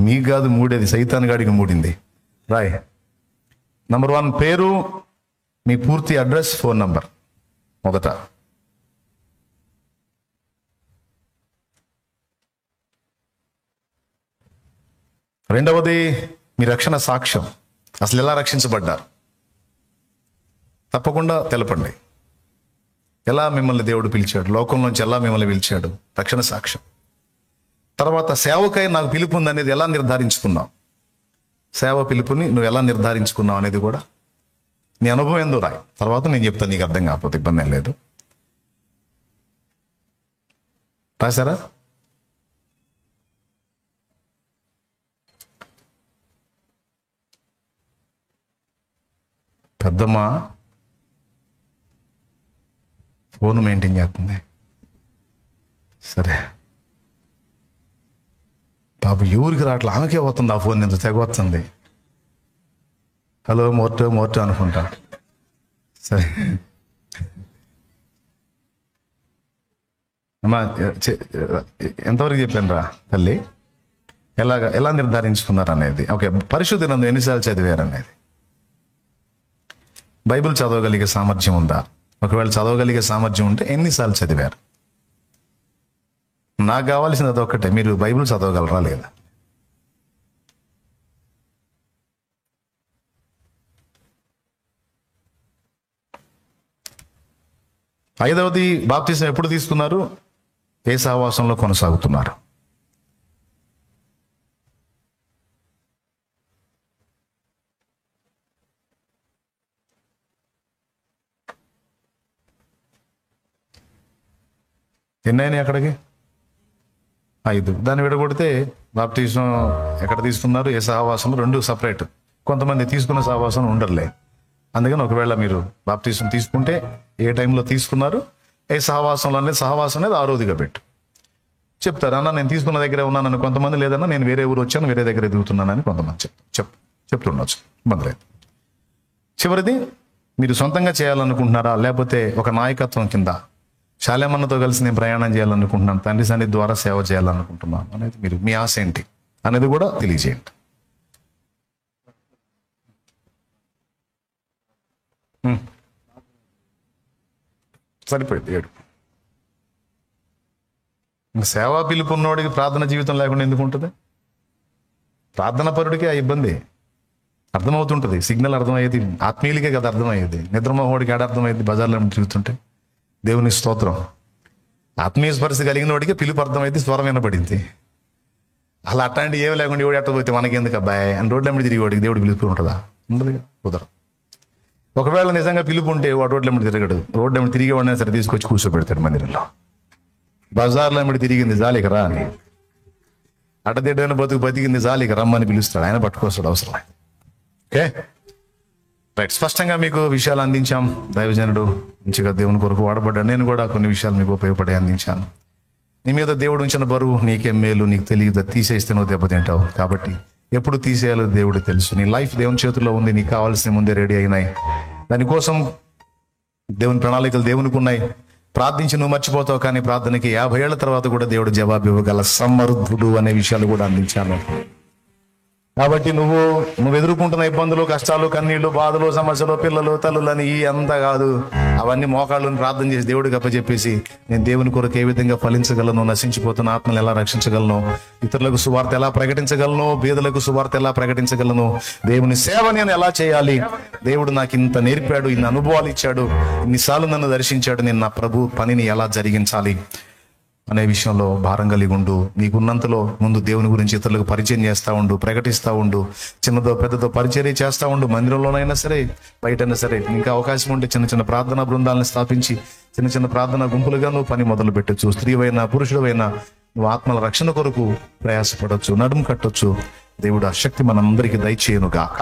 మీకు కాదు 3, సైతాన్ గాడికి 3. రాయ్. నంబర్ 1 పేరు, మీ పూర్తి అడ్రస్, ఫోన్ నంబర్. మొదట 2వది మీ రక్షణ సాక్ష్యం. అసలు ఎలా రక్షించబడ్డారు తప్పకుండా తెలపండి. ఎలా మిమ్మల్ని దేవుడు పిలిచాడు, లోకంలోంచి ఎలా మిమ్మల్ని పిలిచాడు, రక్షణ సాక్ష్యం. తర్వాత సేవకై నాకు పిలుపు ఉంది అనేది ఎలా నిర్ధారించుకున్నావు, సేవ పిలుపుని నువ్వు ఎలా నిర్ధారించుకున్నావు అనేది కూడా నీ అనుభవం ఏందో రాయి. తర్వాత నేను చెప్తాను, నీకు అర్థం కాకపోతే ఇబ్బంది ఏం లేదు. రాశారా? పెద్దమ్మ ఫోన్ మెయింటైన్ చేస్తుంది. సరే పాప ఎవరికి రావట్లే, ఆమెకే పోతుంది ఆ ఫోన్, ఎంత తెగ వస్తుంది. హలో మోర్టో అనుకుంటా. సరే అమ్మా, ఎంతవరకు చెప్పాను రా తల్లి, ఎలా నిర్ధారించుకున్నారు అనేది. ఓకే, పరిశుద్ధ గ్రంథం ఎన్నిసార్లు చదివారు అనేది. బైబిల్ చదవగలిగే సామర్థ్యం ఉందా? ఒకవేళ చదవగలిగే సామర్థ్యం ఉంటే ఎన్నిసార్లు చదివారు? నాకు కావాల్సింది అదొక్కటే, మీరు బైబిల్ చదవగలరా లేదా? ఐదవది బాప్తిసం ఎప్పుడు తీసుకున్నారు, ఏ సహవాసంలో కొనసాగుతున్నారు? ఎన్నైనాయి అక్కడికి? 5. దాన్ని విడగొడితే బాప్తిసం ఎక్కడ తీసుకున్నారు, ఏ సహవాసంలో, 2 సపరేట్. కొంతమంది తీసుకున్న సహవాసం ఉండర్లే. అందుకని ఒకవేళ మీరు బాప్తిసం తీసుకుంటే ఏ టైంలో తీసుకున్నారు, ఏ సహవాసంలో అనేది, సహవాసం అనేది 6వదిగా పెట్టు. చెప్తారు, అన్న నేను తీసుకున్న దగ్గరే ఉన్నానని కొంతమంది, లేదన్నా నేను వేరే ఊరు వచ్చాను వేరే దగ్గర ఎదుగుతున్నానని కొంతమంది చెప్తుండొచ్చు, ఇబ్బంది లేదు. చివరిది, మీరు సొంతంగా చేయాలనుకుంటున్నారా, లేకపోతే ఒక నాయకత్వం కింద శాలేమన్నతో కలిసి నేను ప్రయాణం చేయాలనుకుంటున్నాను, తండ్రి సన్నిధి ద్వారా సేవ చేయాలనుకుంటున్నాను అనేది మీరు, మీ ఆశ ఏంటి అనేది కూడా తెలియజేయండి. సరిపోయింది ఏడు. సేవా పిలుపు ఉన్నోడికి ప్రార్థన జీవితం లేకుండా ఎందుకు ఉంటుంది? ప్రార్థన పరుడికి ఆ ఇబ్బంది అర్థమవుతుంటుంది. సిగ్నల్ అర్థమయ్యేది ఆత్మీయులకే కదా అర్థమయ్యేది. నిద్రమోహోడికి ఆడ అర్థమయ్యేది బజార్లో తిరుగుతుంటే. దేవుని స్తోత్రం. ఆత్మీయ స్పర్శ కలిగిన వాడికి పిలుపు అర్థమైంది, స్వరం వినబడింది. అలా అట్లాంటి ఏమి లేకుండా ఎవడు ఎట్టపోతే మనకెందుకు అబ్బాయి అని రోడ్ల మీద తిరిగి వాడికి దేవుడు పిలుపు ఉంటుందా? ఉండదు, కుదరదు. ఒకవేళ నిజంగా పిలుపు ఉంటే వాడు రోడ్ల మీద తిరగడు. రోడ్ల మీద తిరిగి వాడినా సరే తీసుకొచ్చి కూర్చోబెడతాడు మందిరంలో. బజార్లో మీద తిరిగింది జాలిక రా అని, అడ్డదిడ్డని బతికింది జాలిక రమ్మని పిలుస్తాడు. ఆయన పట్టుకొస్తాడు అవసరం. Okay right. స్పష్టంగా మీకు విషయాలు అందించాం. దైవజనుడు మంచిగా దేవుని కొరకు వాడబడ్డాడు. నేను కూడా కొన్ని విషయాలు మీకు ఉపయోగపడే అందించాను. నీ మీద దేవుడు ఉంచిన బరువు నీకేం మేలు నీకు తెలియదు. తీసేస్తే నువ్వు దెబ్బతింటావు. కాబట్టి ఎప్పుడు తీసేయాలో దేవుడు తెలుసు. నీ లైఫ్ దేవుని చేతుల్లో ఉంది. నీకు కావాల్సిన ముందే రెడీ అయినాయి. దానికోసం దేవుని ప్రణాళికలు దేవునికి ఉన్నాయి. ప్రార్థించి నువ్వు మర్చిపోతావు, కానీ ప్రార్థనకి 50 ఏళ్ల తర్వాత కూడా దేవుడు జవాబు ఇవ్వగల సమర్థుడు అనే విషయాలు కూడా అందించాను. కాబట్టి నువ్వు ఎదుర్కొంటున్న ఇబ్బందులు, కష్టాలు, కన్నీళ్లు, బాధలు, సమస్యలు, పిల్లలు, తల్లులని ఈ అంతా కాదు. అవన్నీ మోకాళ్ళని ప్రార్థన చేసి దేవుడికి అప్పచెప్పేసి నేను దేవుని కొరకు ఏ విధంగా ఫలించగలను, నశించిపోతున్న ఆత్మను ఎలా రక్షించగలను, ఇతరులకు సువార్త ఎలా ప్రకటించగలను, బీదలకు సువార్త ఎలా ప్రకటించగలను, దేవుని సేవ నేను ఎలా చేయాలి, దేవుడు నాకు ఇంత నేర్పాడు, ఇన్ని అనుభవాలు ఇచ్చాడు, ఇన్నిసార్లు నన్ను దర్శించాడు, నేను నా ప్రభు పనిని ఎలా జరిగించాలి అనే విషయంలో భారం కలిగి ఉండు. నీకున్నంతలో ముందు దేవుని గురించి ఇతరులకు పరిచయం చేస్తూ ఉండు, ప్రకటిస్తూ ఉండు. చిన్నదో పెద్దదో పరిచర్య చేస్తూ ఉండు. మందిరంలోనైనా సరే, బయటైనా సరే. ఇంకా అవకాశం ఉంటే చిన్న చిన్న ప్రార్థనా బృందాలను స్థాపించి చిన్న చిన్న ప్రార్థనా గుంపులుగా నువ్వు పని మొదలు పెట్టచ్చు. స్త్రీవైనా పురుషుడైనా నువ్వు ఆత్మల రక్షణ కొరకు ప్రయాసపడవచ్చు, నడుము కట్టొచ్చు. దేవుడు ఆ శక్తి మనందరికీ దయచేయును గాక.